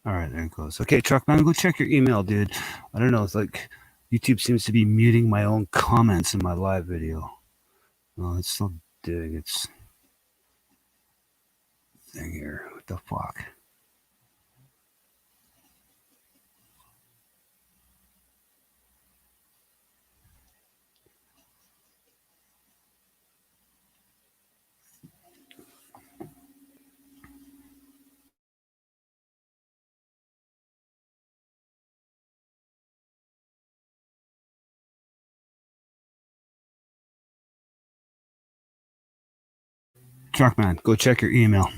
All right, there it goes. Okay, Truckman, go check your email, dude. I don't know. It's like YouTube seems to be muting my own comments in my live video. No, it's still doing its thing here. What the fuck? Truckman, go check your email.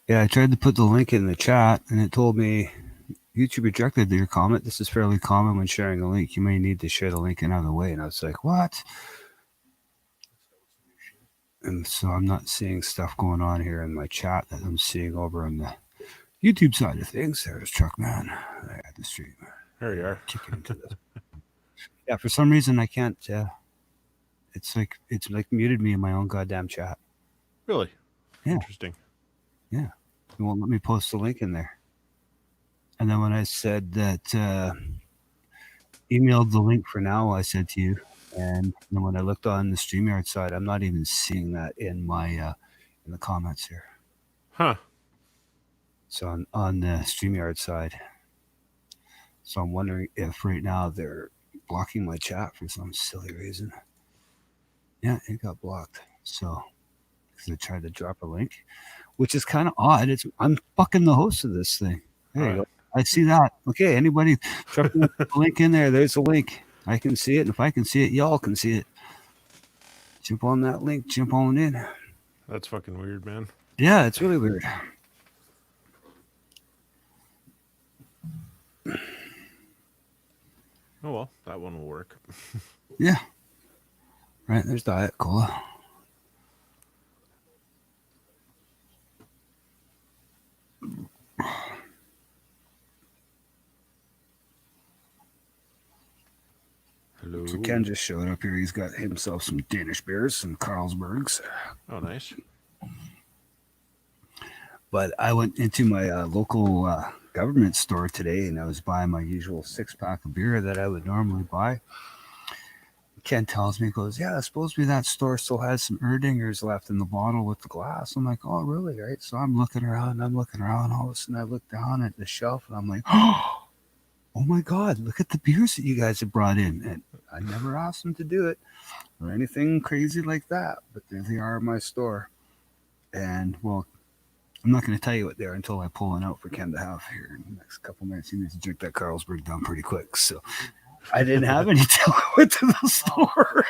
Yeah, I tried to put the link in the chat, and it told me YouTube rejected your comment. This is fairly common when sharing a link. You may need to share the link another way. And I was like, what? And so I'm not seeing stuff going on here in my chat that I'm seeing over on the YouTube side of things. There's Truckman. I got the stream. There you are. Kick it into this. Yeah, for some reason I can't. It's like muted me in my own goddamn chat. Really? Yeah. Interesting. Yeah, it won't let me post the link in there. And then when I said that, emailed the link for now, I said to you, and then when I looked on the StreamYard side, I'm not even seeing that in my in the comments here. Huh. So on the StreamYard side. So I'm wondering if right now they're blocking my chat for some silly reason. Yeah, it got blocked. So because I tried to drop a link, which is kind of odd. I'm fucking the host of this thing. There you go. I see that. Okay, anybody drop the link in there. There's a link. I can see it. And if I can see it, y'all can see it. Jump on that link. Jump on in. That's fucking weird, man. Yeah, it's really weird. Oh, well, that one will work. Yeah. Right, there's Diet Cola. Hello. So Ken just showed up here. He's got himself some Danish beers, some Carlsbergs. Oh, nice. But I went into my local government store today, and I was buying my usual 6-pack of beer that I would normally buy. Ken tells me, he goes, yeah, supposed to be that store still has some Erdingers left in the bottle with the glass. I'm like, oh, really? Right? So I'm looking around. All of a sudden I look down at the shelf, and I'm like, oh my God, look at the beers that you guys have brought in. And I never asked them to do it or anything crazy like that, but there they are in my store. And, well, I'm not going to tell you what they are until I pull one out for Ken to have here in the next couple minutes. He needs to drink that Carlsberg down pretty quick. So I didn't have any till I went to the store.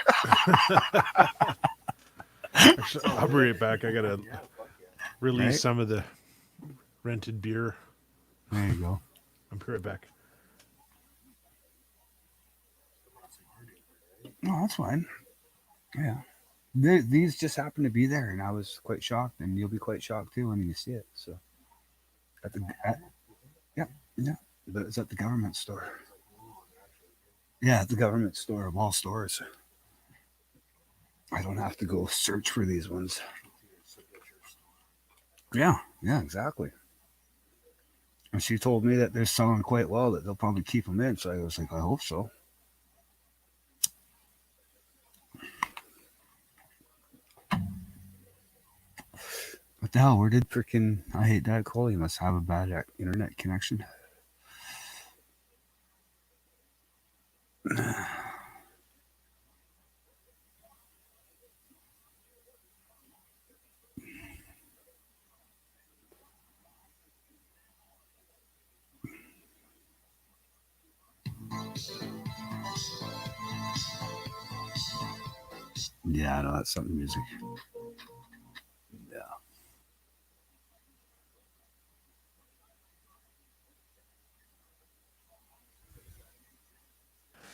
Actually, I'll bring it back. I got to release some of the rented beer. There you go. I'll be right back. No, that's fine. Yeah. These just happened to be there, and I was quite shocked, and you'll be quite shocked too when you see it. So, yeah, but it's at the government store. Yeah, at the government store of all stores. I don't have to go search for these ones. Yeah, exactly. And she told me that they're selling quite well, that they'll probably keep them in. So I was like, I hope so. What the hell? Where did freaking I hate Dad Cole? You must have a bad internet connection. Yeah, no, that's something music. Yeah.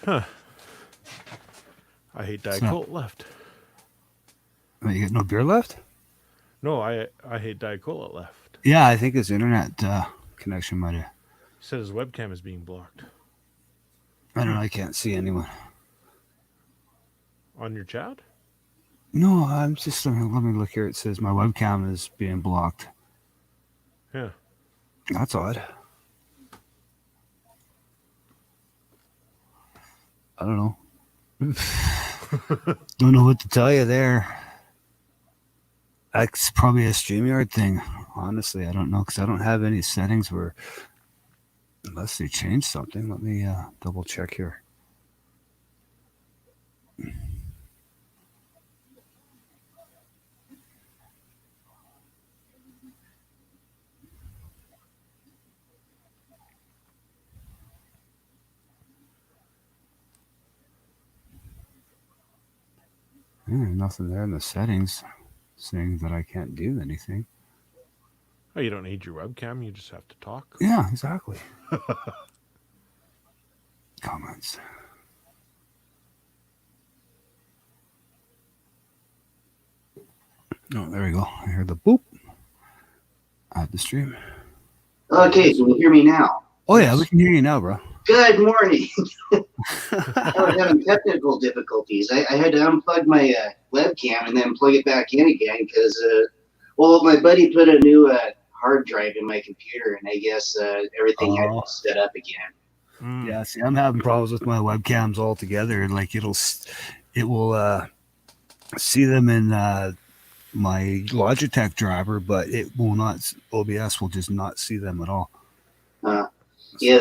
Huh. I hate Diet So- Coke left. Oh, you got no beer left? No, I hate Diet Cola left. Yeah, I think his internet connection might have. He said his webcam is being blocked. I don't know. I can't see anyone. On your chat? No, I'm just. Let me look here. It says my webcam is being blocked. Yeah. That's odd. I don't know. Don't know what to tell you there. That's probably a StreamYard thing. Honestly, I don't know because I don't have any settings where, unless they change something. Let me double check here. Nothing there in the settings saying that I can't do anything. Oh, you don't need your webcam. You just have to talk. Yeah, exactly. Comments. Oh, there we go. I heard the boop. Add the stream. Okay, can you hear me now? Oh, yeah, we can hear you now, bro. Good morning. I was having technical difficulties. I had to unplug my webcam and then plug it back in again because, my buddy put a new hard drive in my computer, and I guess everything had to be set up again. Mm. Yeah, see, I'm having problems with my webcams altogether. Like it will see them in my Logitech driver, but it will not. OBS will just not see them at all. Yeah,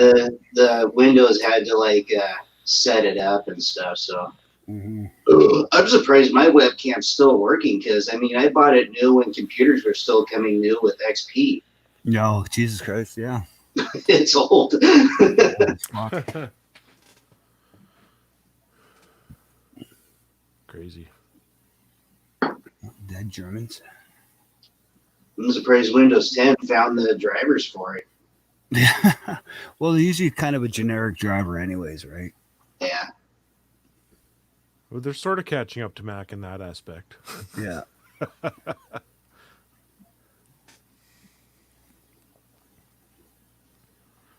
the Windows had to set it up and stuff. So I'm surprised my webcam's still working because I bought it new when computers were still coming new with XP. No, Jesus Christ, yeah. It's old. Crazy. Dead Germans. I'm surprised Windows 10 found the drivers for it. Yeah. Well, they're usually kind of a generic driver anyways, right? Yeah. Well, they're sort of catching up to Mac in that aspect. Yeah.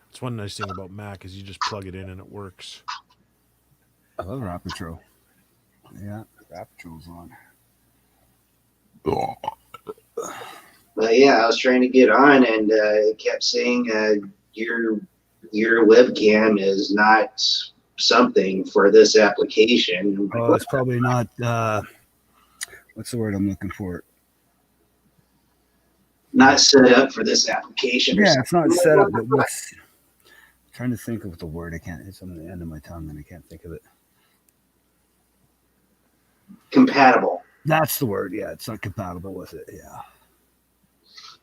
It's one nice thing about Mac is you just plug it in and it works. I love Rap Patrol. Yeah, Rap Patrol's on. But yeah, I was trying to get on, and it kept saying your webcam is not something for this application. I'm like, Oh, it's probably not. What's the word I'm looking for? not set up for this application. Or Yeah, it's not something. set up. But what's? Trying to think of the word. I can't. It's on the end of my tongue, and I can't think of it. Compatible. That's the word. Yeah, it's not compatible with it. Yeah.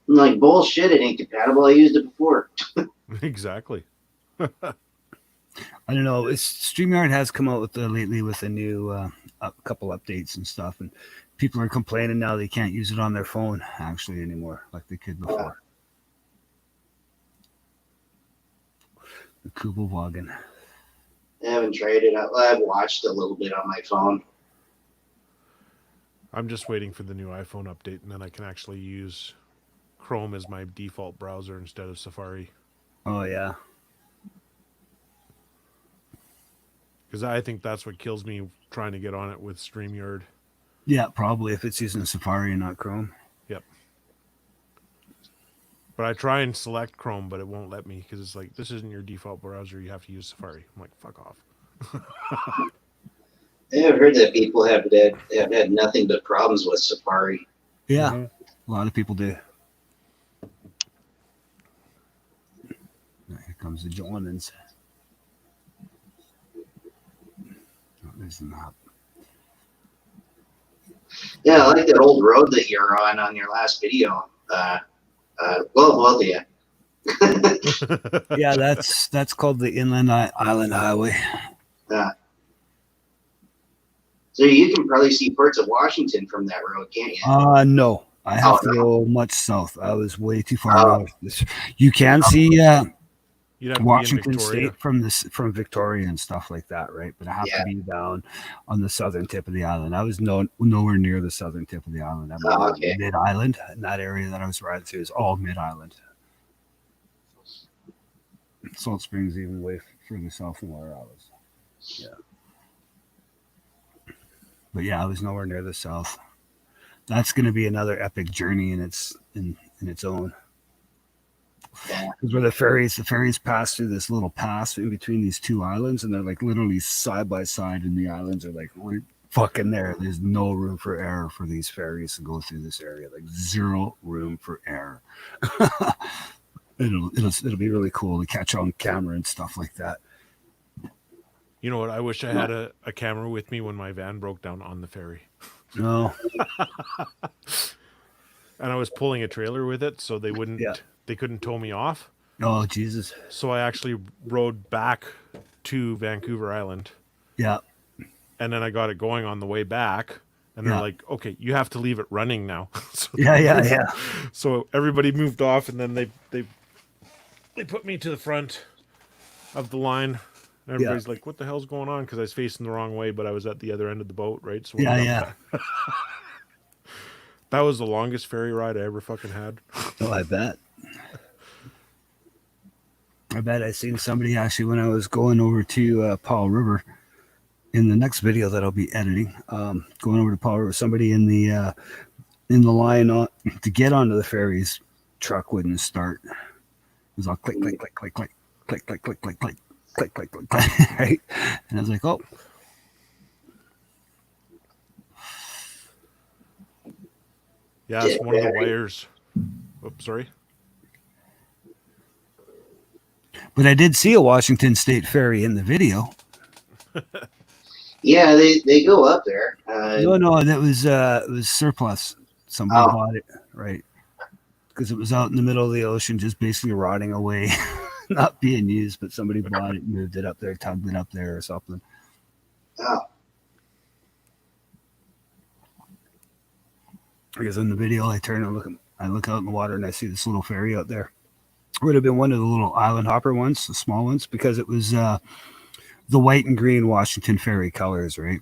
I'm like, bullshit, it ain't compatible. I used it before. Exactly. I don't know. StreamYard has come out with lately with a new couple updates and stuff, and people are complaining now they can't use it on their phone actually anymore like they could before. The Kugelwagen. I haven't tried it out. I've watched a little bit on my phone. I'm just waiting for the new iPhone update, and then I can actually use Chrome as my default browser instead of Safari. Oh yeah. Because I think that's what kills me trying to get on it with StreamYard. Yeah, probably if it's using Safari and not Chrome. Yep. But I try and select Chrome, but it won't let me because it's like, this isn't your default browser. You have to use Safari. I'm like, fuck off. I've heard that people have had nothing but problems with Safari. Yeah, Mm-hmm. a lot of people do. Here comes the Johnins. Oh, there's the map. Yeah, I like that old road that you're on your last video. Both of you. Yeah, that's called the Inland Island Highway. So you can probably see parts of Washington from that road, can't you? No, I have to go much south. I was way too far north. You can see You'd have to Washington be in Victoria. State from Victoria and stuff like that, right? But I have to be down on the southern tip of the island. I was nowhere near the southern tip of the island. I'm Okay. mid island, and that area that I was riding through is all mid island. Salt Springs even way further south than where I was. Yeah. But yeah, I was nowhere near the south. That's going to be another epic journey in its own. Because where the ferries pass through this little pass in between these two islands, and they're like literally side by side, and the islands are like right fucking there. There's no room for error for these ferries to go through this area. Like zero room for error. It'll be really cool to catch on camera and stuff like that. You know what? I wish I had a camera with me when my van broke down on the ferry. No. And I was pulling a trailer with it, so they wouldn't. Yeah. They couldn't tow me off. Oh Jesus. So I actually rode back to Vancouver Island. Yeah. And then I got it going on the way back. And they're like, okay, you have to leave it running now. So Yeah. So everybody moved off, and then they put me to the front of the line. And everybody's like, what the hell's going on? Because I was facing the wrong way, but I was at the other end of the boat, right? So Yeah. That was the longest ferry ride I ever fucking had. Oh, I bet. I seen somebody actually when I was going over to Paul River in the next video that I'll be editing. Going over to Paul River, somebody in the line to get onto the ferry's truck wouldn't start. It was all click, click, click, click, click, click, click, click, click, click, click, click, click, click, right? And I was like, oh. Yeah, it's one of the wires. Oops, sorry. But I did see a Washington State ferry in the video. Yeah, they go up there. No, that was it was surplus. Somebody bought it, right? Because it was out in the middle of the ocean, just basically rotting away, not being used. But somebody bought it, moved it up there, tugged it up there, or something. Oh. Because in the video, I turn and I look out in the water, and I see this little ferry out there. It would have been one of the little island hopper ones, the small ones, because it was the white and green Washington ferry colors, right?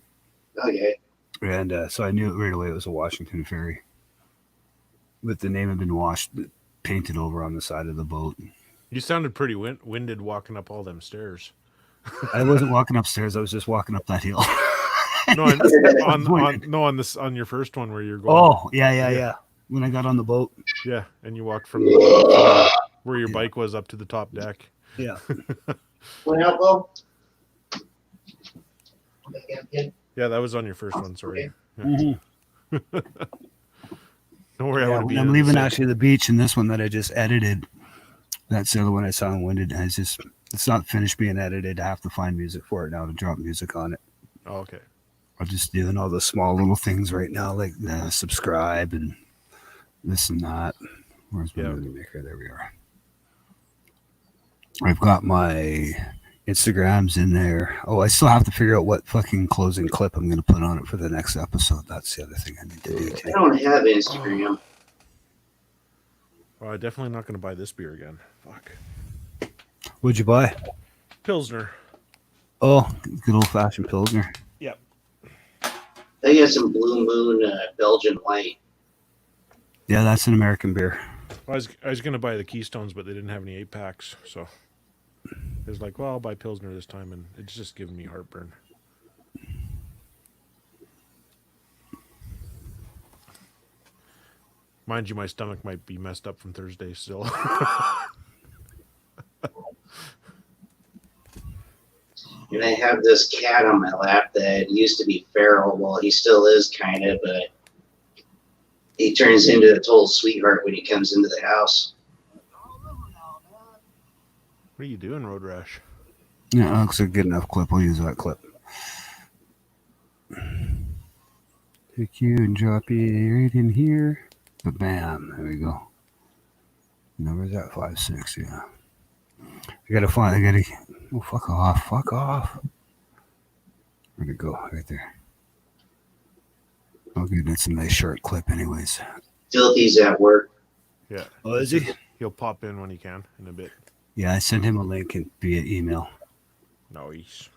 Okay. And so I knew it right away. It was a Washington ferry, with the name had been painted over on the side of the boat. You sounded pretty winded walking up all them stairs. I wasn't walking upstairs. I was just walking up that hill. No, on your first one where you're going. Oh, yeah. When I got on the boat. Yeah, and you walked from the boat where your bike was up to the top deck. Yeah. What elbow? Yeah, that was on your first one. Sorry. Yeah. Mm-hmm. Don't worry, I want to be. I'm leaving actually the beach, and this one that I just edited. That's the other one I sound winded. It's not finished being edited. I have to find music for it now to drop music on it. Oh, okay. I'm just doing all the small little things right now, like subscribe and this and that. Where's my movie maker? There we are. I've got my Instagrams in there. Oh, I still have to figure out what fucking closing clip I'm going to put on it for the next episode. That's the other thing I need to do too. I don't have Instagram. Well, I'm definitely not going to buy this beer again. Fuck. What'd you buy? Pilsner. Oh, good old fashioned Pilsner. Yep. I got some Blue Moon Belgian White. Yeah, that's an American beer. I was going to buy the Keystones, but they didn't have any 8-packs, so it was like, well, I'll buy Pilsner this time, and it's just giving me heartburn. Mind you, my stomach might be messed up from Thursday still. And I have this cat on my lap that used to be feral. Well, he still is kind of, but he turns into a total sweetheart when he comes into the house. What are you doing, Road Rash? Yeah, that looks like a good enough clip. I'll use that clip. Take you and drop you right in here. Bam. There we go. Number's at 5-6, yeah. Oh, fuck off. Where'd it go? Right there. Okay, that's a nice short clip anyways. Filthy's at work. Yeah. Oh, is he? He'll pop in when he can in a bit. Yeah, I sent him a link via email. Nice.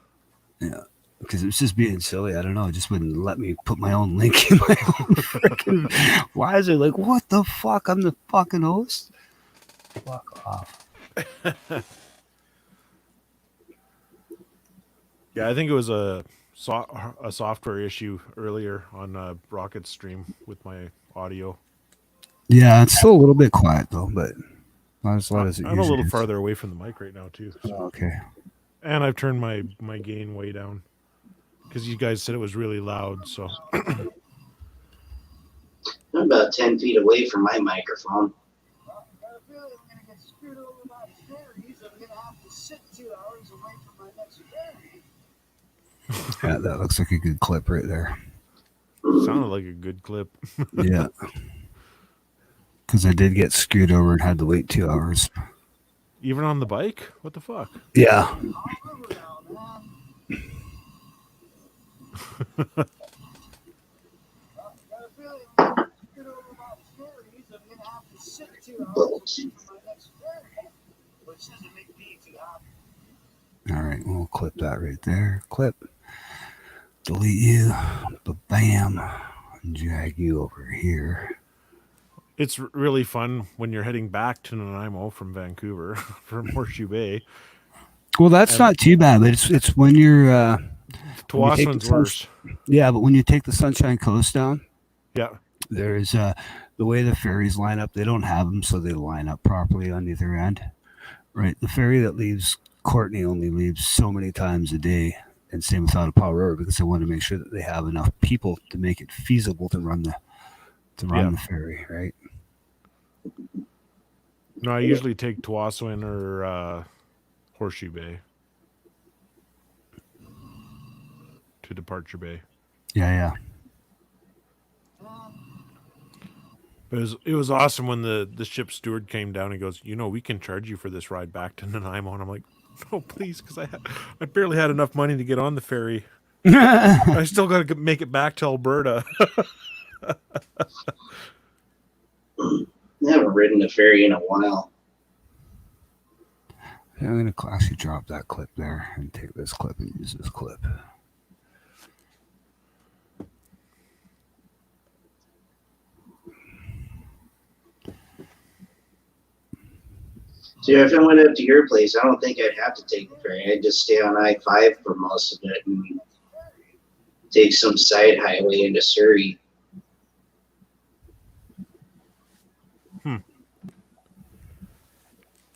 Yeah, because it was just being silly. I don't know. It just wouldn't let me put my own link in my own freaking. Why is it like, what the fuck? I'm the fucking host. Fuck off. Yeah, I think it was a software issue earlier on Rocket stream with my audio. Yeah, it's still a little bit quiet though, but not as loud as it I'm a usually little is. farther away from the mic right now too. So. Oh, okay. And I've turned my gain way down because you guys said it was really loud. So I'm about 10 feet away from my microphone. Yeah, that looks like a good clip right there. sounded like a good clip. Yeah. Because I did get screwed over and had to wait 2 hours. Even on the bike? What the fuck? Yeah. All right, we'll clip that right there. Clip. Delete you. Bam. Drag you over here. It's really fun when you're heading back to Nanaimo from Vancouver from Horseshoe Bay. Well, that's not too bad, but it's when you're Tawasin's worse. Yeah, but when you take the Sunshine Coast down, Yeah. there's the way the ferries line up, they don't have them so they line up properly on either end. Right. The ferry that leaves Courtney only leaves so many times a day, and same with Ottawa River, because they want to make sure that they have enough people to make it feasible to run the ferry, right? No, I usually take Tawasin or Horseshoe Bay to Departure Bay. Yeah. But it was awesome when the ship steward came down and goes, we can charge you for this ride back to Nanaimo. And I'm like, no, please, because I barely had enough money to get on the ferry. I still got to make it back to Alberta. I haven't ridden a ferry in a while. Yeah, I'm going to actually drop that clip there and take this clip and use this clip. So if I went up to your place, I don't think I'd have to take the ferry. I'd just stay on I-5 for most of it and take some side highway into Surrey.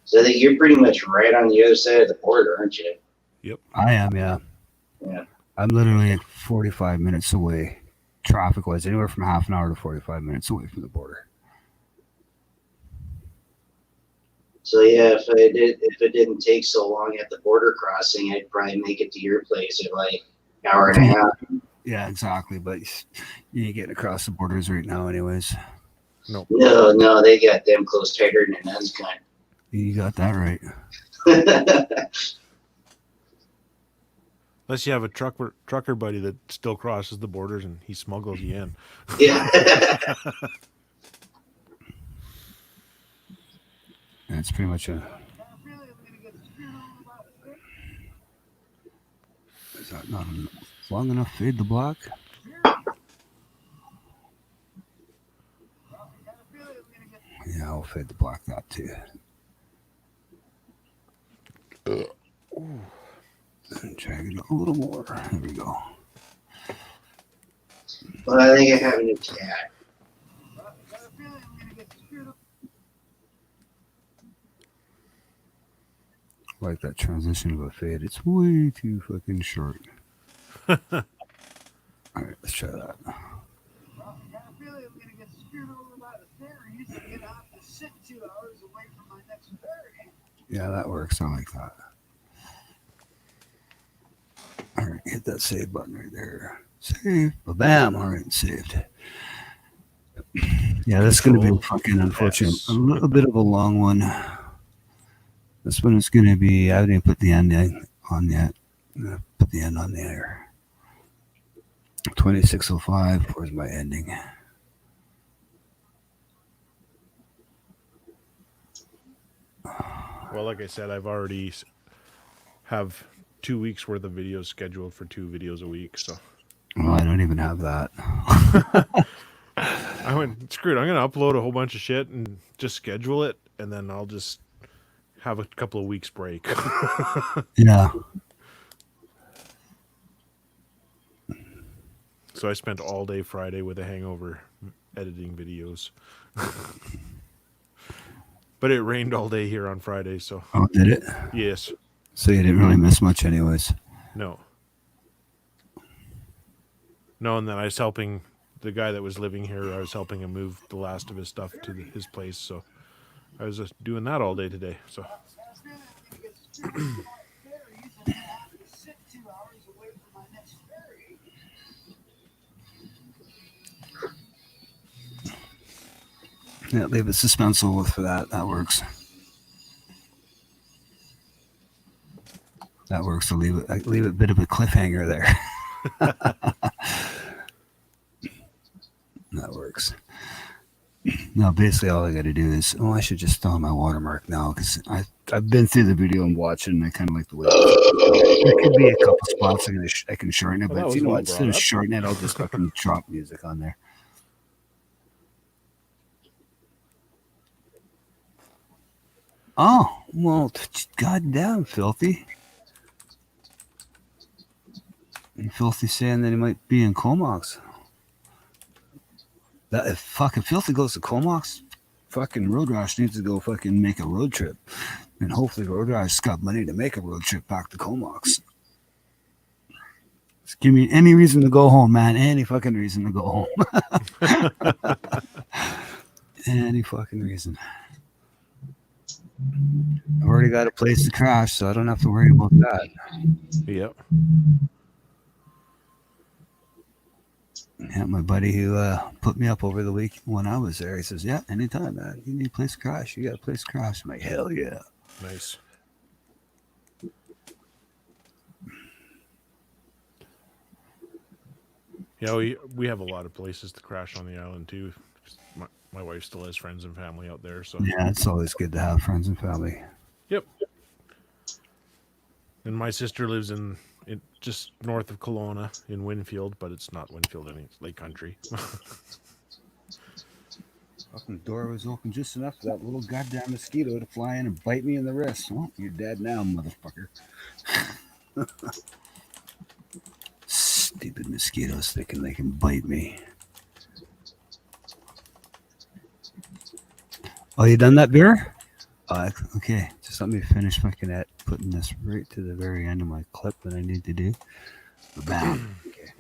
So I think you're pretty much right on the other side of the border, aren't you? Yep. I am, yeah. Yeah. I'm literally like 45 minutes away, traffic-wise, anywhere from half an hour to 45 minutes away from the border. So yeah, if it didn't take so long at the border crossing, I'd probably make it to your place in like an hour and a half. Yeah, exactly. But you ain't getting across the borders right now, anyways. No, they got them close tighter than a nun's cunt. You got that right. unless you have a trucker buddy that still crosses the borders and he smuggles you in. Yeah. That's pretty much a. Is that not long enough? Fade the block. Yeah, I'll fade the block that too. And drag it a little more. There we go. Well, I think I have a new cat. Like that transition of a fade. It's way too fucking short. All right, let's try that. Yeah, that works. I like that. All right, hit that save button right there. Save. Bam. All right, saved. Yeah, that's going to be fucking unfortunate. A little bit of a long one. This one is going to be, I didn't put the end on yet. I'm going to put the end on there. 26:05. Where's my ending? Well, like I said, I've already have 2 weeks worth of videos scheduled for 2 videos a week. So Well, I don't even have that. I went, screw it. I'm going to upload a whole bunch of shit and just schedule it. And then I'll just have a couple of weeks break. Yeah. So I spent all day Friday with a hangover editing videos. But it rained all day here on Friday, so Oh, did it? yes. So you didn't really miss much anyways. No. No, and then I was helping the guy that was living here, I was helping him move the last of his stuff to his place, so I was just doing that all day today. So Yeah, leave it suspenseful for that. That works. That works to leave it a bit of a cliffhanger there. That works. No, basically all I got to do is, I should just throw my watermark now because I've been through the video and watching, and I kind of like the way there could be a couple spots I can shorten it, Well, that but was you know well what? Instead brought of up. shortening it, I'll just fucking drop music on there. Oh, well, goddamn, Filthy. And Filthy saying that he might be in Comox. That if fucking Filthy goes to Comox, fucking Road Rash needs to go fucking make a road trip. And hopefully Road Rash's got money to make a road trip back to Comox. Just give me any reason to go home, man. Any fucking reason to go home. Any fucking reason. I've already got a place to crash, so I don't have to worry about that. yep. Yeah, my buddy who put me up over the week when I was there, he says, yeah, anytime, man. You need a place to crash. You got a place to crash. I'm like, hell yeah. Nice. Yeah, we have a lot of places to crash on the island too. My wife still has friends and family out there, so Yeah, it's always good to have friends and family. yep. And my sister lives in just north of Kelowna in Winfield, but it's not Winfield, it's Lake Country. Fucking door was open just enough for that little goddamn mosquito to fly in and bite me in the wrist. Well, you're dead now, motherfucker. Stupid mosquitoes thinking they can bite me. Oh, you done that beer? Okay, just let me finish fucking at putting this right to the very end of my clip that I need to do. Bam. Okay.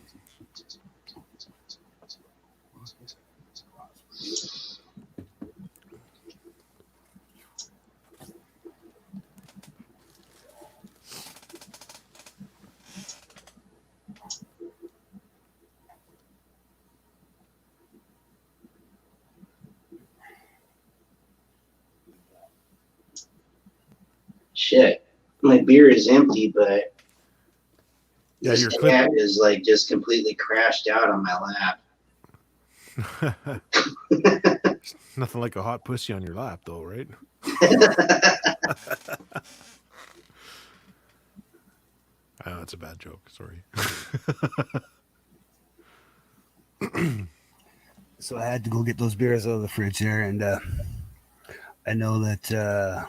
Shit, my beer is empty, but Yeah, this your clip. cat is like just completely crashed out on my lap. Nothing like a hot pussy on your lap, though, right? Oh, that's a bad joke. Sorry. So I had to go get those beers out of the fridge there, and I know that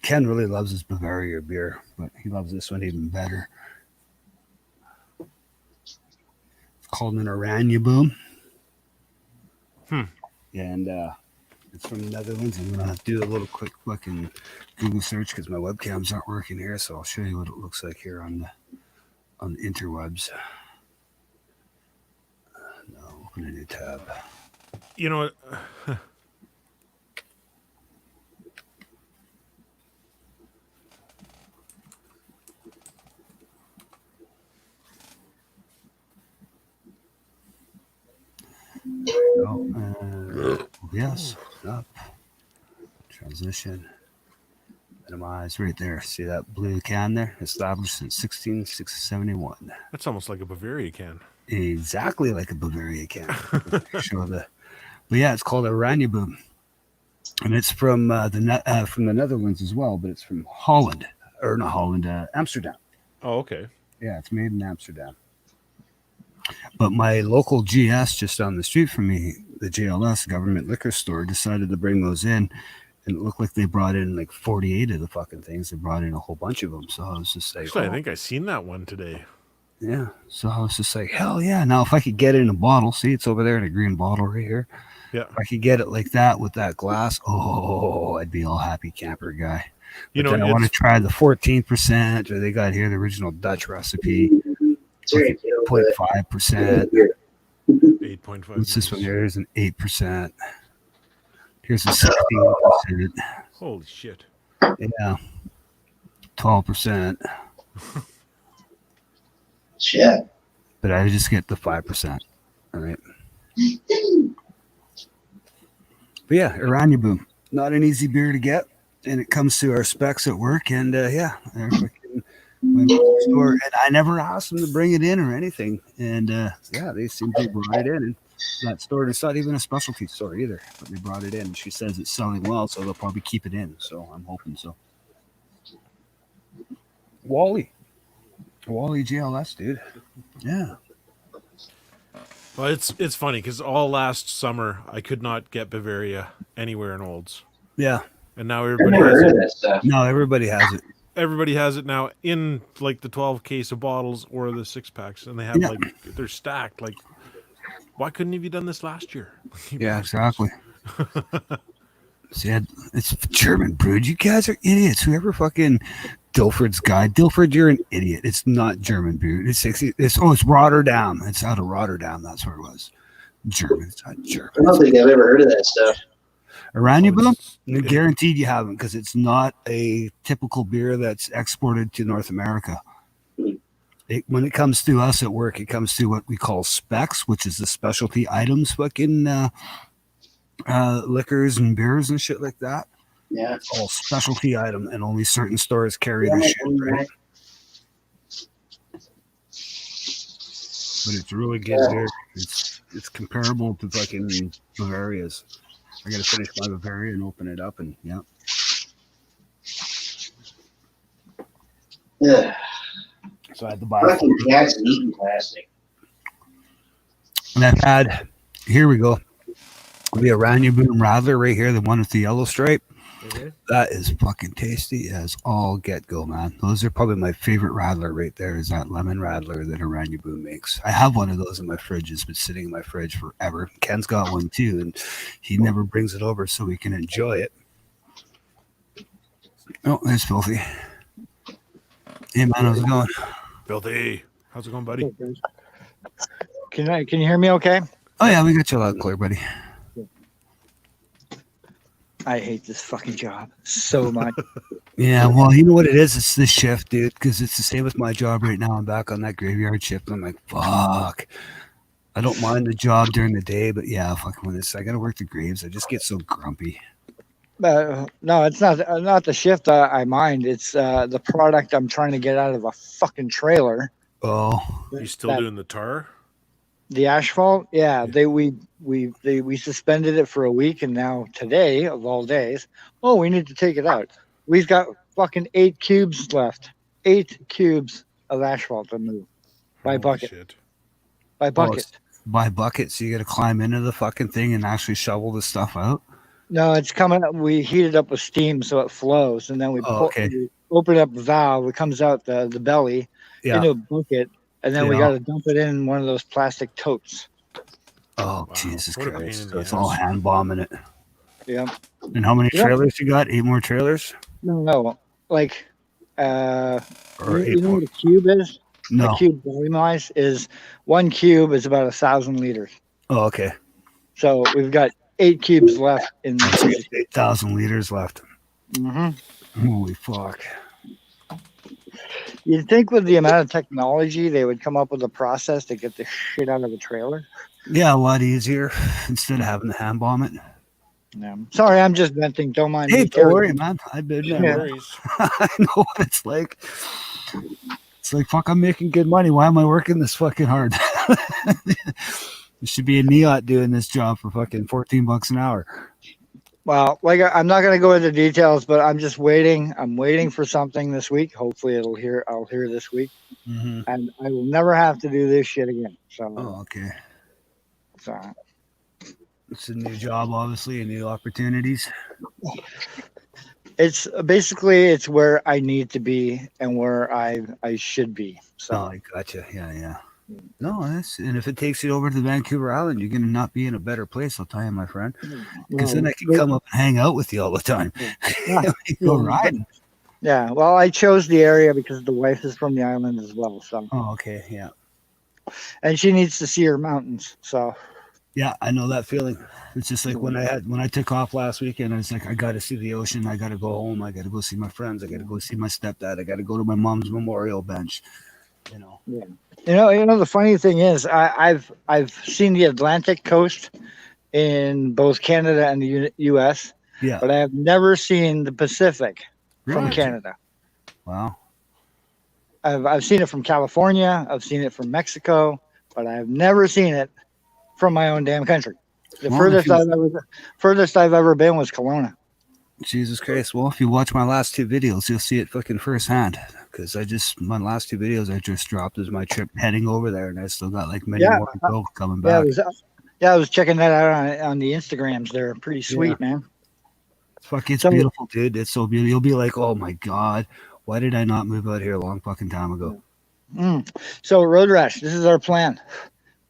Ken really loves his Bavaria beer, but he loves this one even better. It's called an Iranian Boom. And it's from the Netherlands. I'm going to do a little quick fucking Google search because my webcams aren't working here, so I'll show you what it looks like here on the interwebs. No, open a new tab. You know what? Yes, up. Transition. Minimize right there. See that blue can there? Established in 16671. That's almost like a Bavaria can. Exactly like a Bavaria can. Show the. But yeah, it's called Iranian Boom. and it's from from the Netherlands as well, but it's from Holland, or not Holland, Amsterdam. Oh, okay. Yeah, it's made in Amsterdam. But my local GS just down the street from me, the JLS government liquor store, decided to bring those in, and it looked like they brought in like 48 of the fucking things. They brought in a whole bunch of them. So I was just like, Actually, I think I seen that one today. yeah. So I was just like, hell yeah. Now, if I could get it in a bottle, see, it's over there in a green bottle right here. Yeah. If I could get it like that with that glass, oh, I'd be all happy camper guy. But then I want to try the 14%, or they got here the original Dutch recipe, 0.5%. 8.5. What's this one? There's an 8%. Here's a 16%. Holy shit. Yeah. 12%. Shit. But I just get the 5%. All right. But yeah, Iranian Boom. Not an easy beer to get. And it comes to our specs at work. And yeah, they're fucking my local store. And I never asked them to bring it in or anything. And yeah, they seem to brought it in. And that store, it's not even a specialty store either. But they brought it in. She says it's selling well, so they'll probably keep it in. So I'm hoping so. Wally GLS, dude. Yeah. Well, it's funny because all last summer I could not get Bavaria anywhere in Olds. Yeah. And now I've everybody never has heard it. of that stuff. No, everybody has it. Everybody has it now in like the 12 case of bottles or the 6-packs, and they have like they're stacked. Like, why couldn't have you done this last year? Yeah, exactly. See, it's German brewed. You guys are idiots. Whoever fucking Dilford's guy, Dilford, you're an idiot. It's not German brewed. It's Rotterdam. It's out of Rotterdam. That's where it was. German. It's not German. I don't think I've ever heard of that stuff. Iranian Boom? Guaranteed you haven't, because it's not a typical beer that's exported to North America. When it comes to us at work, it comes to what we call specs, which is the specialty items fucking liquors and beers and shit like that. Yeah. It's all specialty item, and only certain stores carry the shit, right? But it's really good beer. It's comparable to fucking Bavaria's. I gotta finish my Bavaria and open it up, and yeah. Yeah. So I had to buy Fucking cats and eating plastic. And I've had, here we go, the Iranian Boom Radler right here, the one with the yellow stripe. Mm-hmm. That is fucking tasty as all get go, man. Those are probably my favorite Radler right there, is that lemon Radler that Iranian Boom makes. I have one of those in my fridge. It's been sitting in my fridge forever. Ken's got one too, and he never brings it over so we can enjoy it. Oh, there's Filthy. Hey, man, how's it going? Filthy. How's it going, buddy? Can you hear me okay? Oh, yeah, we got you loud and clear, buddy. I hate this fucking job so much. Yeah, well, you know what it is? It's the shift, dude, because it's the same with my job right now. I'm back on that graveyard shift. I'm like, fuck. I don't mind the job during the day, but yeah, fucking when I got to work the graves, I just get so grumpy. No, it's not the shift I mind. It's the product I'm trying to get out of a fucking trailer. Oh, You still doing the tar? The asphalt? Yeah, we suspended it for a week, and now today of all days, we need to take it out. We've got fucking 8 cubes left. 8 cubes of asphalt to move by bucket. Shit. By bucket. by bucket, so you got to climb into the fucking thing and actually shovel the stuff out. No, it's coming up. We heat it up with steam so it flows, and then we we open up the valve. It comes out the belly into a bucket, and then we got to dump it in one of those plastic totes. Oh, wow. Jesus Christ. So it's all hand bombing it. Yeah. And how many trailers you got? 8 more trailers? No. Like, or you know what a cube is? No. A cube volume-wise is 1 cube is about 1,000 liters. Oh, okay. So we've got 8 cubes left in the 8,000 liters left. Mm-hmm. Holy fuck. You'd think with the amount of technology, they would come up with a process to get the shit out of the trailer. Yeah, a lot easier instead of having to hand bomb it. Yeah. Sorry, I'm just venting. Don't mind me. Hey, don't worry, man. I've been there. No worries. I know what it's like. It's like, fuck, I'm making good money. Why am I working this fucking hard? There should be a NEOT doing this job for fucking $14 an hour. Well, like I'm not going to go into details, but I'm just waiting. I'm waiting for something this week. Hopefully, I'll hear this week, Mm-hmm. and I will never have to do this shit again. So, Oh, okay. so It's a new job, obviously, and new opportunities. it's basically it's where I need to be and where I should be. Oh, So I gotcha. Yeah. No, and if it takes you over to Vancouver Island, you're gonna not be in a better place. I'll tell you, my friend. Because then I can come up and hang out with you all the time. Go riding. Yeah, well, I chose the area because the wife is from the island as well. So, Oh, okay. Yeah. and she needs to see her mountains. So, Yeah, I know that feeling. It's just like when I took off last weekend, I was like, I got to see the ocean. I got to go home. I got to go see my friends. I got to go see my stepdad. I got to go to my mom's memorial bench. You know. yeah. You know, the funny thing is, I've seen the Atlantic coast in both Canada and the U.S. Yeah. But I have never seen the Pacific from Really? Canada. Wow. I've seen it from California. I've seen it from Mexico, but I've never seen it from my own damn country. The Well, furthest I've ever been was Kelowna. Jesus Christ. Well, if you watch my last two videos, you'll see it fucking firsthand. Because my last two videos I just dropped was my trip heading over there, and I still got like many more to go coming back. I was checking that out on the Instagrams. They're pretty sweet, man. It's beautiful, dude. It's so beautiful. You'll be like, oh my God, why did I not move out here a long fucking time ago? So, Road Rash, this is our plan.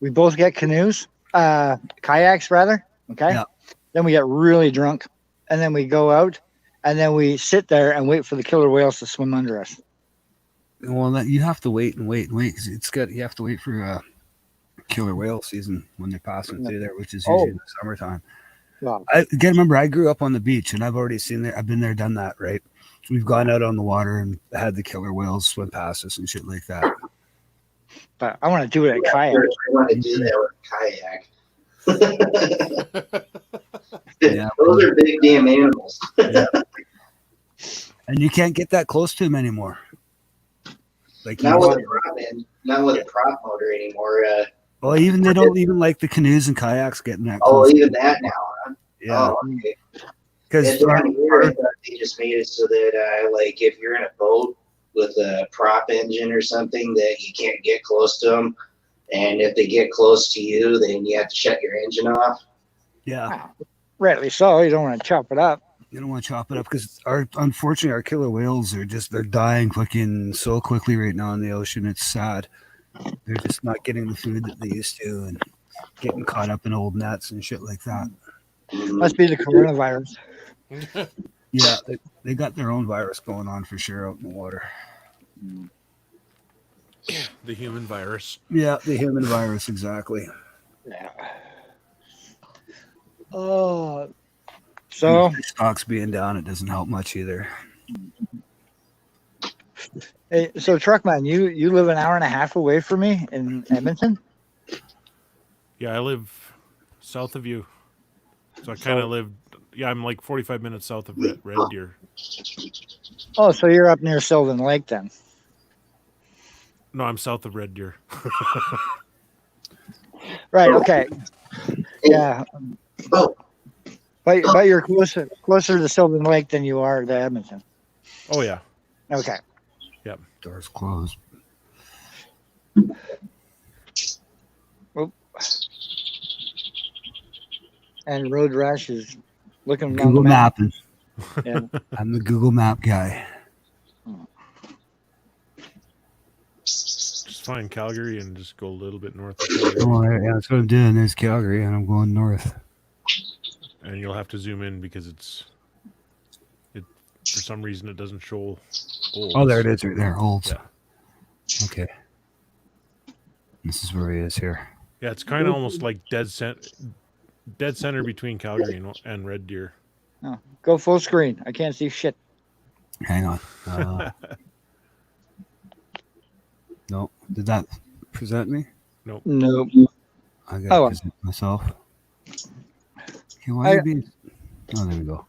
We both get canoes, kayaks rather. Okay. Yeah. Then we get really drunk, and then we go out, and then we sit there and wait for the killer whales to swim under us. Well, you have to wait because you have to wait for killer whale season when they're passing through there, which is usually in the summertime. Wow. I remember I grew up on the beach, and I've already seen there. I've been there, done that. Right. We've gone out on the water and had the killer whales swim past us and shit like that. But I want to do it at kayak. I want to do that with kayak. Yeah. Those are big damn animals. Yeah. And you can't get that close to them anymore. Like not with a prop motor anymore. Well, they don't even like the canoes and kayaks getting that close. Oh, even that now, huh? Yeah. Oh, okay. Because down here, I thought they just made it so that, like, if you're in a boat with a prop engine or something, that you can't get close to them, and if they get close to you, then you have to shut your engine off. Yeah. Rightly so. You don't want to chop it up. You don't want to chop it up because unfortunately our killer whales they're dying fucking so quickly right now in the ocean. It's sad. They're just not getting the food that they used to and getting caught up in old nets and shit like that. Must be the coronavirus. Yeah, they got their own virus going on for sure out in the water. The human virus. Yeah, the human virus, exactly. Yeah. Oh. So stocks being down, it doesn't help much either. Hey, so Truckman, you live an hour and a half away from me in Edmonton? Yeah, I live south of you. So I kind of live, I'm like 45 minutes south of Red Deer. Oh, so you're up near Sylvan Lake then? No, I'm south of Red Deer. Right, okay. Yeah. But you're closer to Sylvan Lake than you are to Edmonton. Oh, yeah. Okay. Yep. Doors closed. Oop. And Road Rash is looking Google mapping. Yeah. I'm the Google Map guy. Just find Calgary and just go a little bit north of Calgary. Oh, yeah, that's what I'm doing. There's Calgary, and I'm going north. And you'll have to zoom in because for some reason it doesn't show Olds. Oh, there it is right there. Olds. Yeah. Okay. This is where he is here. Yeah, it's kind of almost like dead center between Calgary and Red Deer. Oh, go full screen. I can't see shit. Hang on. No. Did that present me? Nope. Nope. I got to present myself. Okay, why are you being... Oh, there we go.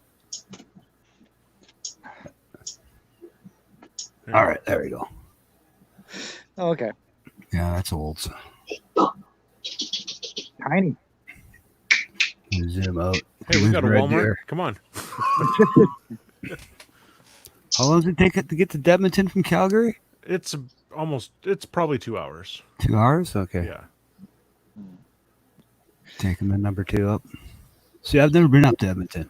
All right, there we go. Oh, okay. Yeah, that's Olds. Tiny. Zoom out. Hey, we got a Red Walmart. Deer. Come on. How long does it take to get to Edmonton from Calgary? It's probably 2 hours. 2 hours? Okay. Yeah. Taking the number 2 up. See, I've never been up to Edmonton.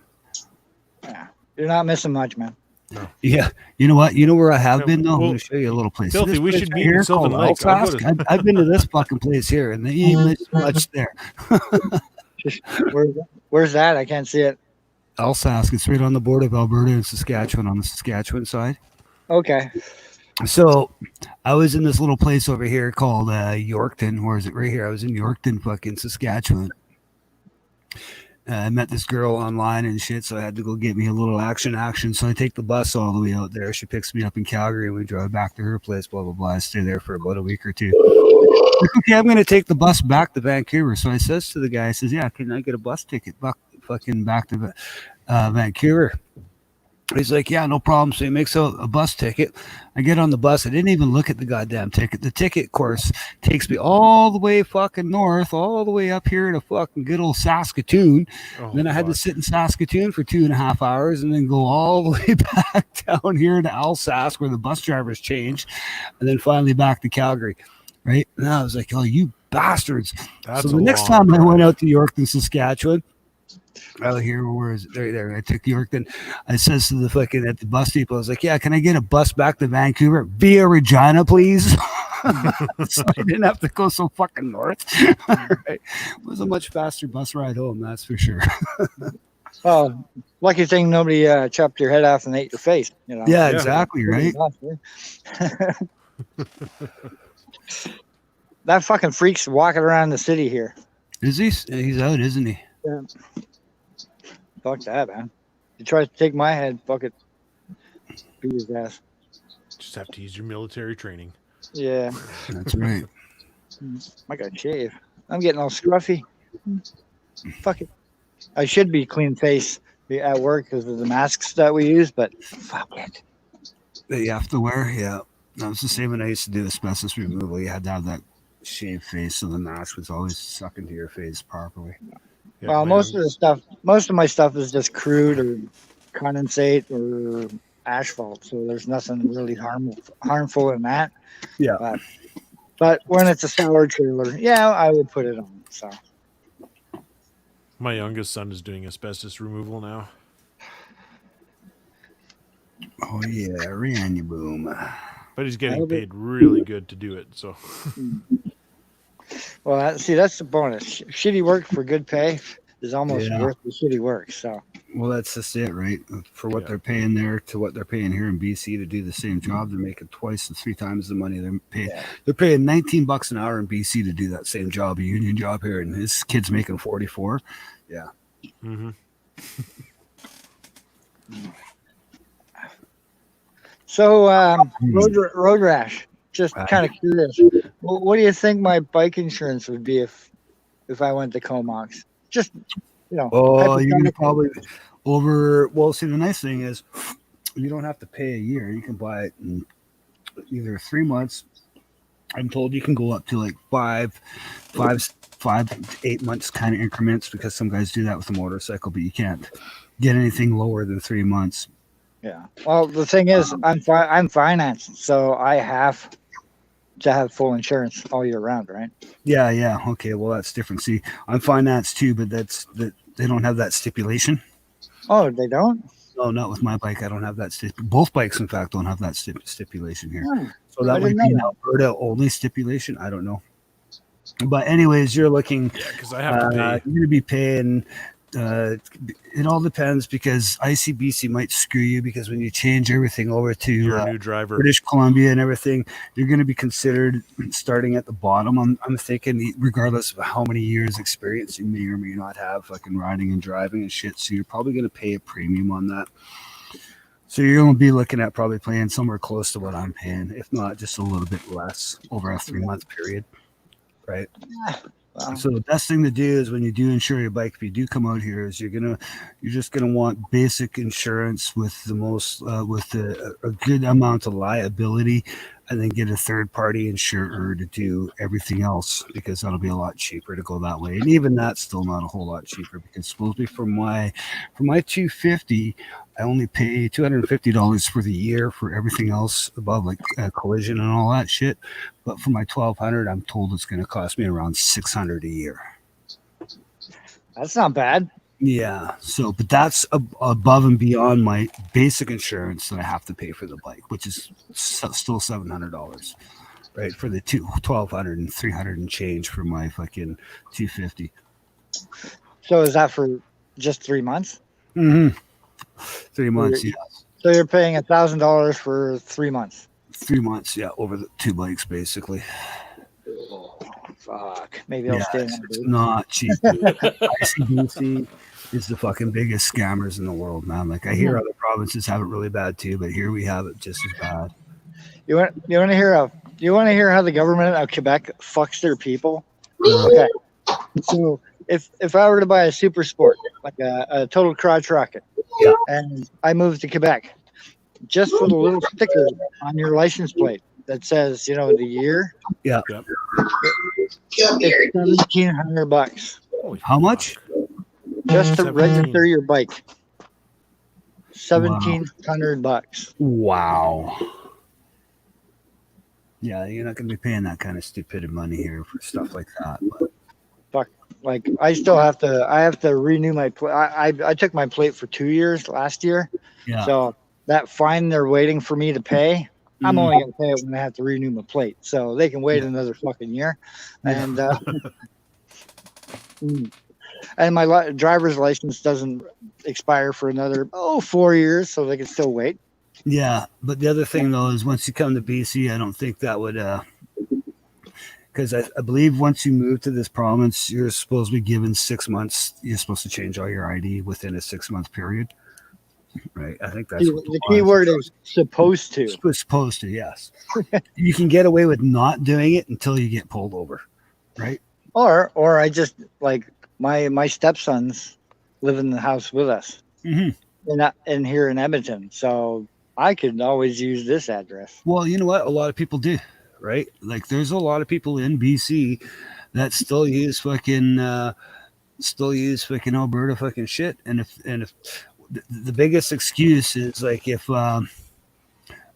Yeah. You're not missing much, man. Yeah. You know what? You know where I have Yeah, been, though? I'm well, going to show you a little place. Filthy, This we place should right meet in here Sylvan called Lake. I'll go Alsace. I've been to this fucking place here, and they ain't missed much there. Where's that? I can't see it. Alsace. It's right on the border of Alberta and Saskatchewan on the Saskatchewan side. Okay. So I was in this little place over here called Yorkton. Where is it? Right here. I was in Yorkton, fucking Saskatchewan. I met this girl online and shit, so I had to go get me a little action. So I take the bus all the way out there. She picks me up in Calgary, and we drive back to her place, blah, blah, blah. I stay there for about a week or two. Okay, I'm going to take the bus back to Vancouver. So I says to the guy, I says, yeah, can I get a bus ticket back to Vancouver? He's like, yeah, no problem. So he makes a bus ticket. I get on the bus. I didn't even look at the goddamn ticket. The ticket course takes me all the way fucking north, all the way up here to fucking good old Saskatoon. Then I had to sit in Saskatoon for 2.5 hours and then go all the way back down here to Alsace where the bus drivers changed, and then finally back to Calgary. Right? And I was like, oh, you bastards. So the next time I went out to Yorkton, Saskatchewan, out here, where is it? There. I took Yorkton. I says to the fucking at the bus depot, I was like, yeah, can I get a bus back to Vancouver via Regina, please? So I didn't have to go so fucking north. Right. It was a much faster bus ride home, that's for sure. Well, lucky thing nobody chopped your head off and ate your face. You know. Yeah, exactly, right? That fucking freak's walking around the city here. Is he? He's out, isn't he? Yeah. Fuck that, man. He tries to take my head, fuck it. Beat his ass. Just have to use your military training. Yeah. That's right. I got shave. I'm getting all scruffy. Fuck it. I should be clean face at work because of the masks that we use, but fuck it. That you have to wear? Yeah. That was the same when I used to do asbestos removal. You had to have that shaved face, so the mask was always suck into your face properly. Yeah, well, most of my stuff is just crude or condensate or asphalt, so there's nothing really harmful in that. Yeah. But when it's a sour trailer, yeah, I would put it on. So my youngest son is doing asbestos removal now. Oh yeah, Iranian Boom. But he's getting paid really good to do it. So. Well, that's the bonus. Shitty work for good pay is almost worth the shitty work. So. Well, that's just it, right? For what they're paying there to what they're paying here in BC to do the same job, they're making 2 to 3 times the money they're paying. Yeah. They're paying $19 an hour in BC to do that same job, a union job here, and his kid's making 44. Yeah. Mm-hmm. So, road rash. Just kind of curious. What do you think my bike insurance would be if I went to Comox? Just, you know. Oh, you're gonna probably over. Well, see, the nice thing is you don't have to pay a year. You can buy it in either 3 months. I'm told you can go up to like 5 to 8 months kind of increments because some guys do that with a motorcycle, but you can't get anything lower than 3 months. Yeah. Well, the thing is, I'm financed, so I have to have full insurance all year round, right? Yeah. Okay, well that's different. See, I'm financed too, but they don't have that stipulation. Oh, they don't? No, not with my bike. I don't have that. Both bikes, in fact, don't have that stipulation here. So that would be an Alberta only stipulation. I don't know. But anyways, you're looking. Yeah, because I have to pay. You're going to be paying. It all depends because ICBC might screw you because when you change everything over to you're a new driver. British Columbia and everything, you're going to be considered starting at the bottom. I'm thinking regardless of how many years experience you may or may not have fucking riding and driving and shit. So you're probably going to pay a premium on that. So you're going to be looking at probably paying somewhere close to what I'm paying, if not just a little bit less over a 3-month period. Right. Wow. So the best thing to do is when you do insure your bike, if you do come out here, is you're just gonna want basic insurance with the most with a good amount of liability, and then get a third party insurer to do everything else, because that'll be a lot cheaper to go that way. And even that's still not a whole lot cheaper, because supposedly for my 250, I only pay $250 for the year for everything else above, like collision and all that shit. But for my 1200, I'm told it's going to cost me around $600 a year. That's not bad. Yeah. So, but that's above and beyond my basic insurance that I have to pay for the bike, which is still $700, right? For the 1200 and 300 and change for my fucking 250. So is that for just 3 months? Mm-hmm. 3 months, yeah. So you're paying $1,000 for 3 months. 3 months, yeah, over the two bikes, basically. Oh, fuck. Maybe I'll stay in that. It's not cheap. ICBC is the fucking biggest scammers in the world, man. Like, I hear other provinces have it really bad too, but here we have it just as bad. You want to hear how the government of Quebec fucks their people? Okay. So if I were to buy a super sport, like a total crotch rocket, yeah, and I moved to Quebec, just for the little sticker on your license plate that says, you know, the year. Yeah. It's $1,700. How much? Just to register your bike. $1,700. Wow. Yeah, you're not going to be paying that kind of stupid money here for stuff like that. But. Fuck, like I have to renew my plate. I took my plate for 2 years last year. Yeah. So that fine they're waiting for me to pay, I'm only going to pay it when I have to renew my plate. So they can wait another fucking year. And and my driver's license doesn't expire for another 4 years, so they can still wait. Yeah, but the other thing though is once you come to BC, I don't think that would because I believe once you move to this province, you're supposed to be given 6 months. You're supposed to change all your ID within a 6 month period, right? I think that's the key word is supposed to. Supposed to, yes. You can get away with not doing it until you get pulled over, right? Or I just like my stepsons live in the house with us, in here in Edmonton, so I could always use this address. Well, you know what? A lot of people do, right? Like, there's a lot of people in BC that still use fucking Alberta fucking shit. And if the biggest excuse is like, if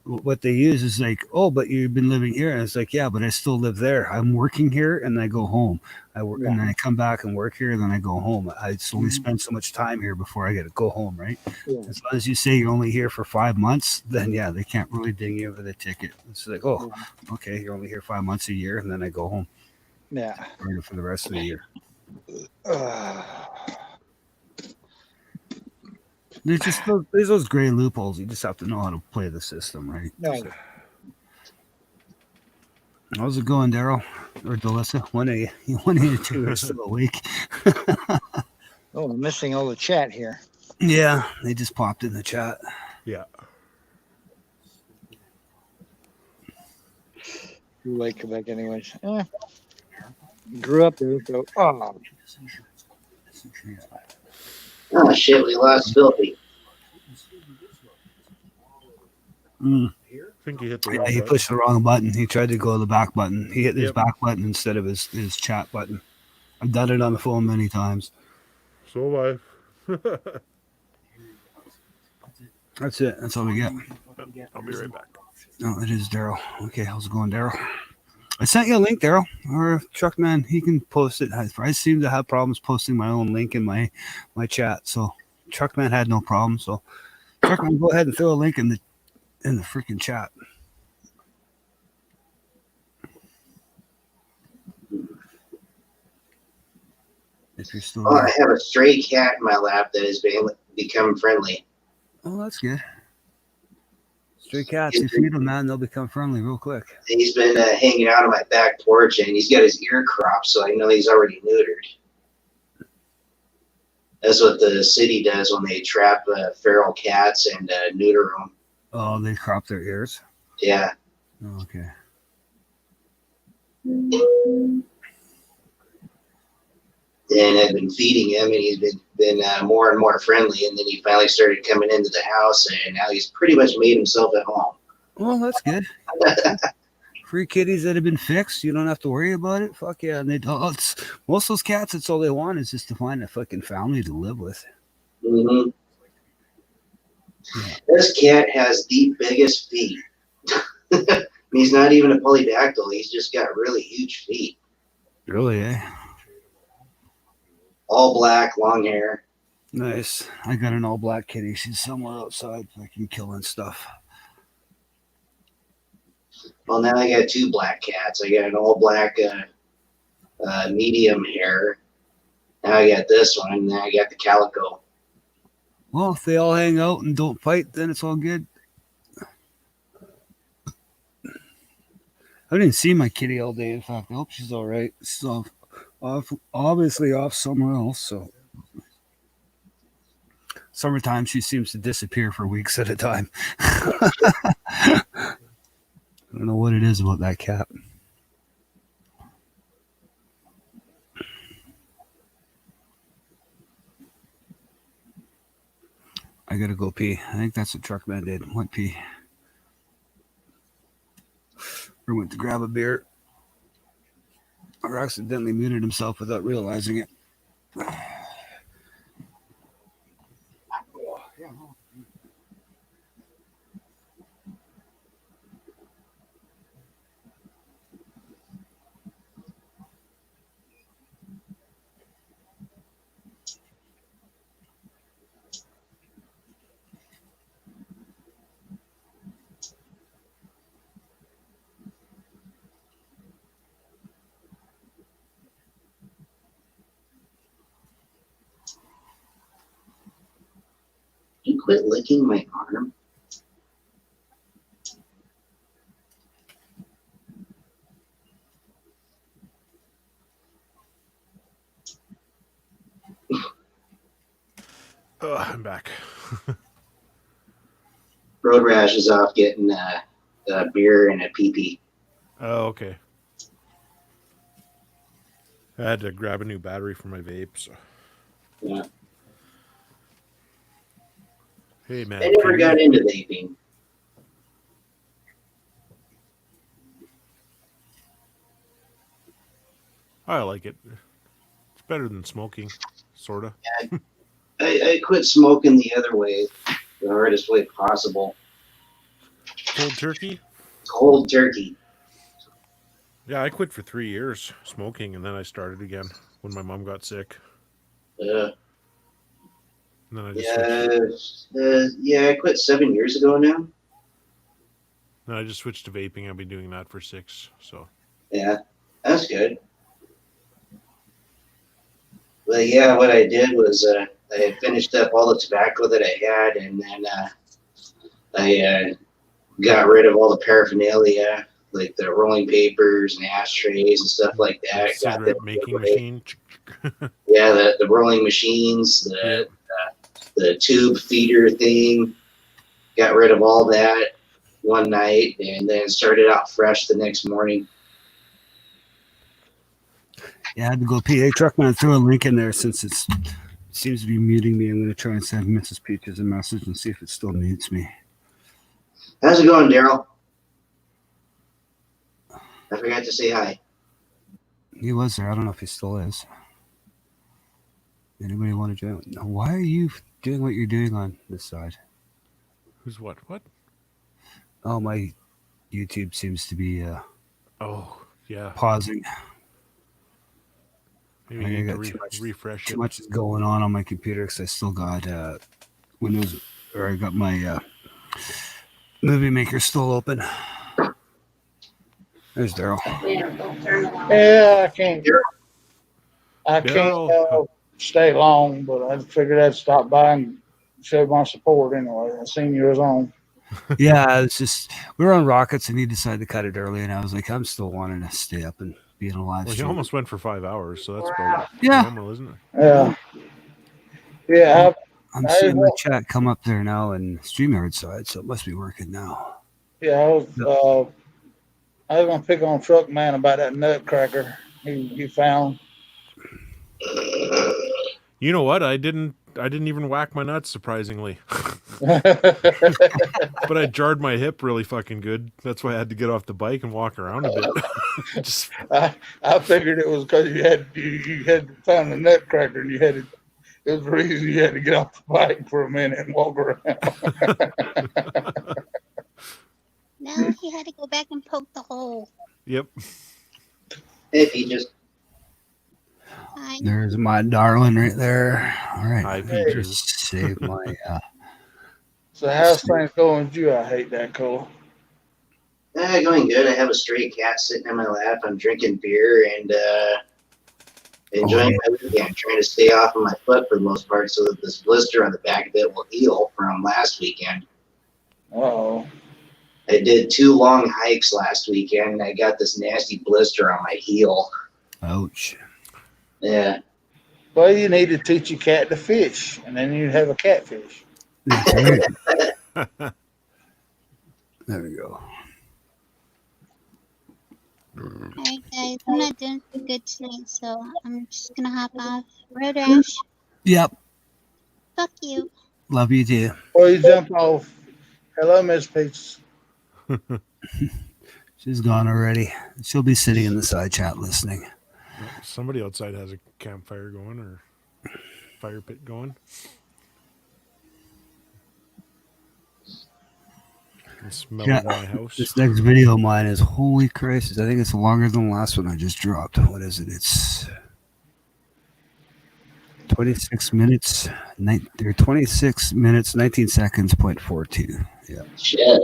what they use is like, oh, but you've been living here, and it's like, yeah, but I still live there. I'm working here, and I go home. I work, and then I come back and work here, and then I go home. I only spend so much time here before I get to go home, right? Yeah. As long as you say you're only here for 5 months, then yeah, they can't really ding you over the ticket. It's like, oh, okay, you're only here 5 months a year, and then I go home. Yeah, for the rest of the year. There's those gray loopholes. You just have to know how to play the system, right? No. How's it going, Daryl or Delissa? One of you two are still awake. Oh, I'm missing all the chat here. Yeah, they just popped in the chat. Yeah. You like Quebec, anyways? Grew up there, so Oh shit, we lost Filthy. I think he hit the wrong he pushed the wrong button. He tried to go to the back button. He hit his back button instead of his chat button. I've done it on the phone many times. So have I. That's it. That's all we get. I'll be right back. Oh, it is Daryl. Okay, how's it going, Daryl? I sent you a link, Daryl, or Truckman. He can post it. I seem to have problems posting my own link in my chat. So Truckman had no problem. So Truckman, go ahead and throw a link in the freaking chat. If you're still I have a stray cat in my lap that has become friendly. Oh, that's good. Stray cats, you feed them, man, they'll become friendly real quick. He's been hanging out on my back porch, and he's got his ear cropped, so I know he's already neutered. That's what the city does when they trap feral cats and neuter them. Oh, they crop their ears? Yeah. Oh, okay. And I've been feeding him, and he's been more and more friendly. And then he finally started coming into the house, and now he's pretty much made himself at home. Well, that's good. free kitties that have been fixed. You don't have to worry about it. Fuck yeah. And most of those cats, that's all they want is just to find a fucking family to live with. Mm-hmm. Yeah. This cat has the biggest feet. He's not even a polydactyl. He's just got really huge feet. Really, eh? All black, long hair. Nice. I got an all black kitty. She's somewhere outside fucking killing stuff. Well, now I got two black cats. I got an all black medium hair. Now I got this one, and then I got the calico. Well, if they all hang out and don't fight, then it's all good. I didn't see my kitty all day. In fact, I hope she's all right. She's obviously off somewhere else. So, summertime, she seems to disappear for weeks at a time. I don't know what it is about that cat. I gotta go pee. I think that's what Truckman did. Went pee. Or went to grab a beer. Or accidentally muted himself without realizing it. You quit licking my arm. Oh, I'm back. Road rash is off getting a beer and a pee-pee. Oh, okay. I had to grab a new battery for my vape, so. Yeah. Hey, man. I never got into vaping. I like it. It's better than smoking, sort of. I quit smoking the other way, the hardest way possible. Cold turkey? Cold turkey. Yeah, I quit for 3 years smoking, and then I started again when my mom got sick. Yeah. And then I just I quit 7 years ago now. Then I just switched to vaping. I've been doing that for 6. So Yeah, that's good. Well, yeah, what I did was I had finished up all the tobacco that I had, and then I got rid of all the paraphernalia, like the rolling papers and ashtrays and stuff like that. cigarette making machine. Yeah, the rolling machines, the tube feeder thing. Got rid of all that one night, and then started out fresh the next morning. Yeah, I had to go pee. Hey, Truckman, throw a link in there since it seems to be muting me. I'm going to try and send Mrs. Peaches a message and see if it still mutes me. How's it going, Daryl? I forgot to say hi. He was there. I don't know if he still is. Anybody want to join? No, why are you doing what you're doing on this side? Who's what? What? Oh, my YouTube seems to be Oh, yeah. pausing. Maybe I you got need to refresh Too it. much is going on my computer because I still got Windows, or I got my movie maker still open. There's Daryl. Yeah, I can't Daryl. stay long, but I figured I'd stop by and show my support anyway. I seen you was on. Yeah, it's just we were on Rockets and he decided to cut it early, and I was like, I'm still wanting to stay up and be in a live Well, he stream. almost went for 5 hours, so that's about Yeah. normal, isn't it? Yeah. Yeah. I'm seeing my chat come up there now in StreamYard side, so it must be working now. I was gonna pick on Truckman about that Nutcracker you found. You know what? I didn't even whack my nuts, surprisingly. But I jarred my hip really fucking good. That's why I had to get off the bike and walk around a bit. Just, I figured it was because you had found the Nutcracker and you had to. It was the reason you had to get off the bike for a minute and walk around. No, he had to go back and poke the hole. yep. If you just I, There's my darling right there. All right. Hi, Let me Peaches. just save my. So how's things going with you? I hate that color. going good. I have a stray cat sitting in my lap. I'm drinking beer and enjoying my weekend, trying to stay off of my foot for the most part so that this blister on the back of it will heal from last weekend. Oh, I did 2 long hikes last weekend and I got this nasty blister on my heel. Ouch. Yeah. well, you need to teach your cat to fish, and then you'd have a catfish. That's right. There we go. alright guys, I'm not doing too good tonight, so I'm just gonna hop off. Road rash, Yep. fuck you. Love you too. Before you jump off, hello, Miss Peaches. She's gone already. She'll be sitting in the side chat listening. Somebody outside has a campfire going or fire pit going. Can smell Yeah. it in my house. This next video of mine is holy Christ. I think it's longer than the last one I just dropped. What is it? It's 26 minutes, 26 minutes, 19 seconds, 0.42. Yeah. Shit.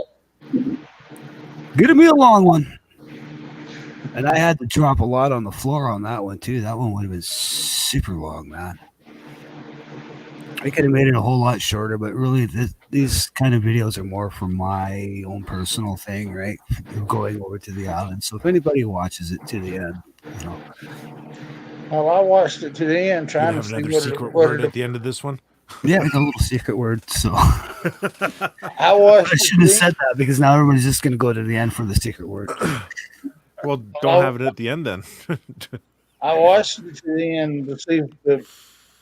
Gonna be a long one. And I had to drop a lot on the floor on that one too. That one would have been super long, man. I could have made it a whole lot shorter, but really these kind of videos are more for my own personal thing, right? Going over to the island. So if anybody watches it to the end, you know. Well, I watched it to the end, You trying to have see another what secret it, word at the end of this one. Yeah, like a little secret word. So I I watched it shouldn't have said that because now everybody's just gonna go to the end for the secret word. Well, don't have it at the end then. I watched it to the end to see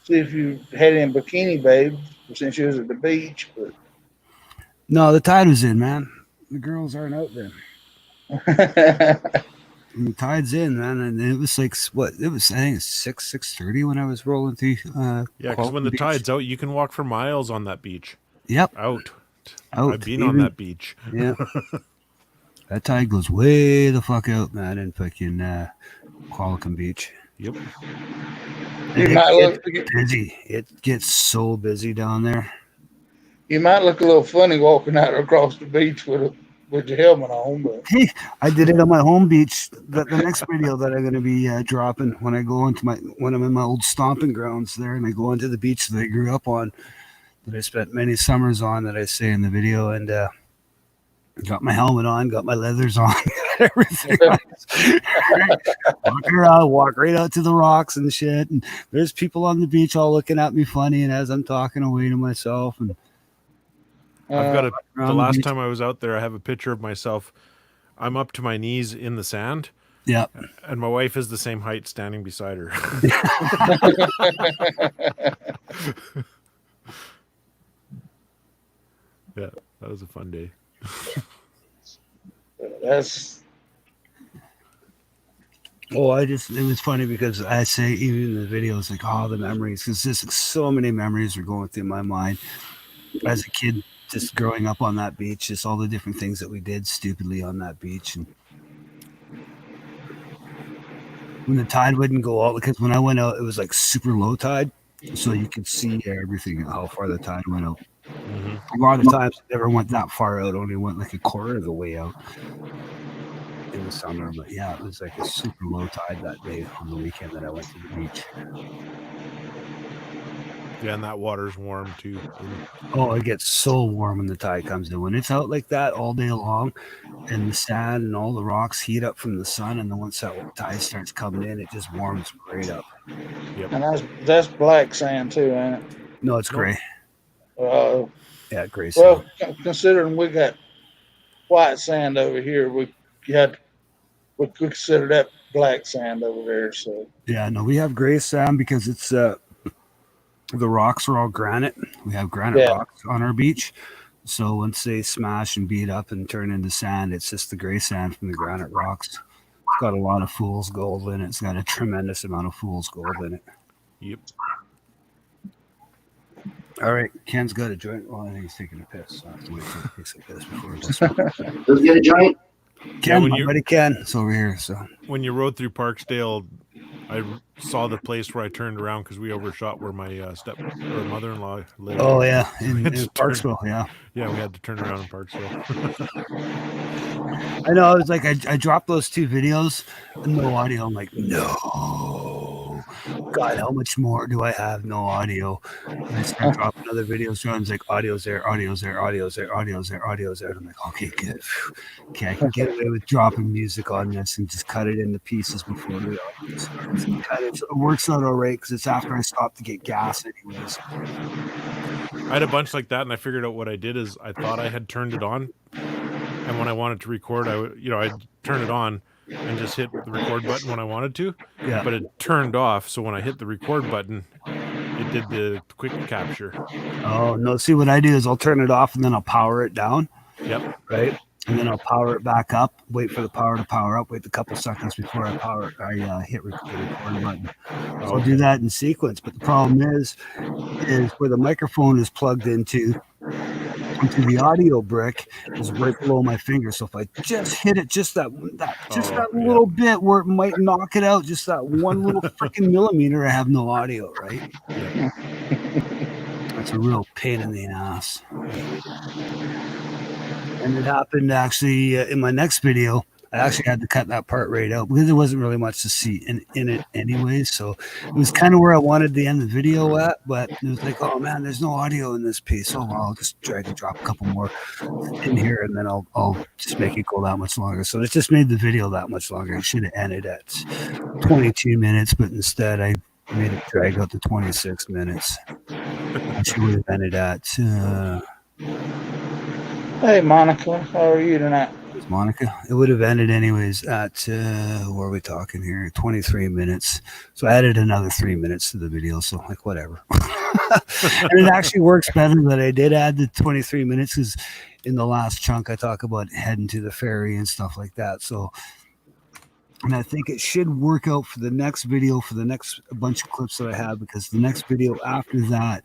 if you had any bikini babes since you was at the beach. But No, the tide was in, man. The girls aren't out there. And the tide's in, man, and it was like what? It was I think it's 6:30 when I was rolling through. Yeah, because when the Beach. tide's out, you can walk for miles on that beach. Yep, Out. out. I've been on Even- that beach. Yeah, that tide goes way the fuck out, man, in fucking Qualicum Beach. Yep. And you it might gets look busy. It gets so busy down there. a little funny walking out across the beach with your helmet on, but Hey, I did it on my home beach. The next video that I'm going to be dropping when I go into when I'm in my old stomping grounds there, and I go into the beach that I grew up on, that I spent many summers on, that I say in the video, and got my helmet on, got my leathers on, everything. Right? Walking around, walk right out to the rocks and shit, and there's people on the beach all looking at me funny, and as I'm talking away to myself, and I've got the around the last beach. time I was out there, I have a picture of myself. I'm up to my knees in the sand, Yeah. and my wife is the same height standing beside her. Yeah, that was a fun day. that's Oh, it was funny because I say even in the videos, like, oh, the memories, because just so many memories are going through my mind as a kid, just growing up on that beach, just all the different things that we did stupidly on that beach. And when the tide wouldn't go out, because when I went out, it was like super low tide, so you could see everything, how far the tide went out. Mm-hmm. A lot of times it never went that far out, only went like a quarter of the way out in the summer. But yeah, it was like a super low tide that day on the weekend that I went to the beach. Yeah, and that water's warm too. Oh, it gets so warm when the tide comes in. When it's out like that all day long, and the sand and all the rocks heat up from the sun, and then once that tide starts coming in, it just warms right up. and that's black sand too, ain't it? No, it's gray. Yeah, gray sand. Well, considering we got white sand over here, we consider that black sand over there. So Yeah, no, we have gray sand because it's the rocks are all granite. We have granite Yeah. rocks on our beach. So once they smash and beat up and turn into sand, it's just the gray sand from the granite rocks. It's got a lot of fool's gold in it. It's got a tremendous amount of fool's gold in it. Yep. All right, Ken's got a joint. Well, I think he's taking a piss. So I have to wait till he takes a piss before he goes smoke. Let's get a joint. Ken, when my you- buddy Ken, is over here. So When you rode through Parksdale, I saw the place where I turned around because we overshot where my mother-in-law lived. oh yeah, in It's Parksville, yeah. Yeah, we had to turn around in Parksville. I know. I was like, I dropped those 2 videos, no audio. I'm like, no, God, how much more do I have? No audio. And I start dropping other videos. So I was like, audio's there, audio's there, audio's there, audio's there, audio's there. And I'm like, okay, good. Okay, I can get away with dropping music on this and just cut it into pieces before the audio starts. It works out all right because it's after I stop to get gas, anyways. I had a bunch like that, and I figured out what I did is I thought I had turned it on, and when I wanted to record, I'd turn it on and just hit the record button when I wanted to. Yeah. But it turned off, so when I hit the record button, it did the quick capture. Oh no! See, what I do is I'll turn it off and then I'll power it down. Yep. Right. And then I'll power it back up, wait for the power to power up, wait a couple seconds before I hit the record button. So I'll do that in sequence. But the problem is where the microphone is plugged into the audio brick is right below my finger. So if I just hit it just that little bit where it might knock it out, just that one little freaking millimeter, I have no audio, right? Yeah. That's a real pain in the ass. And it happened actually in my next video. I actually had to cut that part right out because there wasn't really much to see in it anyways. So it was kind of where I wanted to end the video at, but it was like, oh man, there's no audio in this piece. Oh well, I'll just drag and drop a couple more in here and then I'll just make it go that much longer. So it just made the video that much longer. It should have ended at 22 minutes, but instead I made it drag out to 26 minutes. I should have ended at Hey, Monica, how are you tonight? Monica. It would have ended anyways at what are we talking here? 23 minutes. So I added another 3 minutes to the video. So like whatever. And it actually works better that I did add the 23 minutes because in the last chunk I talk about heading to the ferry and stuff like that. So and I think it should work out for the next video, for the next bunch of clips that I have, because the next video after that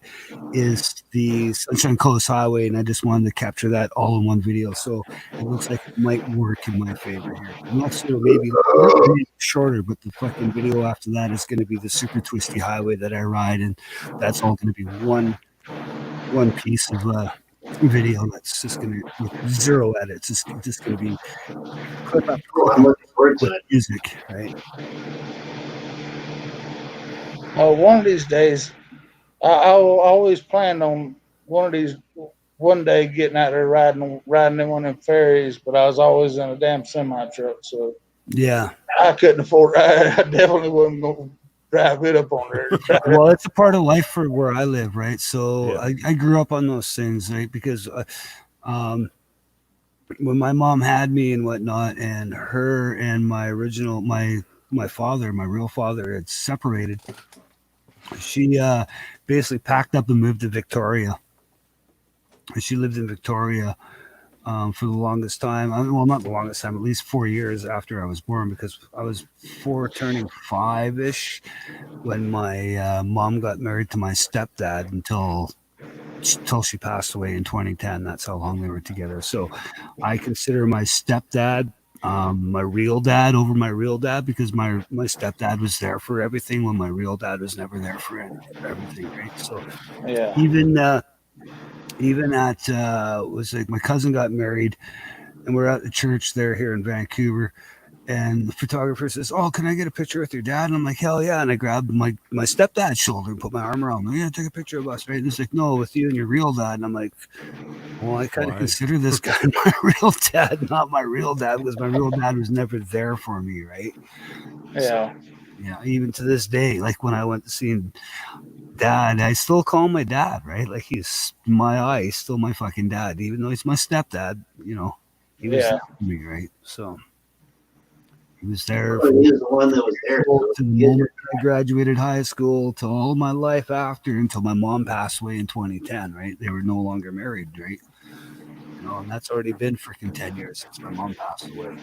is the Sunshine Coast Highway, and I just wanted to capture that all in one video. So it looks like it might work in my favor here. I'm not sure, maybe shorter, but the fucking video after that is going to be the super twisty highway that I ride, and that's all going to be one piece of video that's just going to, with zero edits, it's just going to be clip after Cool. I'm looking forward to it. music, right? Oh, one of these days, I always planned on one day getting out there riding in one of them ferries, but I was always in a damn semi truck, so Yeah. I couldn't afford. I definitely wasn't going to drive it up on there. Well, it's a part of life for where I live, right? So Yeah. I grew up on those things, right? Because when my mom had me and whatnot, and her and my original my father, my real father, had separated, she basically packed up and moved to Victoria. And she lived in Victoria for the longest time. Well, not the longest time, at least 4 years after I was born, because I was 4 turning 5-ish when my mom got married to my stepdad until she passed away in 2010. That's how long they were together. So I consider my stepdad my real dad over my real dad, because my stepdad was there for everything when my real dad was never there for everything, right? So Yeah. even at was like my cousin got married and we're at the church there here in Vancouver, and the photographer says, "Oh, can I get a picture with your dad?" And I'm like, "Hell yeah!" And I grabbed my stepdad's shoulder and put my arm around him. "Yeah, take a picture of us," right? And he's like, "No, with you and your real dad." And I'm like, "Well, I kind of Why? consider this guy my real dad, not my real dad, because my real dad was never there for me, right?" Yeah. Yeah, even to this day, like when I went to see dad, I still call him my dad, right? Like he's my eye, he's still my fucking dad, even though he's my stepdad, you know, he was there for me, right? So He was there Oh, from he was the one that was there. to the moment I graduated high school to all my life after until my mom passed away in 2010. Right, they were no longer married. Right, and that's already been freaking 10 years since my mom passed away.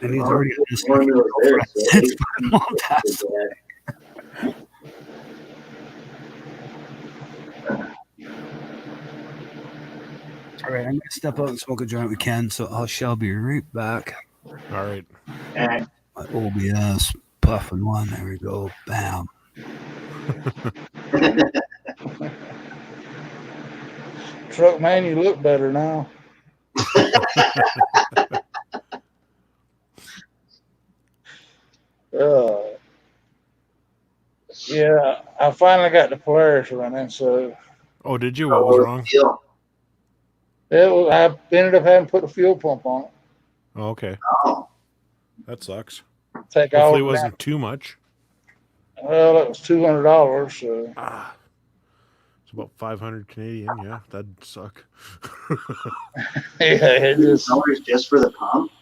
And he's already had this One that was there. So since my mom passed away. All right, I'm gonna step out and smoke a joint with Ken, so I shall be right back. All right. And My OBS puffing one. There we go. Bam. Truck man, you look better now. Yeah, I finally got the Polaris running, so Oh, did you? What was wrong? deal? I ended up having to put a fuel pump on it. Oh, okay. Oh, That sucks. Take all Hopefully it of wasn't too much. Well, it was $200. So It's about 500 Canadian. Yeah, that'd suck. yeah, it just just for the pump.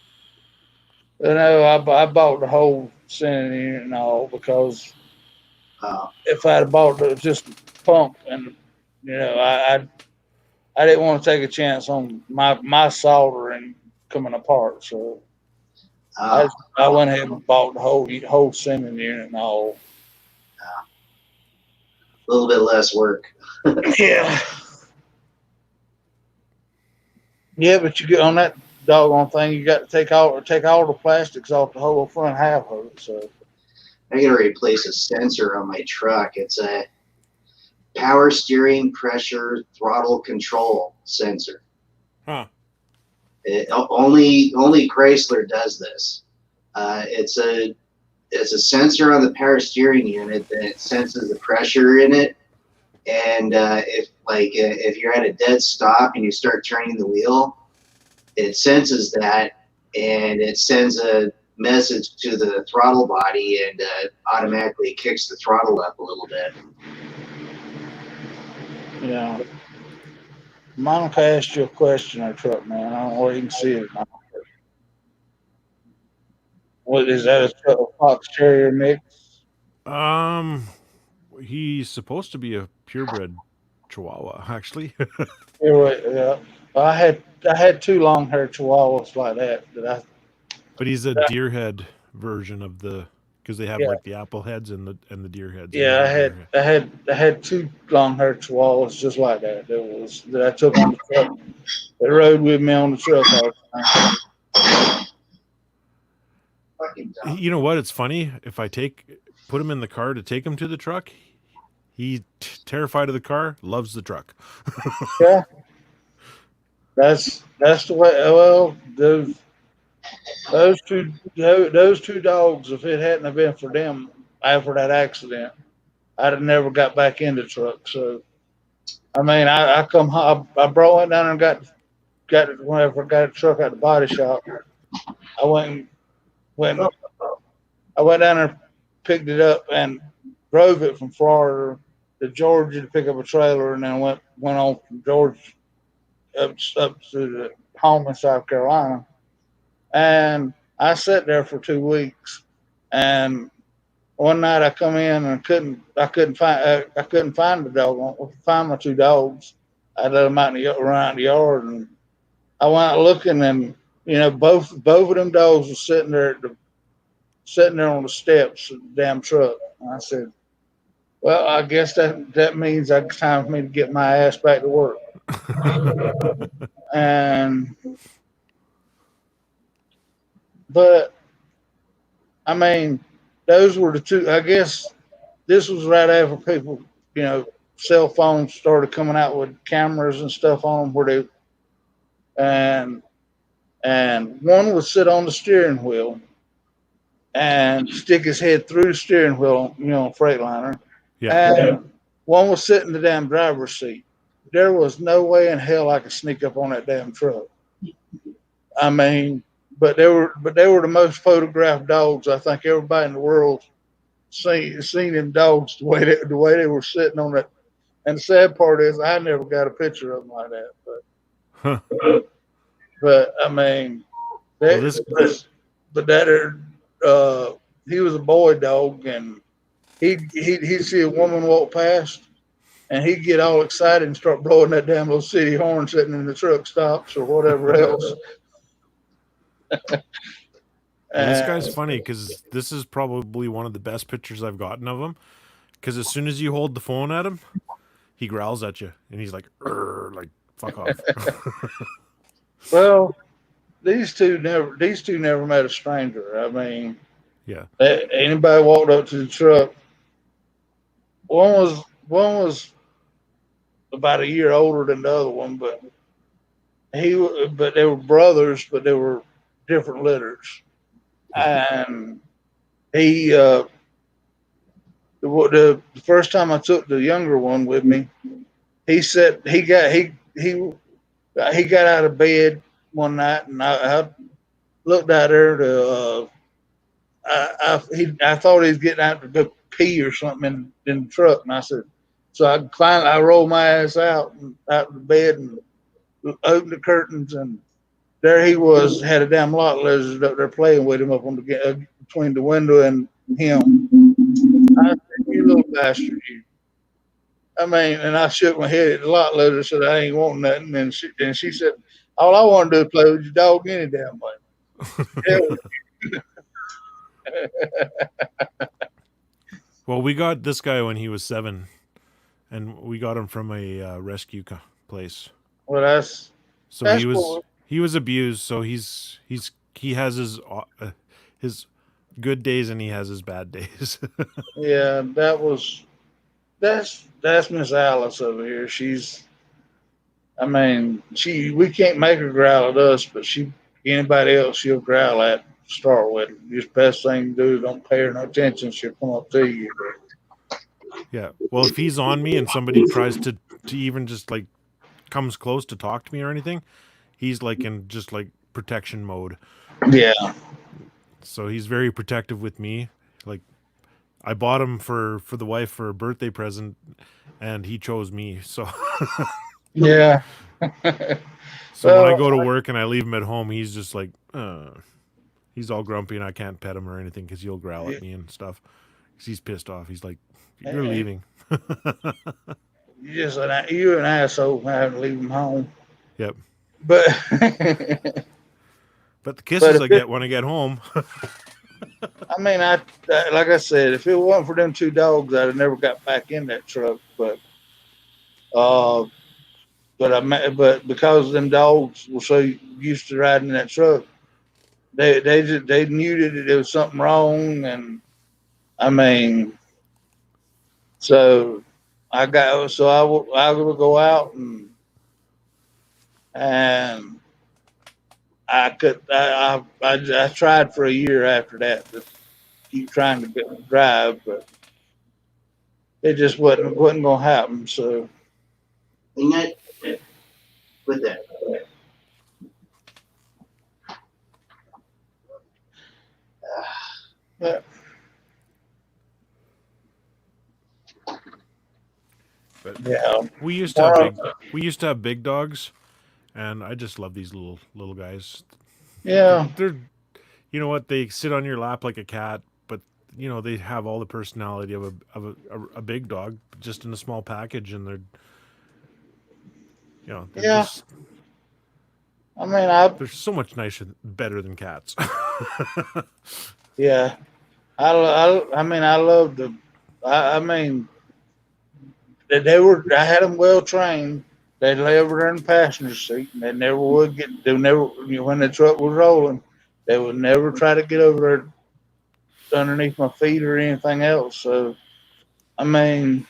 I bought the whole Senate unit and all because if I'd bought just the pump and I didn't want to take a chance on my soldering coming apart, so I went ahead and bought the whole Senate unit and all. A little bit less work. Yeah. Yeah, but you get on that doggone thing, you got to take all the plastics off the whole front half of it. So I gotta replace a sensor on my truck. It's a power steering pressure throttle control sensor. Huh. Only Chrysler does this. It's a sensor on the power steering unit that senses the pressure in it, and if you're at a dead stop and you start turning the wheel, it senses that and it sends a message to the throttle body and automatically kicks the throttle up a little bit. yeah. Monica asked you a question, our truck man. I don't know where you can see it. What is that? A Fox Terrier mix? He's supposed to be a purebred Chihuahua, actually. Yeah. I had two long haired Chihuahuas like that. But he's a deer head version of because they have Yeah. like the apple heads and the deer heads. Yeah, I had two long haired Chihuahuas just like that. That I took on the truck. They rode with me on the truck all the time. You know what? It's funny. If I put him in the car to take him to the truck, he's terrified of the car, loves the truck. Yeah. That's the way. Well, those two dogs. If it hadn't have been for them after that accident, I'd have never got back in the truck. So, I mean, I come home. I brought it down and got whenever I got a truck at the body shop. I went down and picked it up and drove it from Florida to Georgia to pick up a trailer, and then went on from Georgia up to the home in South Carolina. And I sat there for 2 weeks. And one night I come in and I couldn't find the dog. Find my two dogs. I let them out around the yard, and I went out looking, and both of them dogs were sitting there on the steps of the damn truck. And I said, well, I guess that means it's time for me to get my ass back to work. But I mean, those were the two. I guess this was right after people, cell phones started coming out with cameras and stuff on them, and one would sit on the steering wheel and stick his head through the steering wheel, Freightliner. Yeah. And one was sitting in the damn driver's seat. There was no way in hell I could sneak up on that damn truck. I mean, but they were the most photographed dogs I think everybody in the world seen them dogs the way they were sitting on that. And the sad part is I never got a picture of them like that. But But I mean, Well, but that he was a boy dog, and he'd see a woman walk past, and he'd get all excited and start blowing that damn little city horn sitting in the truck stops or whatever else. Well, this guy's funny because this is probably one of the best pictures I've gotten of him. Because as soon as you hold the phone at him, he growls at you, and he's like, fuck off. Well, these two never met a stranger. I mean, Yeah. Anybody walked up to the truck. One was about a year older than the other one, but they were brothers, but they were different litters. And he the first time I took the younger one with me, he said he got out of bed one night, and I looked at her to I thought he was getting out to go pee or something in the truck, and I said, so I rolled my ass out of the bed and opened the curtains, and there he was, had a damn lot lizard up there playing with him up on the between the window and him. I said, "You little bastard, you." I mean, and I shook my head at the lot lizard, said, "I ain't want nothing," and she said, "All I want to do is play with your dog any damn way." Well, we got this guy when he was 7, and we got him from a rescue place. Well, that's cool. He was abused, so he has his good days and he has his bad days. Yeah, that's Miss Alice over here. We can't make her growl at us, but anybody else she'll growl at to start with. Just best thing to do is don't pay her no attention. She'll come up to you. Yeah. Well, if he's on me and somebody tries to even just like comes close to talk to me or anything, he's like in just like protection mode. Yeah. So he's very protective with me. Like I bought him for the wife for a birthday present, and he chose me. So yeah. So when I go to work and I leave him at home, he's just like, he's all grumpy, and I can't pet him or anything because he'll growl at me and stuff. Because he's pissed off. He's like, "You're leaving." You're an asshole for having to leave him home. Yep. But the kisses I get when I get home. I mean, like I said, if it wasn't for them two dogs, I'd have never got back in that truck. But because them dogs were so used to riding in that truck, they knew that there was something wrong, and I mean, so I would go out and I tried for a year after that to keep trying to drive, but it just wasn't going to happen. So, with that. But yeah, we used to have big dogs, and I just love these little guys. Yeah, they're you know what, they sit on your lap like a cat, but you know they have all the personality of a big dog, just in a small package, and they're just, I mean, they're so much better than cats. Yeah, I mean, I loved them. I mean, I had them well trained. They'd lay over there in the passenger seat, and when the truck was rolling, they would never try to get over there underneath my feet or anything else. So, I mean,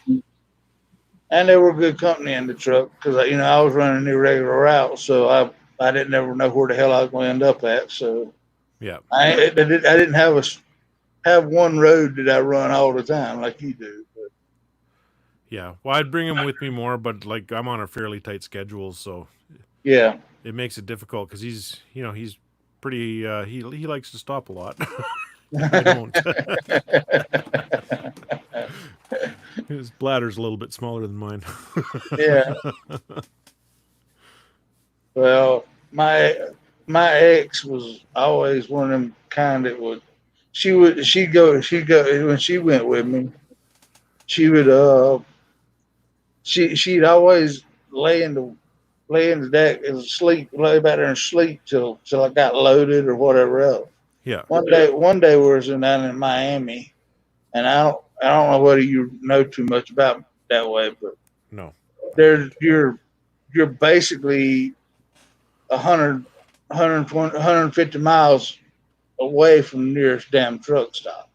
and they were good company in the truck because, I was running irregular routes, so I didn't ever know where the hell I was going to end up at. So, yeah, I didn't have one road that I run all the time like you do. But. Yeah, well, I'd bring him with me more, but like I'm on a fairly tight schedule, so yeah, it makes it difficult because he's pretty. He likes to stop a lot. I don't. His bladder's a little bit smaller than mine. Yeah. Well, my ex was always one of them kind that would she'd go when she went with me. She would she'd always lay in the deck and sleep, lay back there and sleep till I got loaded or whatever else. Yeah. One day we was down in Miami, and I don't know whether you know too much about that way, but No. there's you're basically 100, 120, 150 miles away from the nearest damn truck stop.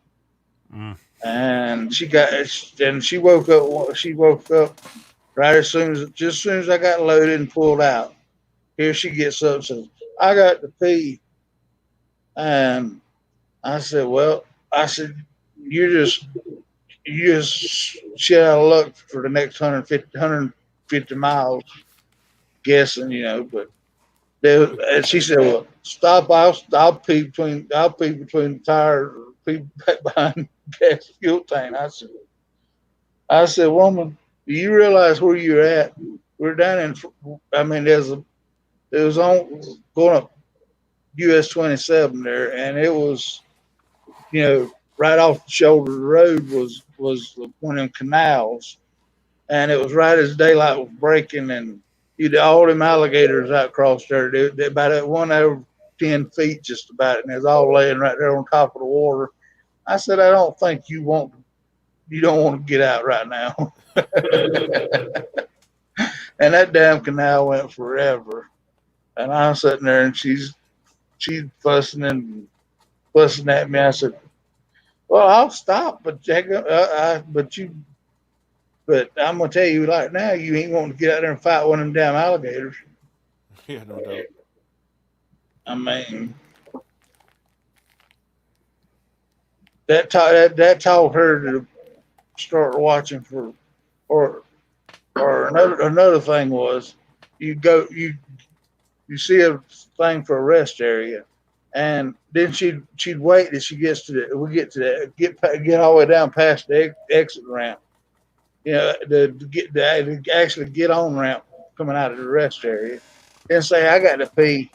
Mm. And she woke up. She woke up right just as soon as I got loaded and pulled out. Here she gets up and says, "I got to pee." And I said, "Well," I said, you just shit out of luck for the next 150 miles, guessing, but and she said, "Well, stop. I'll pee between the tires, pee back behind the gas fuel tank." I said, "Woman, do you realize where you're at? We're down in. I mean, it was on going up US 27 there, and it was, right off the shoulder of the road was one of them canals, and it was right as daylight was breaking, and you'd all them alligators out across there. They about at 1 over 10 feet just about, and it's all laying right there on top of the water." I said, "I don't think you don't want to get out right now." And that damn canal went forever. And I'm sitting there, and she's fussing at me. I said, "Well, I'll stop, but but I'm gonna tell you right now, you ain't wanting to get out there and fight one of them damn alligators." Yeah, no doubt. I mean, that taught her to start watching for, or another thing was, you see a thing for a rest area, and then she'd wait till get all the way down past the exit ramp, to actually get on ramp coming out of the rest area, and say, "I got to pee."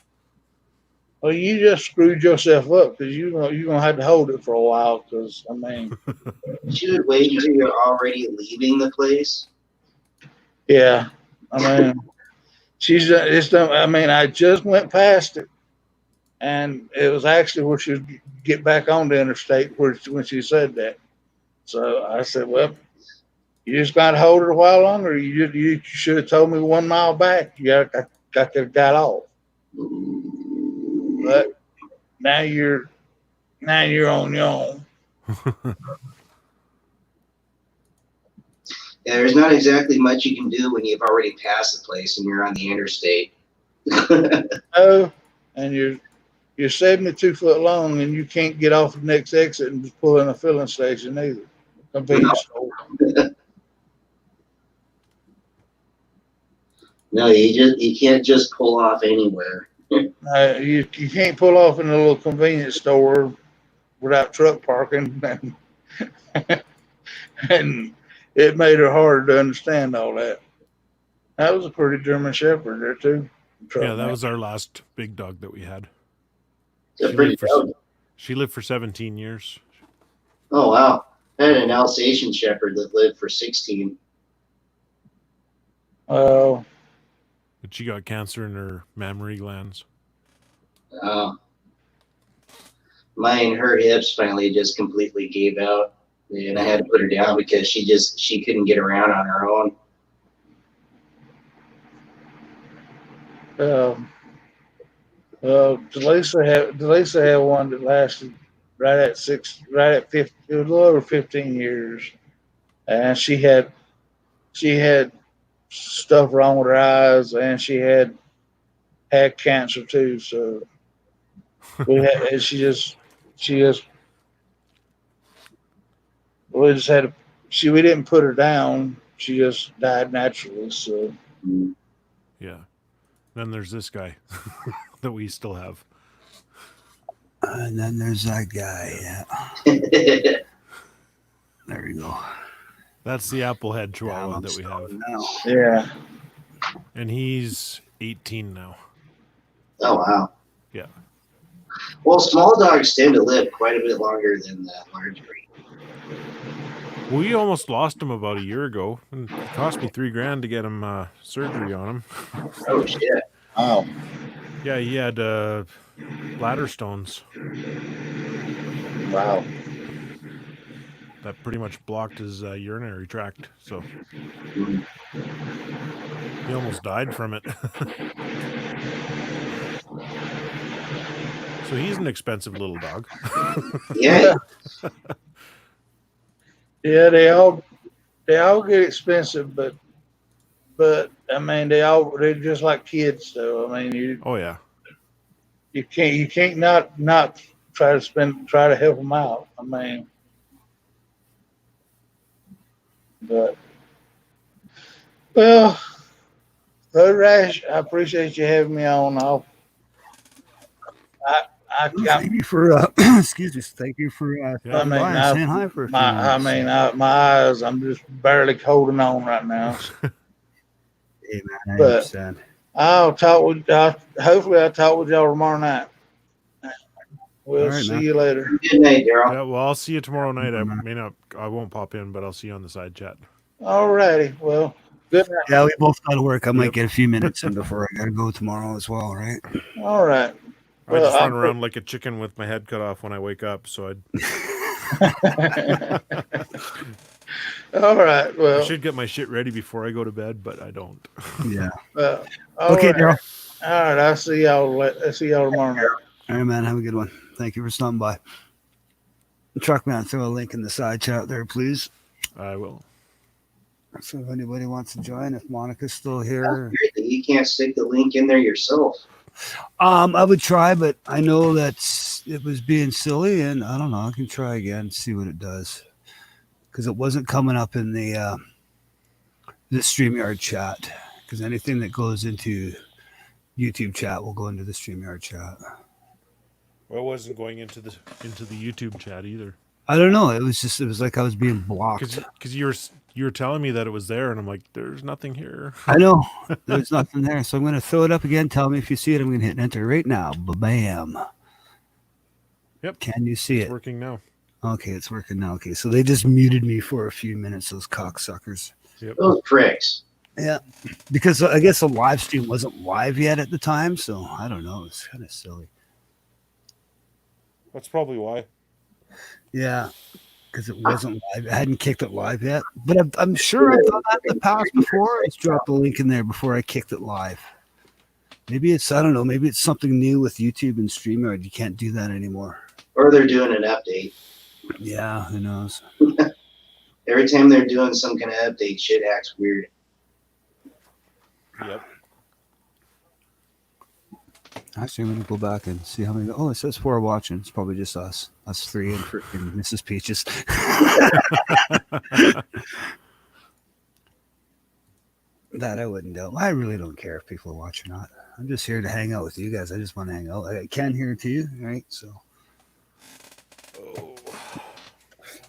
Well, you just screwed yourself up, because you're gonna have to hold it for a while. Because I mean, You should wait until you're already leaving the place. yeah, I mean, I mean, I just went past it, and it was actually where she would get back on the interstate when she said that. So I said, "Well, you just got to hold it a while longer. You should have told me 1 mile back. I could have got off." But now you're on your own. Yeah, there's not exactly much you can do when you've already passed the place and you're on the interstate. Oh, and you're 72 foot long, and you can't get off the next exit and just pull in a filling station either. Convenience store. No, you can't just pull off anywhere. You can't pull off in a little convenience store without truck parking, and it made her harder to understand all that. That was a pretty German Shepherd there too. Yeah, that was our last big dog that we had. It's a pretty dog. She lived for 17 years. Oh wow! I had an Alsatian Shepherd that lived for 16. Oh, But she got cancer in her mammary glands. Her hips finally just completely gave out, and I had to put her down because she couldn't get around on her own. Delisa had one that lasted right at 50, it was a little over 15 years, and she had stuff wrong with her eyes, and she had cancer too. So she just we didn't put her down. She just died naturally. So yeah. Then there's this guy that we still have. And then there's that guy. Yeah. There you go. That's the Applehead Chihuahua that we have. Now. yeah. And he's 18 now. Oh wow. Yeah. Well, small dogs tend to live quite a bit longer than the large breed. We almost lost him about a year ago, and it cost me $3,000 to get him surgery on him. Oh shit. Oh, Yeah, he had bladder stones wow. that pretty much blocked his urinary tract. So Mm. he almost died from it. So he's an expensive little dog. Yeah. Yeah, they all get expensive, but I mean they're just like kids. So I mean Oh yeah. you can't not try to help them out. I mean, but well, Road Rash, I appreciate you having me on. I Well, got thank you for excuse me. Thank you for Yeah. stopping by and saying hi for a few minutes. my eyes. I'm just barely holding on right now. Hey man, I But understand. hopefully I'll talk with y'all tomorrow night. We'll All right, see man. you later. Good night, Daryl. Yeah, well, I'll see you tomorrow night. Bye, man. I won't pop in, but I'll see you on the side chat. All righty. Well, good night. Yeah, we both got to work. I might Yep. get a few minutes in before I gotta go tomorrow as well, right? All right. I just Well, run around like a chicken with my head cut off when I wake up, so All right. I Well, should get my shit ready before I go to bed, but I don't. Yeah. all Okay, right. Daryl. All right. I'll see y'all tomorrow night. All right, man. Have a good one. Thank you for stopping by. Truck man, throw a link in the side chat there, please. I will. So if anybody wants to join, if Monica's still That's here, weird that you can't stick the link in there yourself. I would try, but I know that it was being silly, and I don't know. I can try again, see what it does, because it wasn't coming up in the StreamYard chat. Because anything that goes into YouTube chat will go into the StreamYard chat. Well, I wasn't going into the YouTube chat either. I don't know. It was like I was being blocked. Because you were telling me that it was there, and I'm like, there's nothing here. I know there's nothing there, so I'm going to throw it up again. Tell me if you see it. I'm going to hit enter right now. Bam. Yep. Can you see It's it? working now. Okay, it's working now. Okay, so they just muted me for a few minutes. Those cocksuckers. Yep. Those pricks. Yeah, because I guess the live stream wasn't live yet at the time, so I don't know. It's kind of silly. That's probably why. Yeah, because it wasn't live. I hadn't kicked it live yet, but I'm sure I've done that in the past before. Let's drop the link in there before I kicked it live. Maybe it's, I don't know, maybe it's something new with YouTube and StreamYard. You can't do that anymore. Or they're doing an update. Yeah, who knows? Every time they're doing some kind of update, shit acts weird. Yep. Actually, I'm going to go back and see how many. Oh, it says 4 watching. It's probably just us three, and freaking Mrs. Peaches. That I wouldn't do. I really don't care if people are watching or not. I'm just here to hang out with you guys. I just want to hang out. I can here too, right? So. Oh.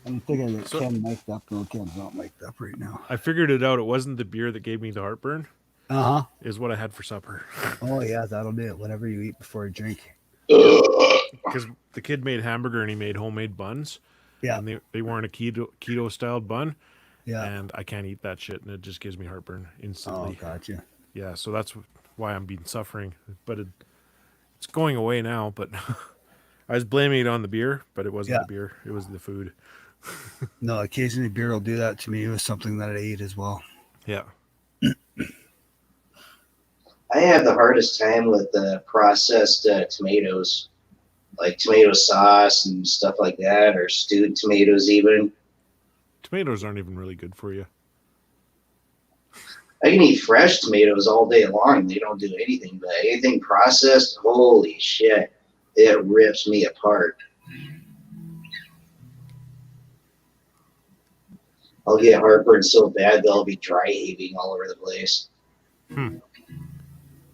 I'm thinking that Ken mic'd up. No, Ken's not mic'd up right now. I figured it out. It wasn't the beer that gave me the heartburn. Uh huh. Is what I had for supper. Oh yeah, that'll do it. Whatever you eat before you drink. Because the kid made hamburger and he made homemade buns. Yeah. And they weren't a keto styled bun. Yeah. And I can't eat that shit, and it just gives me heartburn instantly. Oh, gotcha. Yeah, so that's why I'm being suffering. But it's going away now. But I was blaming it on the beer, but it wasn't the beer. It was the food. No, occasionally beer will do that to me. It was something that I eat as well. Yeah. I have the hardest time with processed tomatoes, like tomato sauce and stuff like that, or stewed tomatoes even. Tomatoes aren't even really good for you. I can eat fresh tomatoes all day long. They don't do anything, but anything processed, holy shit, it rips me apart. I'll get heartburn so bad that I'll be dry heaving all over the place.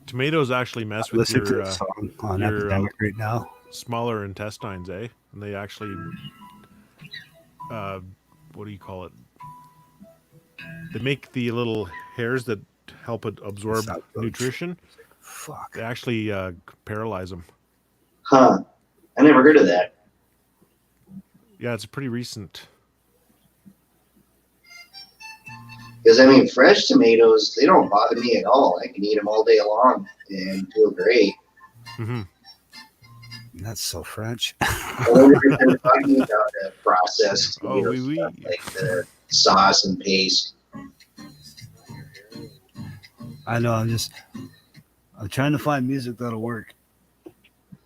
Tomatoes actually mess with Listen to your this song on your, Epidemic right now. smaller intestines, eh? And they actually, what do you call it? They make the little hairs that help it absorb nutrition. Fuck. They actually paralyze them. Huh. I never heard of that. Yeah, it's pretty recent. Because, I mean, fresh tomatoes, they don't bother me at all. I can eat them all day long and feel great. Mm-hmm. That's so French. I wonder if they're talking about the processed Oh, tomato oui, stuff, oui. like the sauce and paste. I know. I'm trying to find music that'll work.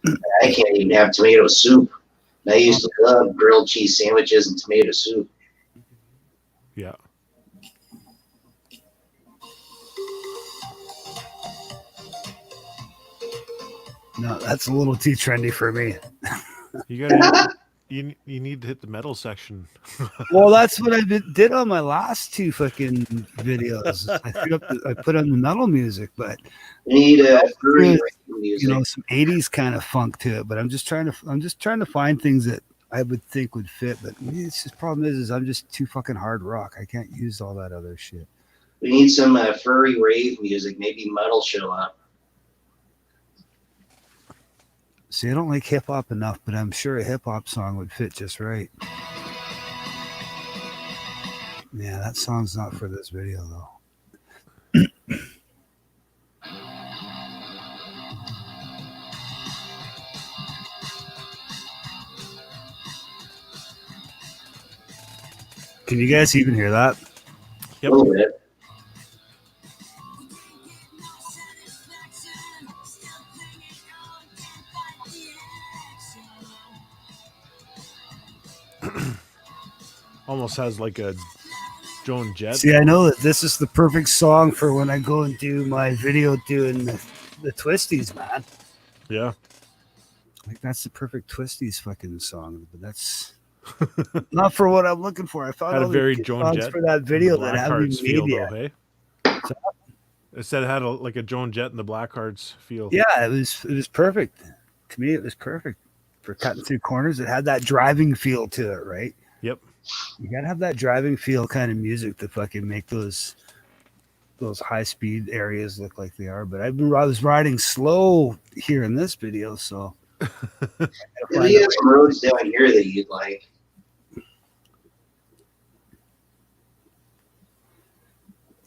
I can't even have tomato soup. And I used to love grilled cheese sandwiches and tomato soup. Yeah. No, that's a little too trendy for me. You gotta. You need to hit the metal section. Well, that's what did on my last two fucking videos. I put on the metal music, but We need a furry you music. know, some '80s kind of funk to it. But I'm just trying to find things that I would think would fit. But it's just problem is I'm just too fucking hard rock. I can't use all that other shit. We need some furry rave music. Maybe Mutt will show up. See, I don't like hip hop enough, but I'm sure a hip hop song would fit just right. Yeah, that song's not for this video though. Can you guys even hear that? Yep. A little bit. Almost has like a Joan Jett. See, I know that this is the perfect song for when I go and do my video doing the twisties, man. Yeah. Like that's the perfect twisties fucking song, but that's not for what I'm looking for. I found Had a all the very good Joan songs Jett for that video that haven't Blackhearts been feel made though, yet. hey? It said it had like a Joan Jett and the Blackhearts feel. Yeah, it was perfect. To me, it was perfect for cutting through corners. It had that driving feel to it, right? Yep. You gotta have that driving feel kind of music to fucking make those high speed areas look like they are. But I was riding slow here in this video, so We have some roads down here that you'd like.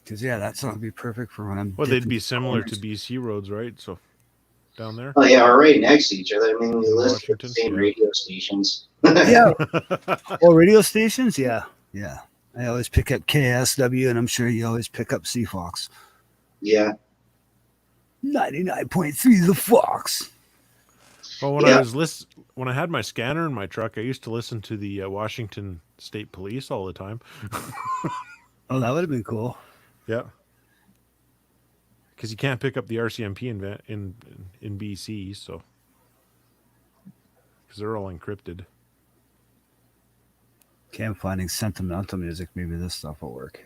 because yeah, that song would be perfect for when I'm. Well, they'd dipping be similar to corners. BC roads, right? So down there. Oh yeah, we're right next to each other. I mean, we In listen to the Washington, same yeah. radio stations. Yeah. Oh, radio stations? Yeah. Yeah. I always pick up KSW, and I'm sure you always pick up CFox. Yeah. 99.3 The Fox. Well, when Yeah. when I had my scanner in my truck, I used to listen to the Washington State Police all the time. Oh, that would have been cool. Yeah. Because you can't pick up the RCMP in BC, so because they're all encrypted. Okay, I'm finding sentimental music. Maybe this stuff will work.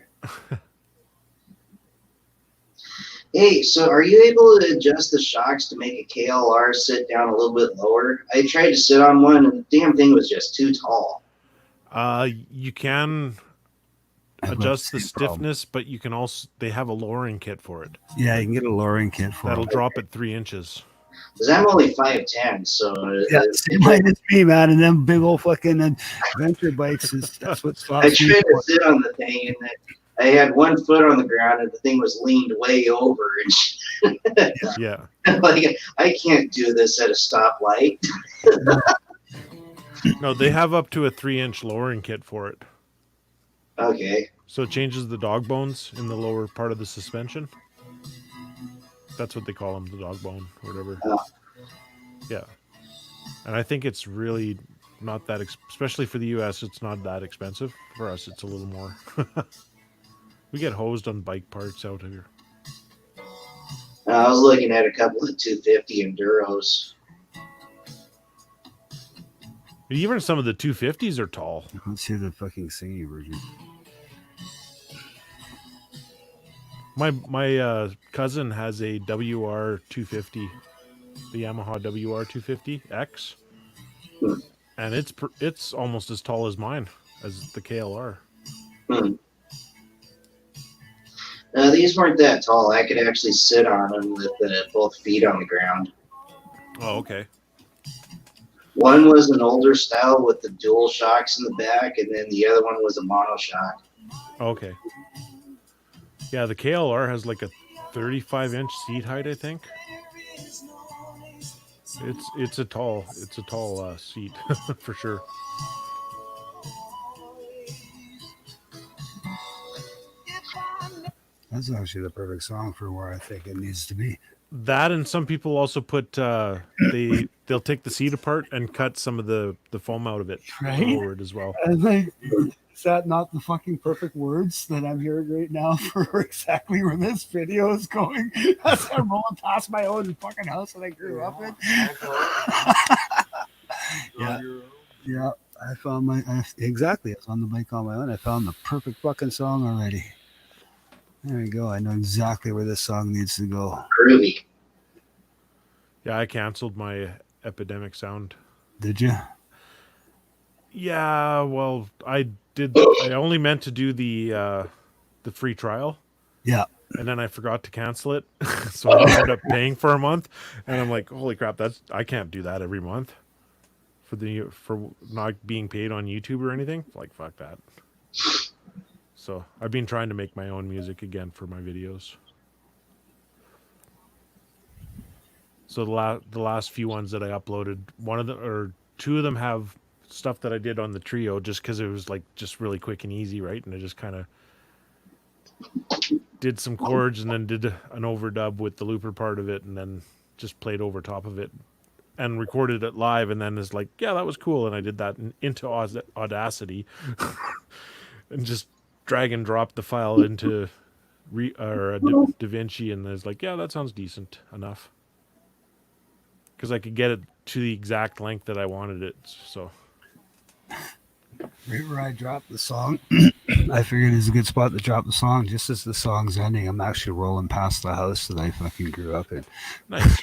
Hey, so are you able to adjust the shocks to make a KLR sit down a little bit lower? I tried to sit on one, and the damn thing was just too tall. You can I have adjust the same problem. stiffness, but you can also they have a lowering kit for it. Yeah, you can get a lowering kit for That'll it. drop it 3 inches. Because I'm only 5'10", so Yeah, same height as me, man. And then big old fucking adventure bikes that's what I stops me. tried to sit on the thing, and I had one foot on the ground, and the thing was leaned way over. And Yeah. like, I can't do this at a stoplight. No, they have up to a 3-inch lowering kit for it. Okay. So it changes the dog bones in the lower part of the suspension. That's what they call them, the dog bone, or whatever. Oh. Yeah. And I think it's really not that, especially for the U.S., it's not that expensive. For us, it's a little more. We get hosed on bike parts out here. I was looking at a couple of 250 Enduros. Even some of the 250s are tall. Let's hear the fucking singing version. My cousin has a WR 250, the Yamaha WR 250X, and it's almost as tall as mine, as the KLR. these weren't that tall. I could actually sit on them with both feet on the ground. Oh, okay. One was an older style with the dual shocks in the back, and then the other one was a monoshock. Okay. Yeah, the KLR has like a 35-inch seat height, I think. It's a tall seat for sure. That's actually the perfect song for where I think it needs to be. That, and some people also put they'll take the seat apart and cut some of the foam out of it Right? forward as well. And like, is that not the fucking perfect words that I'm hearing right now for exactly where this video is going? As I'm rolling past my own fucking house that I grew up in. Yeah. I found exactly. It's on the bike on my own. I found the perfect fucking song already. There we go. I know exactly where this song needs to go. Groovy. Yeah, I canceled my Epidemic Sound. Did you? Yeah, well, I did. I only meant to do the free trial. Yeah. And then I forgot to cancel it, so I ended up paying for a month. And I'm like, holy crap, I can't do that every month for not being paid on YouTube or anything. Like, fuck that. So I've been trying to make my own music again for my videos. So the last few ones that I uploaded, two of them have stuff that I did on the trio just because it was like just really quick and easy, right? And I just kind of did some chords and then did an overdub with the looper part of it and then just played over top of it and recorded it live. And then it's like, yeah, that was cool. And I did that into Audacity and just drag and drop the file into DaVinci, and I was like, yeah, that sounds decent enough. Because I could get it to the exact length that I wanted it. So Right where I dropped the song, I figured it was a good spot to drop the song. Just as the song's ending, I'm actually rolling past the house that I fucking grew up in. Nice.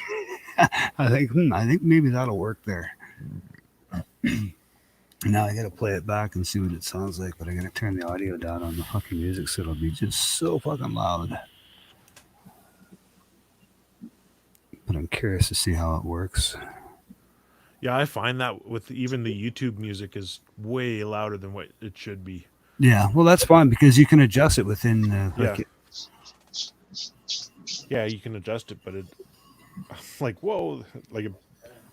I think maybe that'll work there. Now I gotta play it back and see what it sounds like, but I gotta turn the audio down on the fucking music so it'll be just so fucking loud. But I'm curious to see how it works. Yeah, I find that with even the YouTube music is way louder than what it should be. Yeah, well, that's fine because you can adjust it within. Yeah, you can adjust it, but like, whoa, like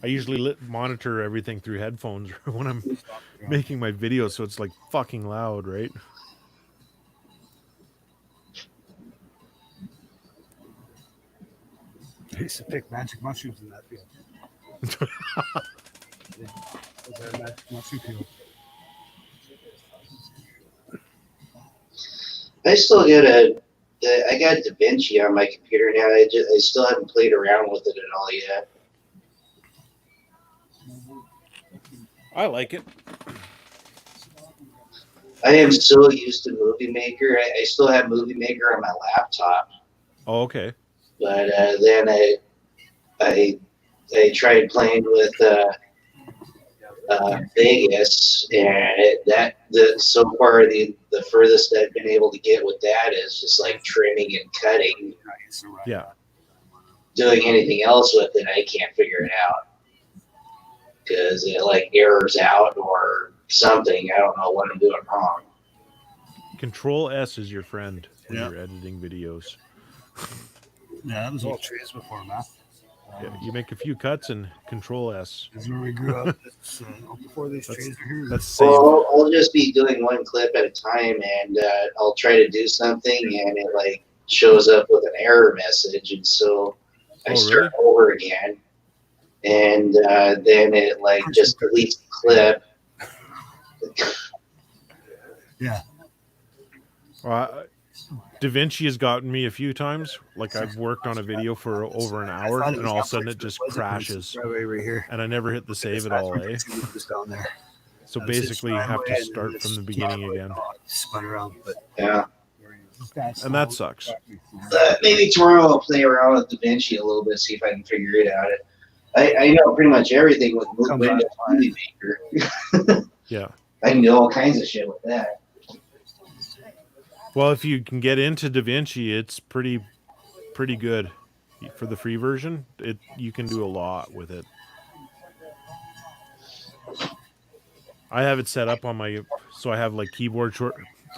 I usually monitor everything through headphones when I'm making my videos, so it's like fucking loud, right? I used to pick magic mushrooms in that field. Magic mushroom field. I still got I got DaVinci on my computer now. I still haven't played around with it at all yet. I like it. I am so used to Movie Maker. I still have Movie Maker on my laptop. Oh, okay. But then I tried playing with Vegas, and so far the furthest I've been able to get with that is just like trimming and cutting. Yeah. Doing anything else with it, I can't figure it out because it like errors out or something. I don't know what I'm doing wrong. Control S is your friend when you're editing videos. Yeah, that was all trees before, man. Yeah, you make a few cuts and Control S. That's where we grew up. Before these trees are here. That's same. Well, I'll just be doing one clip at a time, and I'll try to do something, and it like shows up with an error message, and so I start over again, and then it like just deletes the clip. Yeah. Well, DaVinci has gotten me a few times. Like I've worked on a video for over an hour, and all of a sudden it just crashes, right here. and I never hit the save at all. Eh? Down there. So basically, you have to start from the beginning again. Spun around, but Yeah. And that sucks. Maybe tomorrow I'll play around with DaVinci a little bit, see if I can figure it out. I know pretty much everything with Windows Movie Maker. Yeah. I can do all kinds of shit with that. Well, if you can get into DaVinci, it's pretty good for the free version. You can do a lot with it. I have it set up on my, so I have like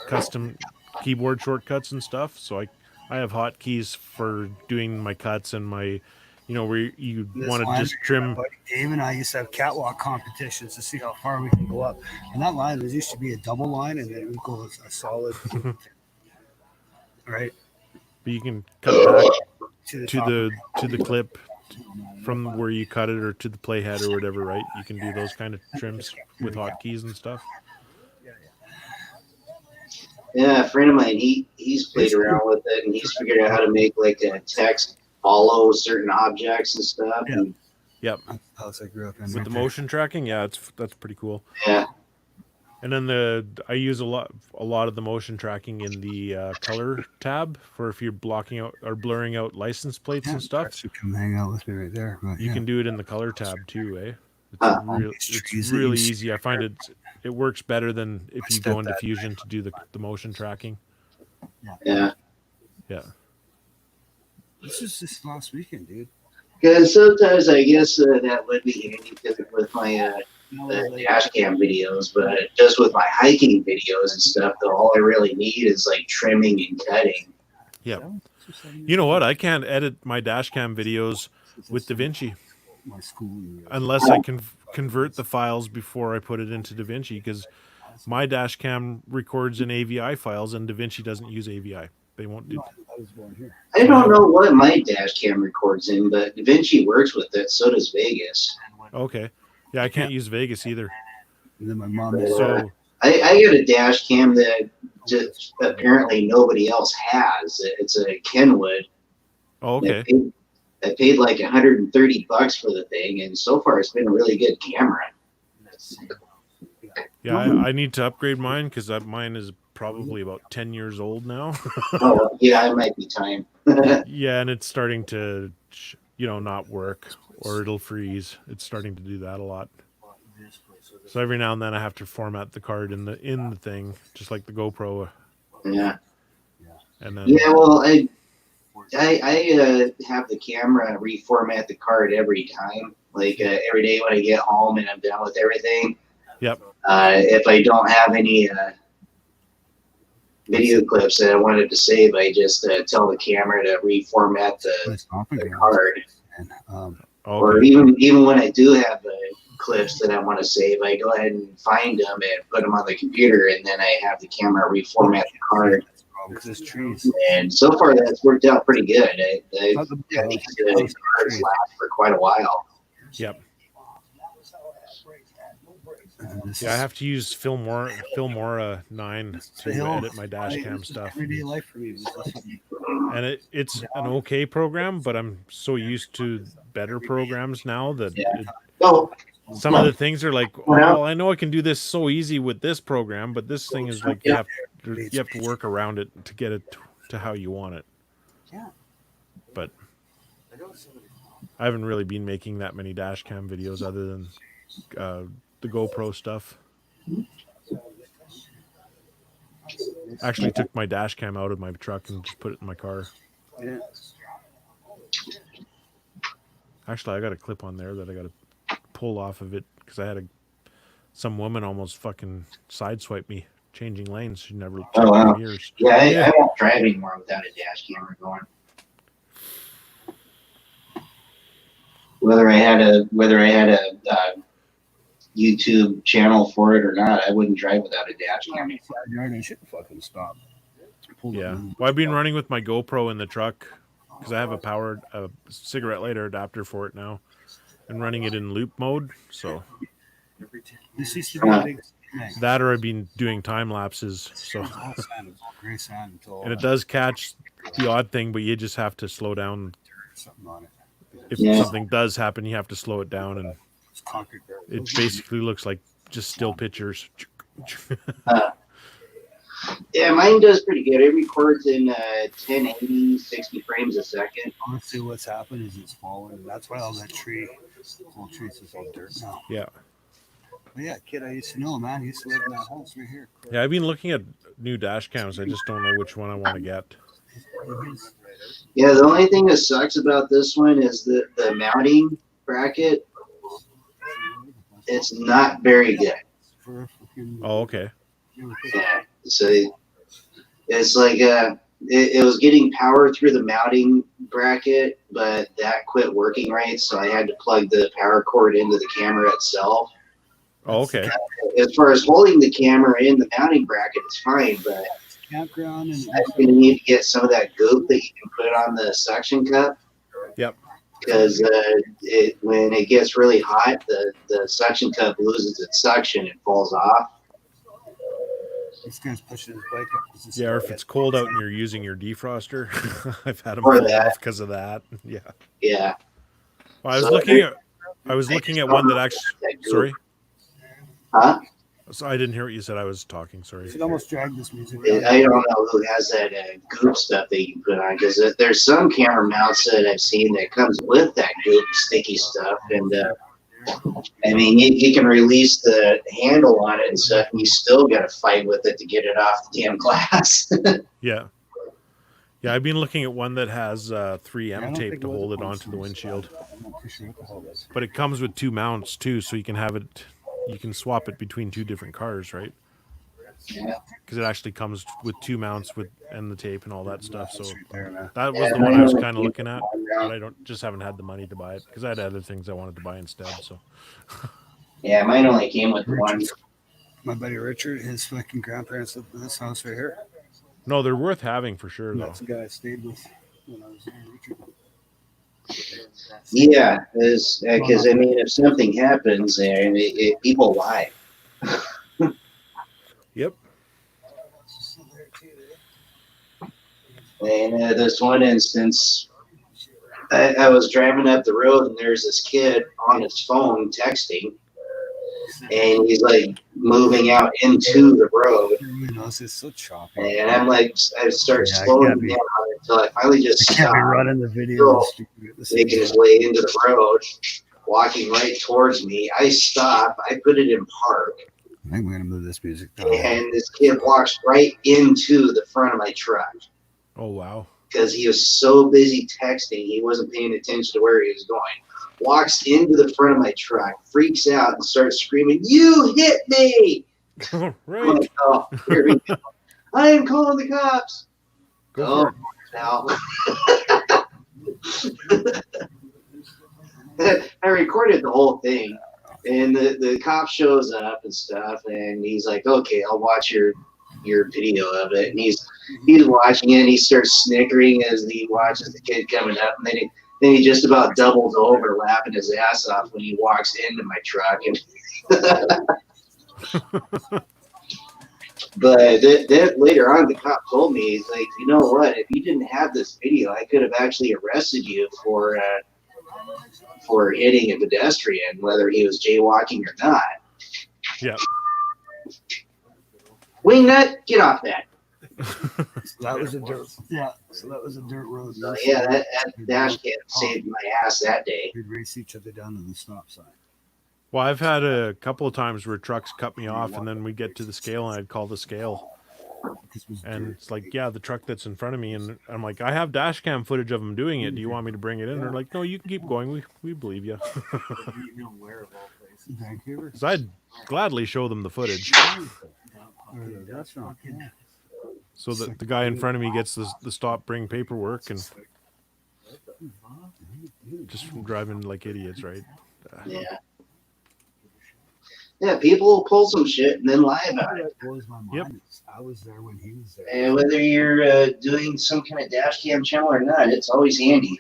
custom keyboard shortcuts and stuff. So I have hotkeys for doing my cuts and my, where you This want to line just right here, trim. my buddy Dave and I used to have catwalk competitions to see how far we can go up. And that line, there used to be a double line, and then it would go a solid, right, But you can cut back to the to top. the clip from where you cut it or to the playhead or whatever, right? You can do those kind of trims with hotkeys and stuff. Yeah, a friend of mine, he's played around with it, and he's figured out how to make like a text follow certain objects and stuff. Yeah. And, Yep. House I grew up in. With the motion tracking, yeah, that's pretty cool. yeah. And then I use a lot of the motion tracking in the color tab for if you're blocking out or blurring out license plates and stuff. Should come hang out with me right there. But You can do it in the color tab too, eh? It's trees that you really see easy. I find it works better than if you step go into that Fusion to do the motion tracking. Yeah. Yeah. This is this last weekend, dude. Because sometimes I guess that would be handy with my dash cam videos, but just with my hiking videos and stuff, though, all I really need is like trimming and cutting. Yeah. You know what? I can't edit my dash cam videos with DaVinci My school unless I can convert the files before I put it into DaVinci, because my dash cam records in AVI files and DaVinci doesn't use AVI. They won't do. I was born here. I don't know what my dash cam records in, but DaVinci works with it. So does Vegas. Okay. Yeah, I can't use Vegas either. And then my mom. So I got a dash cam that just apparently nobody else has. It's a Kenwood. oh, okay. I paid like $130 for the thing, and so far it's been a really good camera. Yeah, I need to upgrade mine because mine is probably about 10 years old now. Oh, yeah, it might be time. Yeah, and it's starting to, not work, or it'll freeze. It's starting to do that a lot. So every now and then I have to format the card in the thing, just like the GoPro. Yeah. And then Yeah, well, I have the camera reformat the card every time. Like every day when I get home and I'm done with everything. Yep. If I don't have any video clips that I wanted to save, I just tell the camera to reformat the card. Or even when I do have clips that I want to save, I go ahead and find them and put them on the computer, and then I have the camera reformat the card. And so far, that's worked out pretty good. I think the cards last for quite a while. Yep. Yeah, I have to use Filmora 9 to edit my dash cam stuff. And it's an okay program, but I'm so used to better programs now that some of the things are like, oh, well, I know I can do this so easy with this program, but this thing is like you have to work around it to get it to how you want it. But I haven't really been making that many dash cam videos other than the GoPro stuff. Actually took my dash cam out of my truck and just put it in my car. Yeah. Actually, I got a clip on there that I got to pull off of it because I had some woman almost fucking sideswipe me changing lanes. She never checked mirrors. Yeah, I won't drive anymore without a dash camera going. Whether I had a YouTube channel for it or not, I wouldn't drive without a dash cam. I should fucking stop. Yeah. Well, I've been running with my GoPro in the truck because I have a cigarette lighter adapter for it now, and running it in loop mode. So this used to be a big that, or I've been doing time lapses. So and it does catch the odd thing, but you just have to slow down. If something does happen, you have to slow it down, and it basically looks like just still pictures. Yeah, mine does pretty good. It records in 1080, 60 frames a second. Honestly, what's happened is it's fallen. That's why all that whole tree is all dirt now. Yeah. But yeah, kid I used to know, man. He used to live in that house right here. Yeah, I've been looking at new dash cams. I just don't know which one I want to get. Yeah, the only thing that sucks about this one is the mounting bracket. It's not very good. Oh, okay. Yeah, so it's like it was getting power through the mounting bracket, but that quit working right, so I had to plug the power cord into the camera itself. Oh, okay. As far as holding the camera in the mounting bracket, it's fine, but Campground and I'm going to need to get some of that goop that you can put on the suction cup. Yep. Because when it gets really hot, the suction cup loses its suction and falls off. this guy's pushing his bike up. Yeah, or if it's cold out and you're using your defroster, I've had them Or fall that. off because of that. Yeah. Yeah. Well, I was looking at one that actually. Sorry. Huh? So I didn't hear what you said. I was talking. Sorry. You should almost drag this music. I don't know who has that goop stuff that you can put on, because there's some camera mounts that I've seen that comes with that goop sticky stuff, and I mean you can release the handle on it and stuff, and you still got to fight with it to get it off the damn glass. Yeah. Yeah, I've been looking at one that has 3M Yeah, I don't tape think to it was hold a it onto the constant windshield. I'm not too sure what the hell it is. But it comes with 2 mounts too, so you can have it. You can swap it between 2 different cars, right? Yeah. Because it actually comes with 2 mounts and the tape and all that stuff. So That's right there, man. that was the one I was kind of looking at, but I just haven't had the money to buy it because I had other things I wanted to buy instead. So Yeah, mine only came with one. My buddy Richard, his fucking grandparents lived in this house right here. no, they're worth having for sure, though. That's the guy I stayed with when I was there, Richard. Yeah, because I mean, if something happens there, and people lie. Yep. And this one instance, I was driving up the road, and there's this kid on his phone texting, and he's like moving out into the road. Everybody knows it's so choppy. And I'm like, I start Yeah, I slowing can't be- down until I finally just I can't stop, be running the video. on the street at the same making his time. way into the road, walking right towards me. I stop, I put it in park, I think we're gonna move this music down. and this kid walks right into the front of my truck Oh wow. because he was so busy texting, he wasn't paying attention to where he was going. Walks into the front of my truck, freaks out, and starts screaming, "You hit me!" I'm Right. like, oh, here we go. I am calling the cops. Go for Oh, now. I recorded the whole thing, and the cop shows up and stuff, and he's like, "Okay, I'll watch your video of it." And he's watching it, and he starts snickering as he watches the kid coming up, and then he just about doubles over, laughing his ass off when he walks into my truck. And but then later on, the cop told me, he's like, "You know what? If you didn't have this video, I could have actually arrested you for hitting a pedestrian, whether he was jaywalking or not." Yeah. Wingnut, get off that. So that was a dirt. Yeah. So that was a dirt road. So yeah, that dash cam saved my ass that day. We'd race each other down to the stop sign. Well, I've had a couple of times where trucks cut me off, and then we get to the scale, and I'd call the scale, This was and dirt. it's like, yeah, the truck that's in front of me, and I'm like, I have dash cam footage of them doing it. Do you want me to bring it in? They're like, no, you can keep going. We believe you. Vancouver. Because I'd gladly show them the footage, Or the restaurant. Yeah. so that the guy in front of me gets the stop, bring paperwork, and just from driving like idiots, right? Yeah. Yeah, people will pull some shit and then lie about it. That blows my mind. Yep. I was there when he was there. And whether you're doing some kind of dash cam channel or not, it's always handy.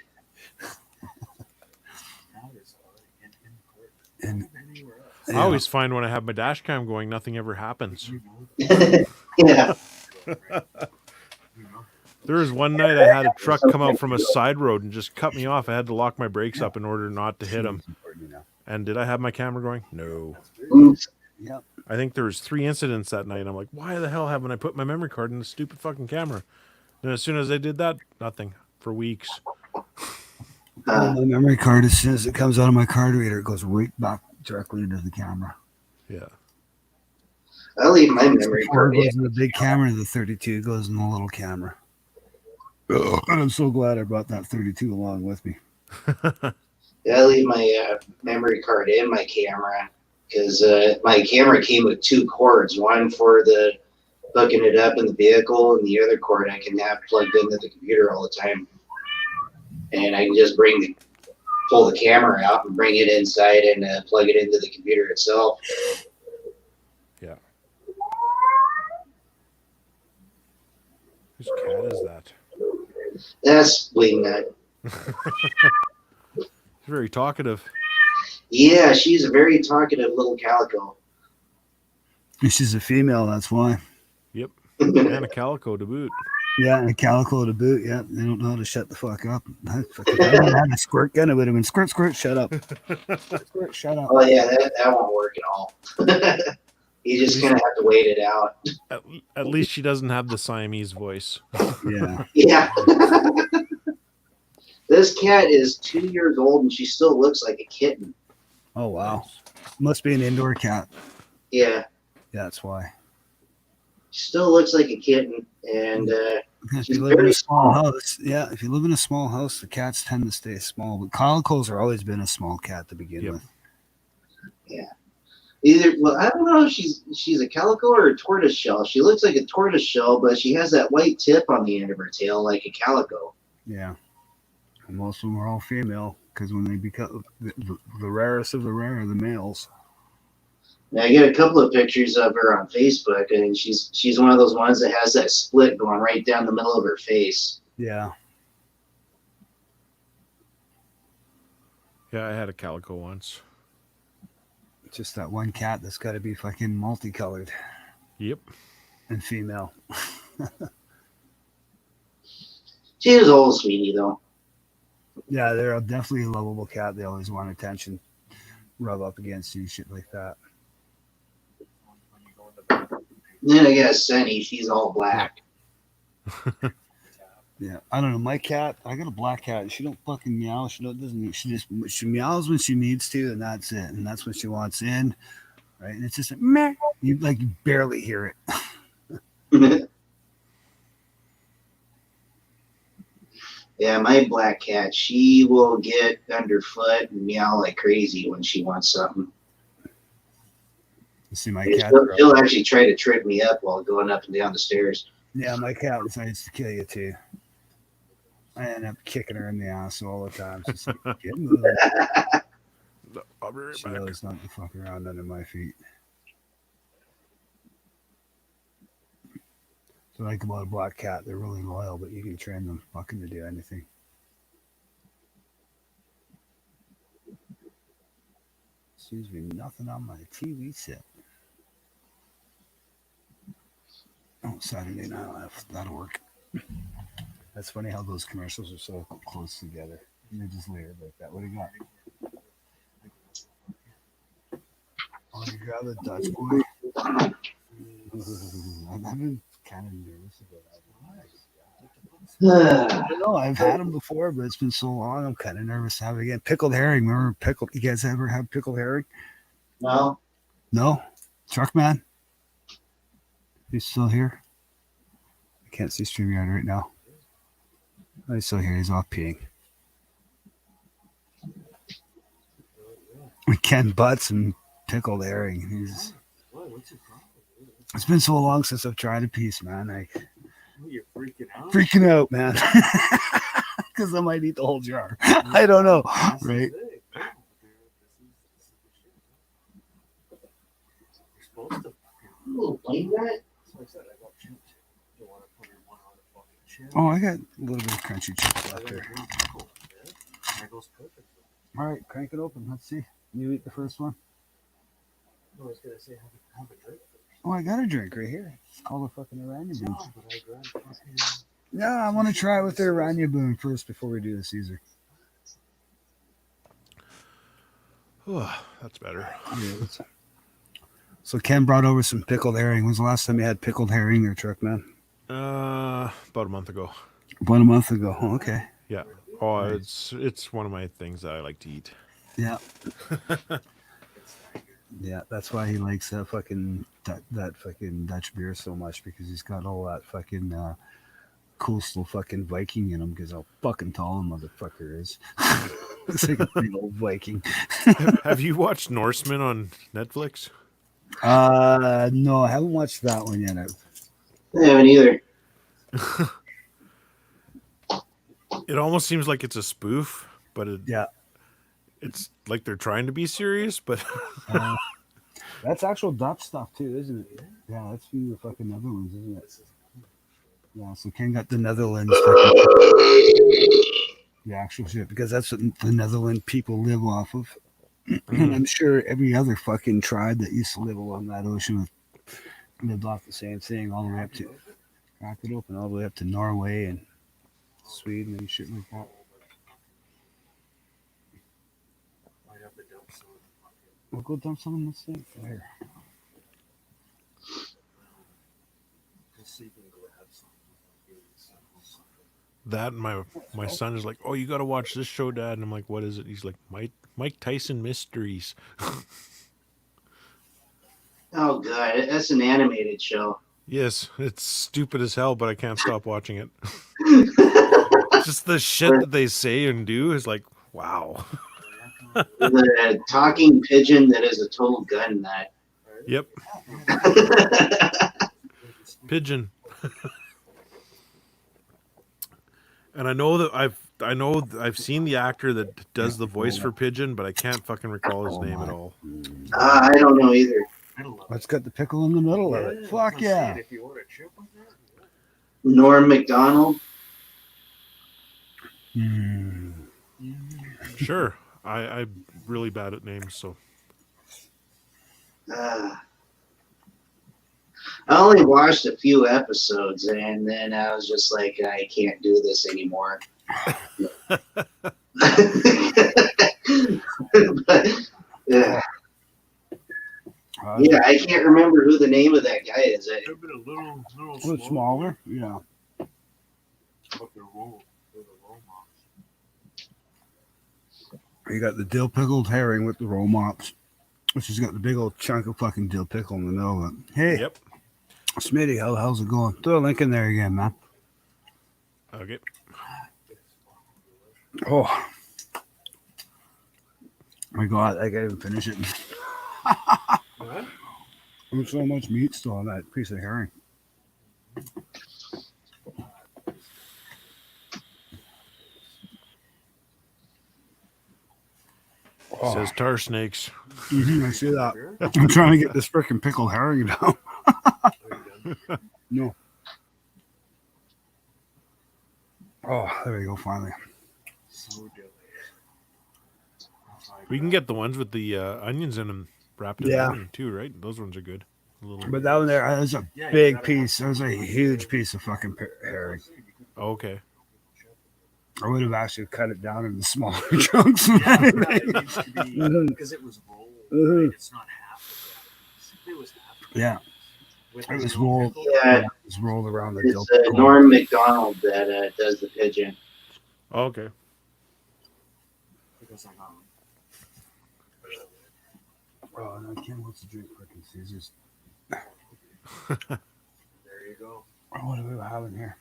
And I always find when I have my dash cam going, nothing ever happens. Yeah. There was one night I had a truck come out from a side road and just cut me off. I had to lock my brakes up in order not to hit him. And did I have my camera going? No. Oops. Yep. I think there was 3 incidents that night. I'm like, why the hell haven't I put my memory card in the stupid fucking camera? And as soon as I did that, nothing for weeks. My memory card, as soon as it comes out of my card reader, it goes right back directly into the camera. Yeah. I leave my memory 64 card goes in. in the big camera, the 32 goes in the little camera. And I'm so glad I brought that 32 along with me. I leave my memory card in my camera because my camera came with two cords, one for the hooking it up in the vehicle, and the other cord I can have plugged into the computer all the time. And I can just pull the camera out and bring it inside and plug it into the computer itself. Yeah. Whose cat is that? That's Wingnut. He's very talkative. Yeah, she's a very talkative little calico. And she's a female, that's why. Yep. And a calico to boot. Yeah, and a calico to boot. Yeah, they don't know how to shut the fuck up. If I would have had a squirt gun, it would have been squirt, squirt, shut up. Squirt, shut up. Oh yeah, that won't work at all. You just kind of have to wait it out. At least she doesn't have the Siamese voice. Yeah. Yeah. This cat is 2 years old and she still looks like a kitten. Oh, wow. Must be an indoor cat. Yeah. Yeah, that's why. She still looks like a kitten, and If she's you live in very a small small. house, yeah, if you live in a small house, the cats tend to stay small. But calicos are always been a small cat to begin Yep. with. Well, I don't know if she's a calico or a tortoise shell. She looks like a tortoise shell, but she has that white tip on the end of her tail like a calico. Yeah. And most of them are all female because when they become the rarest of the rare are the males. Now, I get a couple of pictures of her on Facebook, and she's one of those ones that has that split going right down the middle of her face. Yeah. Yeah, I had a calico once. Just that one cat that's got to be fucking multicolored Yep. and female. She is a little sweetie, though. Yeah, they're definitely a lovable cat. They always want attention, rub up against you, shit like that. And then I got Sunny. She's all black. Yeah, I don't know. My cat, I got a black cat. She don't fucking meow. She doesn't. She meows when she needs to, and that's it. And that's when she wants in, right? And it's just like meh. You barely hear it. Yeah, my black cat, she will get underfoot and meow like crazy when she wants something. You see my And cat. she'll actually try to trip me up while going up and down the stairs. Yeah, my cat decides to kill you too. I end up kicking her in the ass all the time. She's like, get moving. I'll be right She back. knows not to fuck around under my feet. So I like about a black cat, they're really loyal, but you can train them fucking to do anything. Seems to be nothing on my TV set. Oh, Saturday night, that'll work. That's funny how those commercials are so close together. They're just layered like that. What do you got? Oh, you grab the Dutch boy. I've been kind of nervous about that. I don't know. I've had them before, but it's been so long. I'm kind of nervous to have it again. Pickled herring. Remember pickled? You guys ever have pickled herring? No? No? Truckman? He's still here? I can't see StreamYard right now. Oh, he's still here. He's off peeing. Ken Butts and pickled herring. It's been so long since I've tried a piece, man. You're freaking out. Freaking out, man. Because I might eat the whole jar. I don't know. Right? Ooh, like that? Oh, I got a little bit of crunchy chips left there. All right, crank it open. Let's see. You eat the first one. I was gonna say have a drink. Oh, I got a drink right here. It's called a fucking Iranian Boom. Yeah, I want to try it with the Iranian Boom first before we do the Caesar. Oh, that's better. Yeah, so Ken brought over some pickled herring. When's the last time you had pickled herring or truck, man? About a month ago. About a month ago. Oh, okay. Yeah. Oh, it's one of my things that I like to eat. Yeah. Yeah, that's why he likes that fucking Dutch beer so much because he's got all that fucking coastal fucking Viking in him. Because how fucking tall a motherfucker is. It's like a big old Viking. Have you watched Norseman on Netflix? No, I haven't watched that one yet. I haven't either. It almost seems like it's a spoof, but Yeah, it's like they're trying to be serious, but that's actual Dutch stuff too, isn't it? Yeah, that's from the fucking Netherlands, isn't it? Yeah, so Ken got the Netherlands fucking the actual shit because that's what the Netherlands people live off of. And I'm sure every other fucking tribe that used to live along that ocean lived off the same thing all the way up to crack it open all the way up to Norway and Sweden and shit like that. Might have to dump some of the fucking. We'll go dump some in this thing. Here. Just so you can grab some. that and my son is like, "Oh, you got to watch this show, Dad." And I'm like, "What is it?" He's like, Mike Tyson Mysteries." Oh god, that's an animated show. Yes, it's stupid as hell, but I can't stop watching it. Just the shit that they say and do is like, wow. The talking pigeon that is a total gun nut. Yep, pigeon. And I know that I've seen the actor that does the voice for Pigeon, but I can't fucking recall his name at all. I don't know either. Let's get the pickle in the middle of it. Fuck yeah. If you want a chip on that, yeah. Norm McDonald. Sure, I'm really bad at names, so I only watched a few episodes and then I was just like, I can't do this anymore. But, yeah, I can't remember who the name of that guy is. Could have been a little A little smaller. Yeah. But they're roll mops. You got the dill pickled herring with the roll mops, which has got the big old chunk of fucking dill pickle in the middle of it. Hey, yep. Smitty, how's it going? Throw a link in there again, man. Okay. Oh my god, I can't even finish it. What? There's so much meat still on that piece of herring. Oh. Says tar snakes. I see that. I'm trying to get this freaking pickled herring down. No. Oh, there we go, finally. So delicious. We can get the ones with the onions in them wrapped in onion too, right? Those ones are good. But down there, there's a big piece. There's a huge piece of fucking herring. Oh, okay. I would have actually cut it down into smaller chunks. Yeah, it needs to be because it was rolled. Right? It's not half of that. It was half. Yeah. With It was the rolled. pickle. Yeah, It was rolled around the it's dill. Norm McDonald that does the pigeon. Oh, okay. Because I got Oh, no, Ken wants to drink freaking Caesars. there you go. Oh, what do we have in here?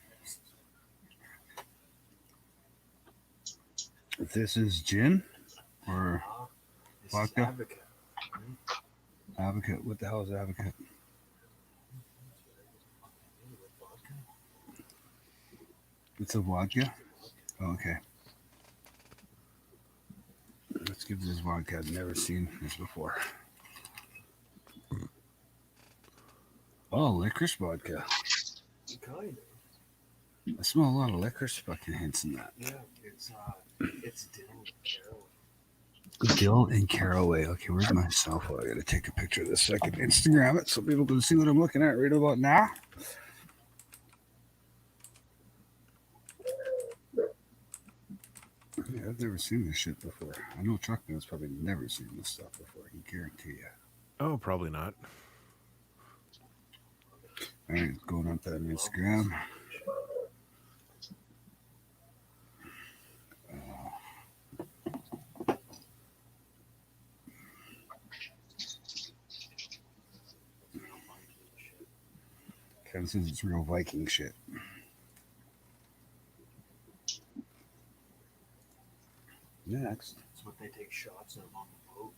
This is gin or This vodka? is Advocate. Advocate. What the hell is Advocate? It's a vodka? Okay. Let's give this vodka. I've never seen this before. Oh, licorice vodka. Kind of. I smell a lot of licorice fucking hints in that. Yeah, it's dill and carroll. Dill and caraway. Okay, where's my cell phone? I gotta take a picture of this so I can Instagram it so people can see what I'm looking at right about now. Yeah, I've never seen this shit before. I know Truckman's probably never seen this stuff before. I can guarantee you. Oh, probably not. All right, going on that Instagram. Ken says it's real Viking shit. Next. That's what they take shots of on the boat.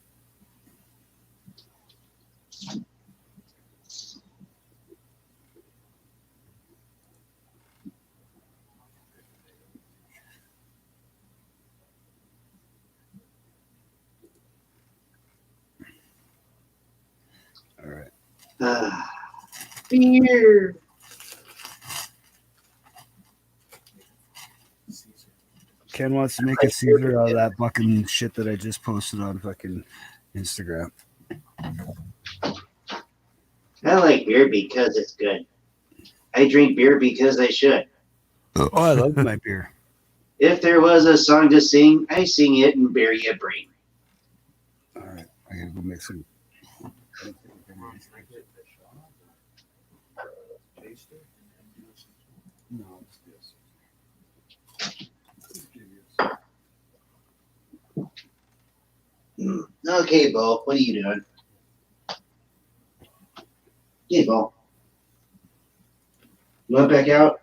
All right. Beer. Ken wants to make a Caesar out of that fucking shit that I just posted on fucking Instagram. I like beer because it's good. I drink beer because I should. Oh, I love my beer. If there was a song to sing, I sing it and bear you brain. All right. I gotta go make some. No, it's this. Okay, Bo, what are you doing? Hey, Bo. You want back out?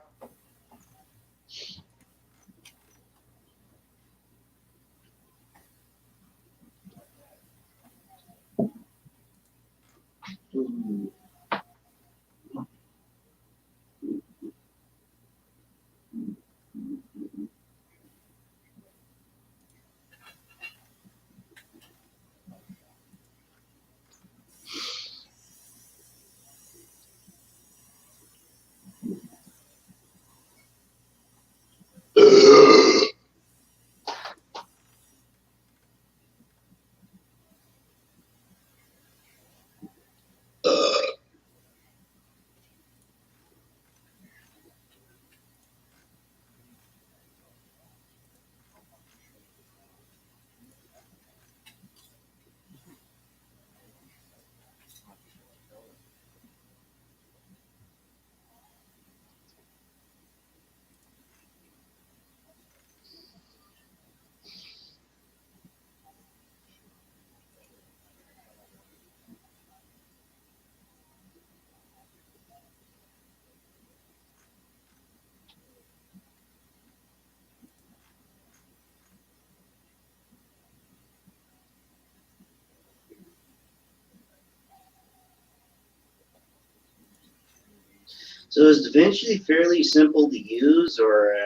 So is DaVinci fairly simple to use, or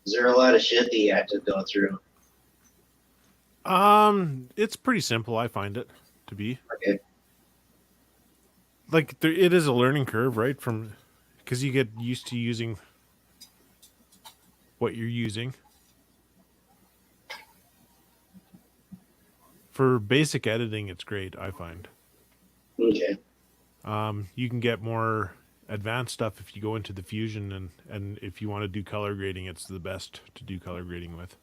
is there a lot of shit that you have to go through? It's pretty simple. I find it to be. Okay. Like it is a learning curve, right? Because you get used to using what you're using. For basic editing, it's great. I find. Okay. You can get more advanced stuff if you go into the Fusion, and if you want to do color grading, it's the best to do color grading with.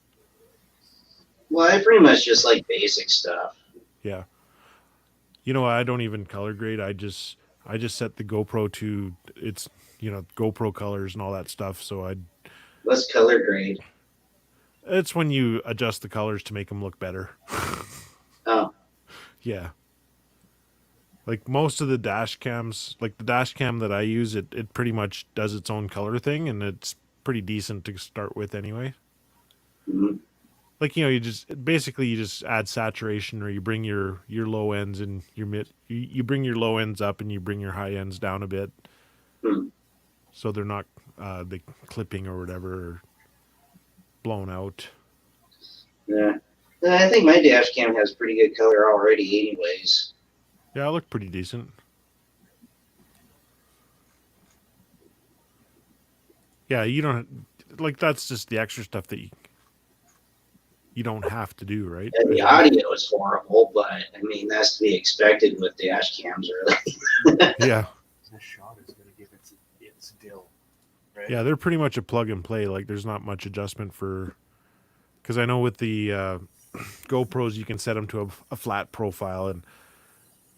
Well, I pretty much just like basic stuff. Yeah. You know, I don't even color grade. I just set the GoPro to its, GoPro colors and all that stuff. So What's color grade? it's when you adjust the colors to make them look better. Oh. Yeah. Like most of the dash cams, like the dash cam that I use, it pretty much does its own color thing, and it's pretty decent to start with anyway. Mm-hmm. Like, you just add saturation, or you bring your low ends and your you bring your low ends up and you bring your high ends down a bit. Hmm. So they're not the clipping or whatever or blown out. Yeah. I think my dash cam has pretty good color already anyways. Yeah, it looked pretty decent. Yeah, you don't like that's just the extra stuff that you don't have to do, right? And the audio is horrible, but I mean that's to be expected with dash cams, really. Yeah. This shot is going to give its dill. Right? Yeah, they're pretty much a plug and play. Like there's not much adjustment because I know with the GoPros you can set them to a flat profile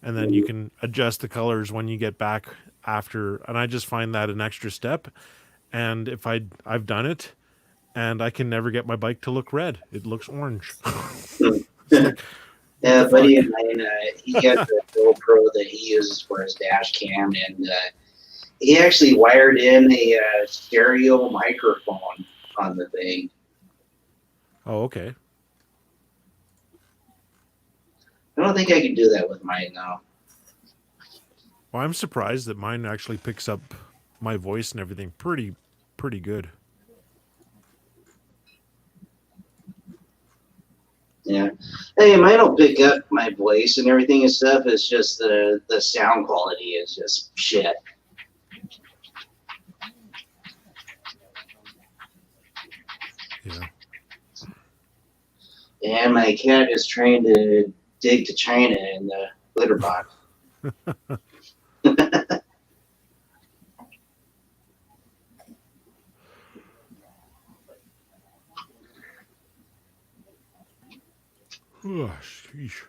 and then you can adjust the colors when you get back after. And I just find that an extra step. And if I've done it, and I can never get my bike to look red. It looks orange. Like, Yeah, buddy of mine, he got the GoPro that he uses for his dash cam, and he actually wired in a stereo microphone on the thing. Oh, okay. I don't think I can do that with mine now. Well, I'm surprised that mine actually picks up my voice and everything pretty good. Yeah. Hey, mine will pick up my voice and everything and stuff. It's just the sound quality is just shit. Yeah. And my cat is trying to dig to China in the litter box. Oh, sheesh.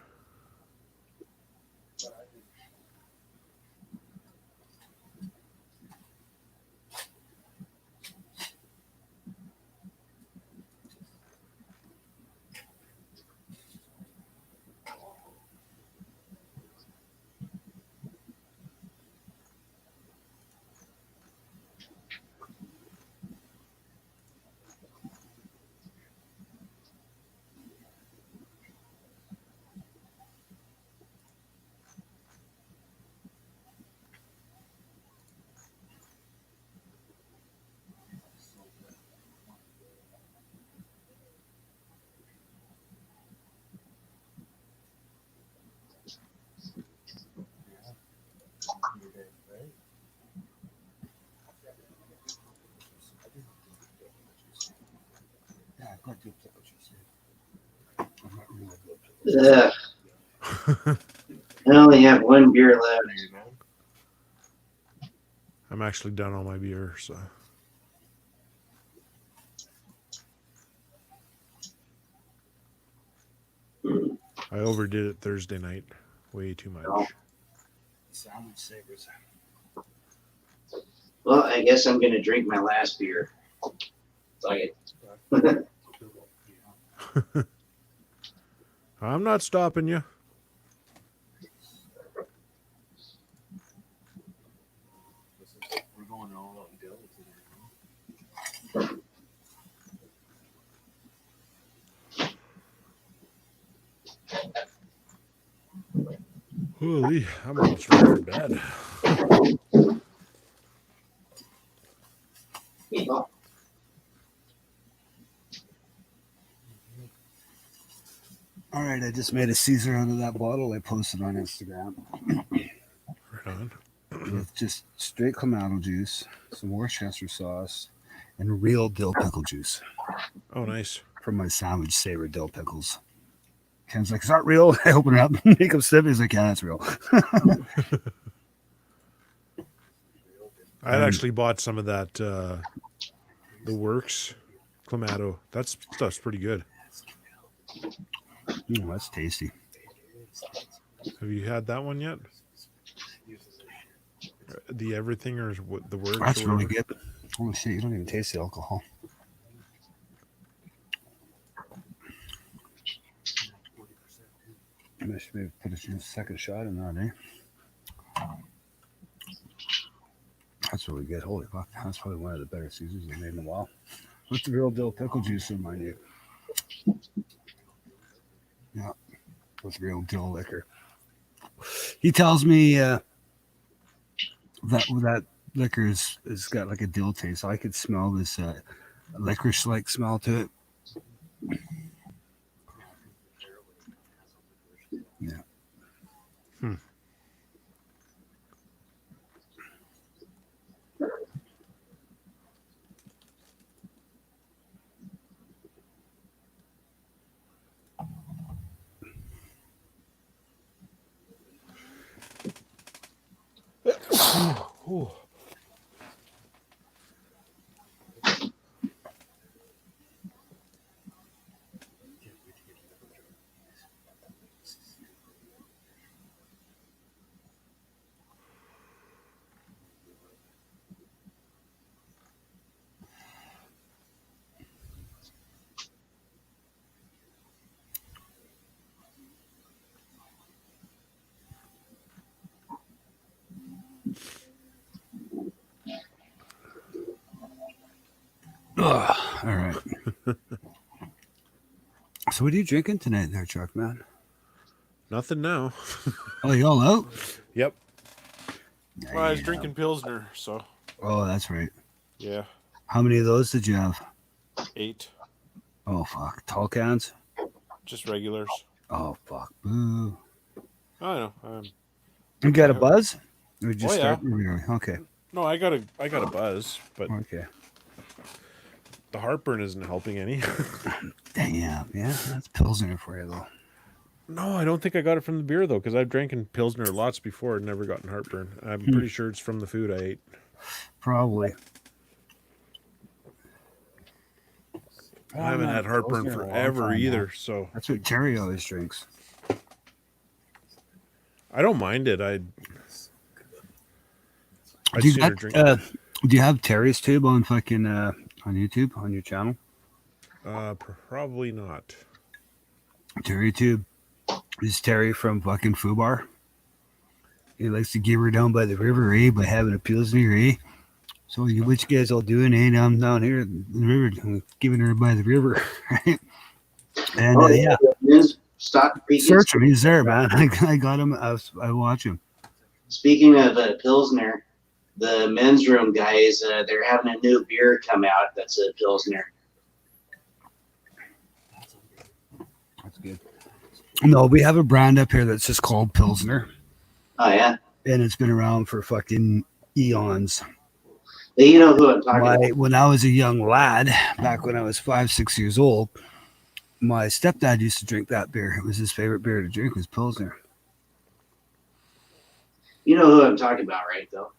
Yeah, I got to pickle juice. I'm not really good. Ugh, I only have one beer left. I'm actually done on my beer, so I overdid it Thursday night. Way too much. Oh. Sandwich savers. Well, I guess I'm gonna drink my last beer. Fuck it. I'm not stopping you. We're going all out Dill today. Holy, I'm almost ready for bed. All right, I just made a Caesar out of that bottle. I posted on Instagram Right on. with just straight clamato juice, some Worcester sauce, and real dill pickle juice Oh, nice. from my sandwich saver dill pickles. Ken's like, "Is that real?" I open it up, make him sip. He's like, "Yeah, that's real." I had actually bought some of that, the Works Clamato. That stuff's pretty good. That's tasty. Have you had that one yet? The Everything or what the Works? That's or really whatever? good. Holy shit, you don't even taste the alcohol. I should maybe put a second shot in that, eh? That's really good. Holy fuck. That's probably one of the better Caesars I've made in a while. What's the real dill pickle juice in my new? Yeah, with real dill liquor. He tells me that liquor is got like a dill taste. So I could smell this licorice like smell to it. Yeah. Hmm. Ooh. All right. So what are you drinking tonight there, Chuck, man? Nothing now. Oh, you all out? Yep. Well, I was Yeah. drinking Pilsner, so Oh, that's right. yeah. How many of those did you have? 8. Oh, fuck. Tall cans? Just regulars. Oh, fuck. Boo. I know. You got a buzz? Or did you Oh, start? yeah. Okay. No, I got a buzz, but Okay. the heartburn isn't helping any. Damn. Yeah, that's Pilsner for you, though. No, I don't think I got it from the beer though, because I've drinking Pilsner lots before and never gotten heartburn. I'm pretty sure it's from the food I ate. Probably. I haven't had heartburn Pilsner in a long forever time either, now. so That's what Terry always drinks. I don't mind it. I'd Do you, sooner got, drink. do you have Terry's tube on fucking on YouTube on your channel? Probably not. Terry tube is Terry from fucking Fubar. He likes to give her down by the river, by having a Pilsner, So what you guys all doing, I'm down here in the river, giving her by the river, right? And yeah, Stop. search him. He's there, man. I got him. I watch him. Speaking of Pilsner, the men's room guys, they're having a new beer come out that's a Pilsner. That's good. No, we have a brand up here that's just called Pilsner. Oh, yeah? And it's been around for fucking eons. You know who I'm talking about. When I was a young lad, back when I was 5, 6 years old, my stepdad used to drink that beer. It was his favorite beer to drink was Pilsner. You know who I'm talking about, right, though?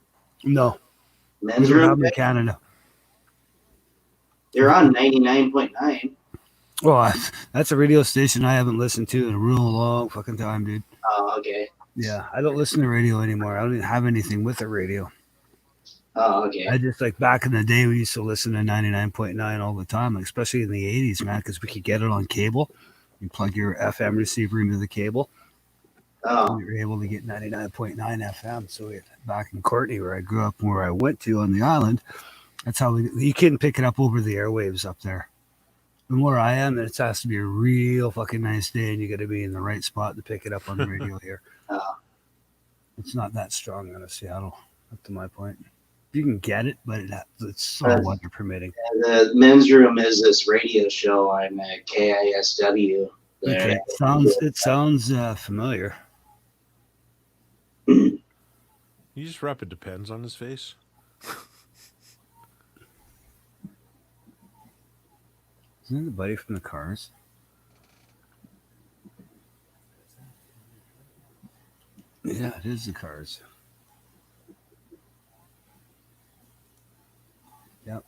No. Men's we don't have room? them in Canada. They're on 99.9. Well, that's a radio station I haven't listened to in a real long fucking time, dude. Oh, okay. Yeah, I don't listen to radio anymore. I don't even have anything with a radio. Oh, okay. I just like back in the day, we used to listen to 99.9 all the time, like, especially in the 80s, man, because we could get it on cable. You plug your FM receiver into the cable. Oh. We were able to get 99.9 FM. So back in Courtney, where I grew up and where I went to on the island, that's how you couldn't pick it up over the airwaves up there. And where I am, it has to be a real fucking nice day, and you got to be in the right spot to pick it up on the radio here. It's not that strong out of Seattle, up to my point. You can get it, but it's so weather permitting. The men's room is this radio show on KISW. Okay. It sounds familiar. You just rapid depends on his face. Isn't it the buddy from the Cars? Yeah, it is the Cars. Yep.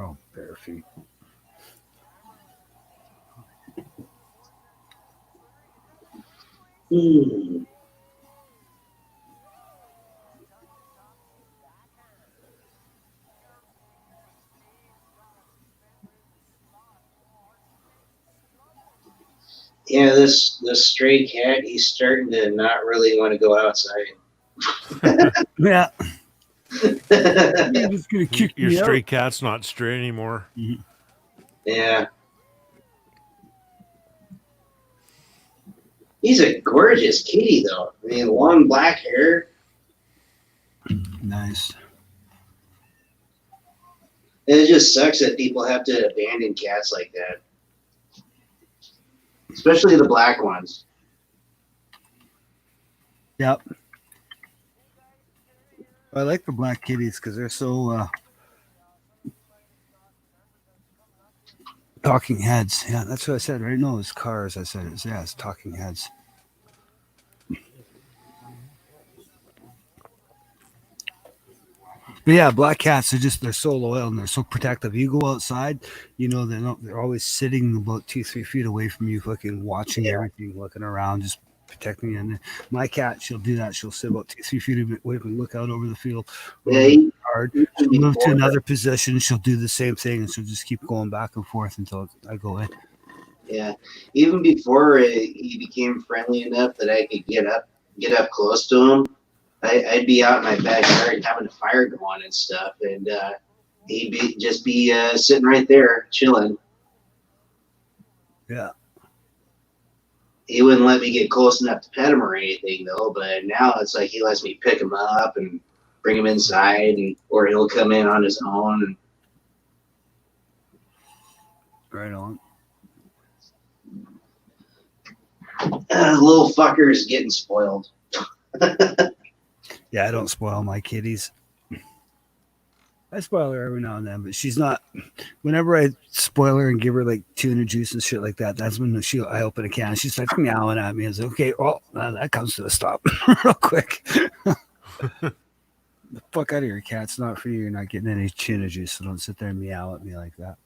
Oh, bare feet. Yeah, this stray cat, he's starting to not really want to go outside. Yeah. You're just gonna kick Your me stray out. cat's not stray anymore. Mm-hmm. Yeah. He's a gorgeous kitty, though. I mean, long black hair. Nice. It just sucks that people have to abandon cats like that. Especially the black ones. Yep. I like the black kitties because they're so talking heads. Yeah, that's what I said, right? No, it's Cars. I said it's talking heads. But yeah, black cats they're so loyal and they're so protective. You go outside, they're always sitting about 2-3 feet away from you, fucking watching everything, looking around, just protecting you. And my cat, she'll do that. She'll sit about 2-3 feet away from look out over the field. Yeah, Hard. She'll move to another position. She'll do the same thing, and she'll just keep going back and forth until I go in. Yeah, even before he became friendly enough that I could get up close to him, I'd be out in my backyard having a fire going and stuff, and he'd be sitting right there chilling. Yeah. He wouldn't let me get close enough to pet him or anything though. But now it's like he lets me pick him up and bring him inside, or he'll come in on his own. Right on. Little fucker's getting spoiled. Yeah, I don't spoil my kitties. I spoil her every now and then, but she's not. Whenever I spoil her and give her like tuna juice and shit like that, that's when I open a can. She starts meowing at me. I was like, okay, well, that comes to a stop real quick. The fuck out of here, cat. It's not for you. You're not getting any tuna juice, so don't sit there and meow at me like that.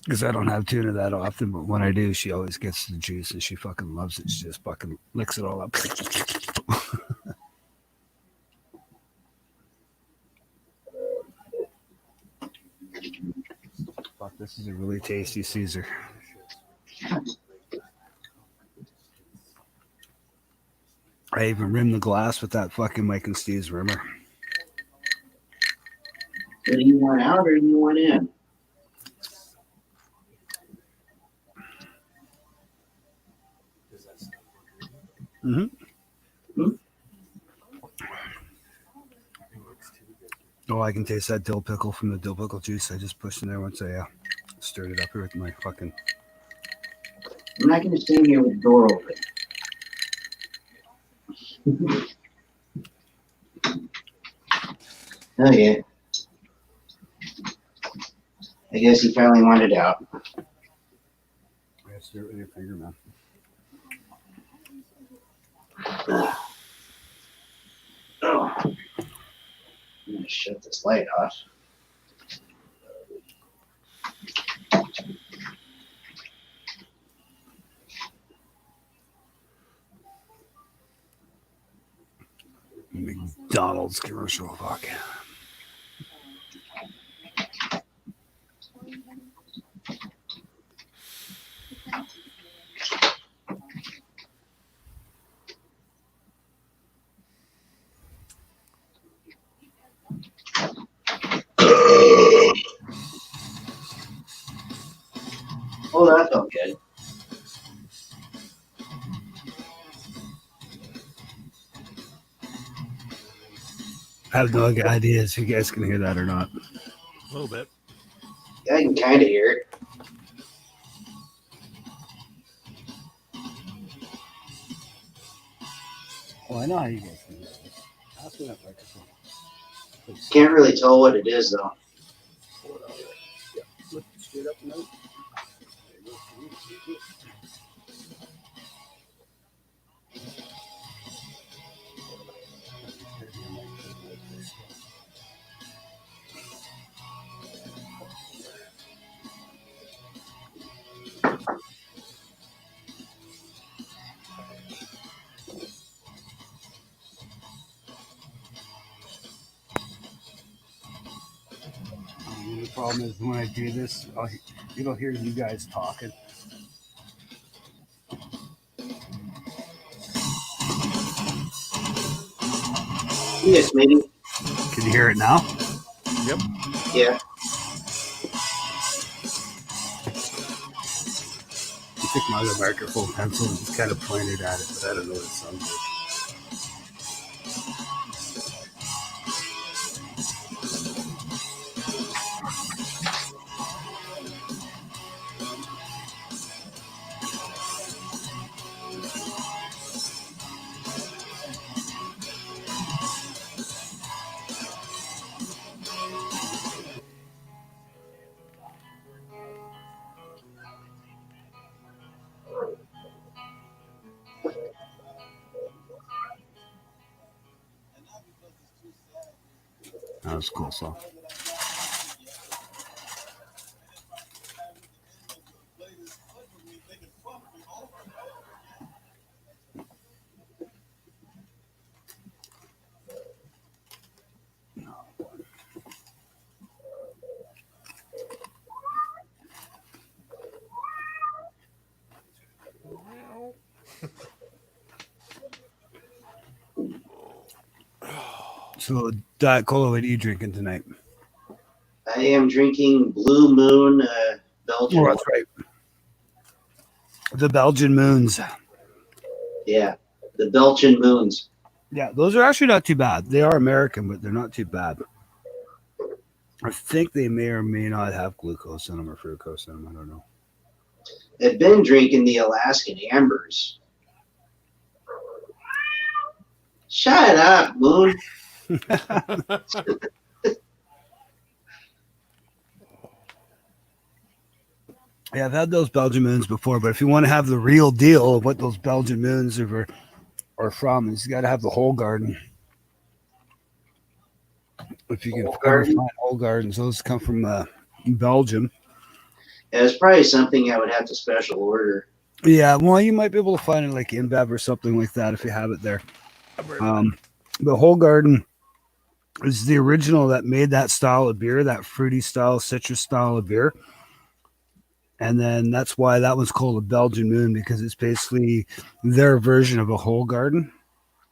Because I don't have tuna that often, but when I do, she always gets the juice and she fucking loves it. She just fucking licks it all up. Fuck, this is a really tasty Caesar. I even rimmed the glass with that fucking Mike and Steve's rimmer. Do you want out or do you want in? Mm-hmm. Oh, I can taste that dill pickle from the dill pickle juice I just pushed in there once I stirred it up here with my fucking... I'm not going to stand here with the door open. Oh, yeah. I guess he finally wanted out. Yeah, stir it with your finger, man. Oh. I'm going to shut this light off. McDonald's commercial, fuck. Oh, that felt good. I have no idea if you guys can hear that or not. A little bit. I can kind of hear it. Oh, I know how you guys can hear it. Ask me that microphone. Can't really tell what it is, though. Yeah, look straight up and out. The problem is when I do this, you'll hear you guys talking. Yes, maybe. Can you hear it now? Yep. Yeah. I took my other microphone pencil and just kind of pointed at it, but I don't know what it sounds like. That was a cool song. So, Diet Cola, what are you drinking tonight? I am drinking Blue Moon Belgian. Oh, that's right. The Belgian Moons. Yeah, the Belgian Moons. Yeah, those are actually not too bad. They are American, but they're not too bad. I think they may or may not have glucose in them or fructose in them. I don't know. I've been drinking the Alaskan Ambers. Shut up, Moon. Yeah, I've had those Belgian Moons before, but if you want to have the real deal of what those Belgian Moons are from, is you got to have the whole garden. If you can ever find whole gardens, those come from Belgium. Yeah, it's probably something I would have to special order. Yeah, well, you might be able to find it like InBev or something like that if you have it there. The whole garden is the original that made that style of beer, that fruity style, citrus style of beer. And then that's why that one's called a Belgian Moon, because it's basically their version of a whole garden.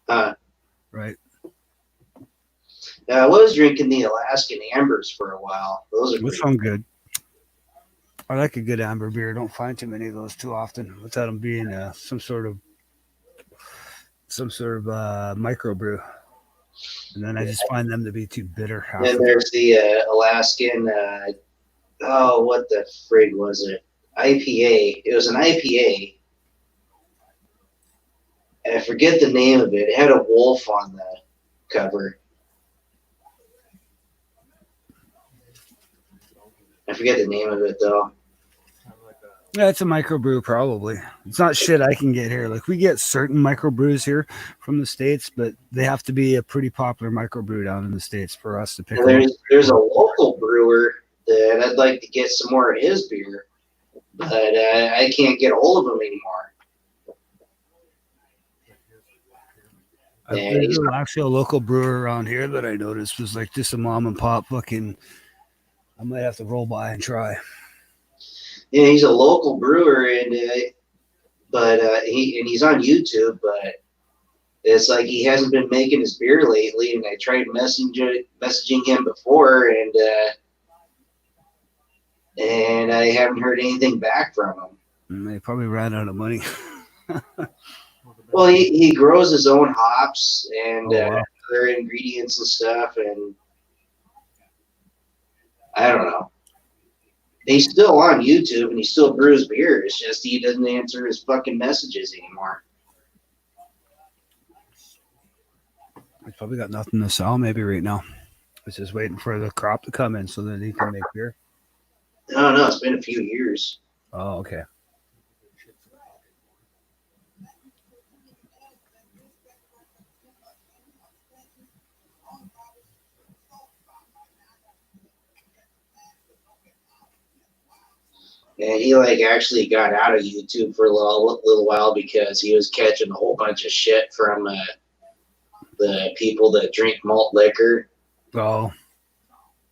Right. I was drinking the Alaskan Ambers for a while. Those are Which one good? I like a good amber beer. Don't find too many of those too often without them being some sort of microbrew. And then I just find them to be too bitter. And there's the Alaskan, what the frig was it? IPA. It was an IPA. And I forget the name of it. It had a wolf on the cover. I forget the name of it, though. Yeah, it's a microbrew, probably. It's not shit I can get here. Like, we get certain microbrews here from the States, but they have to be a pretty popular microbrew down in the States for us to pick up. There's a local brewer that I'd like to get some more of his beer, but I can't get a hold of him anymore. There's actually a local brewer around here that I noticed was like just a mom and pop fucking. I might have to roll by and try. Yeah, he's a local brewer, but he's on YouTube, but it's like he hasn't been making his beer lately, and I tried messaging him before, and I haven't heard anything back from him. They probably ran out of money. Well, he grows his own hops and other ingredients and stuff, and I don't know. He's still on YouTube and he still brews beer. It's just he doesn't answer his fucking messages anymore. He's probably got nothing to sell maybe right now. He's just waiting for the crop to come in so that he can make beer. No, it's been a few years. Oh, okay. And he actually got out of YouTube for a little while because he was catching a whole bunch of shit from the people that drink malt liquor. Oh.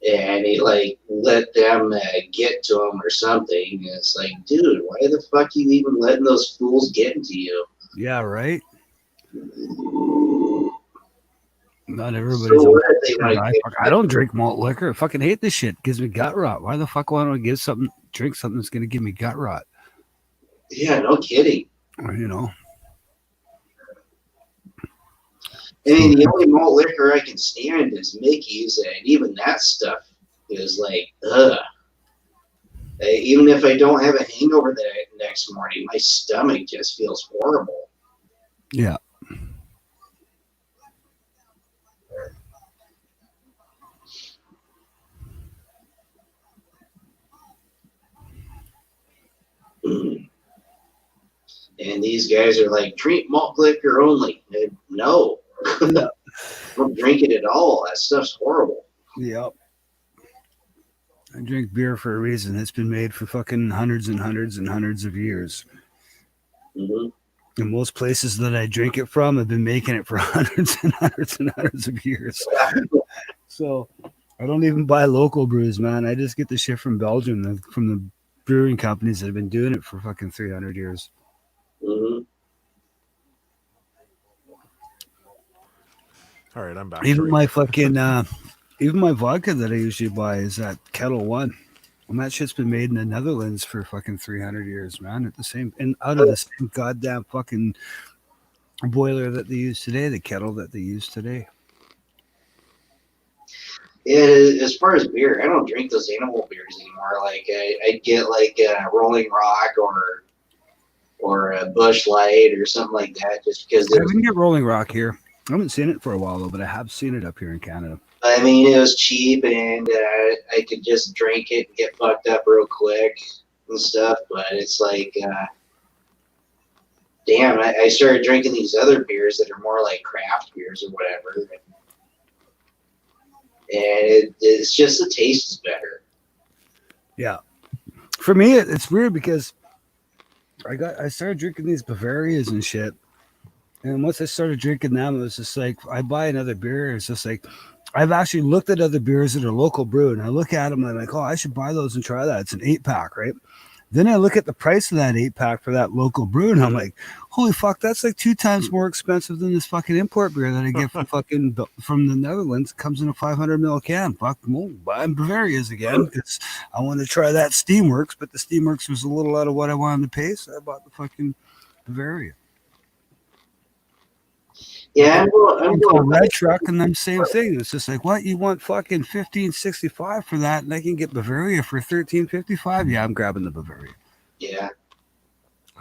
And he let them get to him or something. And it's like, dude, why the fuck are you even letting those fools get into you? Yeah, right. Not everybody's. So I don't drink malt liquor. I fucking hate this shit. It gives me gut rot. Why the fuck would I drink something that's going to give me gut rot? Yeah, no kidding. You know. I mean, the only malt liquor I can stand is Mickey's, and even that stuff is ugh. Even if I don't have a hangover the next morning, my stomach just feels horrible. Yeah. And these guys are like, drink malt liquor only. No. Don't drink it at all. That stuff's horrible. Yep. I drink beer for a reason. It's been made for fucking hundreds and hundreds and hundreds of years. Mm-hmm. And most places that I drink it from have been making it for hundreds and hundreds and hundreds of years. So I don't even buy local brews, man. I just get the shit from Belgium, from the brewing companies that have been doing it for fucking 300 years. Mm-hmm. All right, I'm back. Even Sorry. my fucking even my vodka that I usually buy is that Kettle One. And that shit's been made in the Netherlands for fucking 300 years, man. At the same and out of the same goddamn fucking boiler that they use today, the kettle that they use today. Yeah, as far as beer, I don't drink those animal beers anymore. Like I get like Rolling Rock or a Bush Light or something like that, just because Yeah, we can get Rolling Rock here. I haven't seen it for a while though, but I have seen it up here in Canada. I mean, it was cheap and I could just drink it and get fucked up real quick and stuff. But it's like, damn, I started drinking these other beers that are more like craft beers or whatever. And it's just the taste is better. Yeah. For me, it's weird because I started drinking these Bavarias and shit. And once I started drinking them, it was just like I buy another beer. It's just like I've actually looked at other beers that are local brewed, and I look at them and I'm like, oh, I should buy those and try that. It's an 8-pack, right? Then I look at the price of that 8-pack for that local brew, and I'm like, holy fuck, that's like 2 times more expensive than this fucking import beer that I get from from the Netherlands. It comes in a 500 ml can. Fuck, I'm buying Bavarias again because I want to try that Steamworks, but the Steamworks was a little out of what I wanted to pay, so I bought the fucking Bavaria. Yeah, I'm going Red Truck and them same thing. It's just like, what, you want fucking 15.65 for that, and I can get Bavaria for 13.55? Yeah, I'm grabbing the Bavaria. Yeah.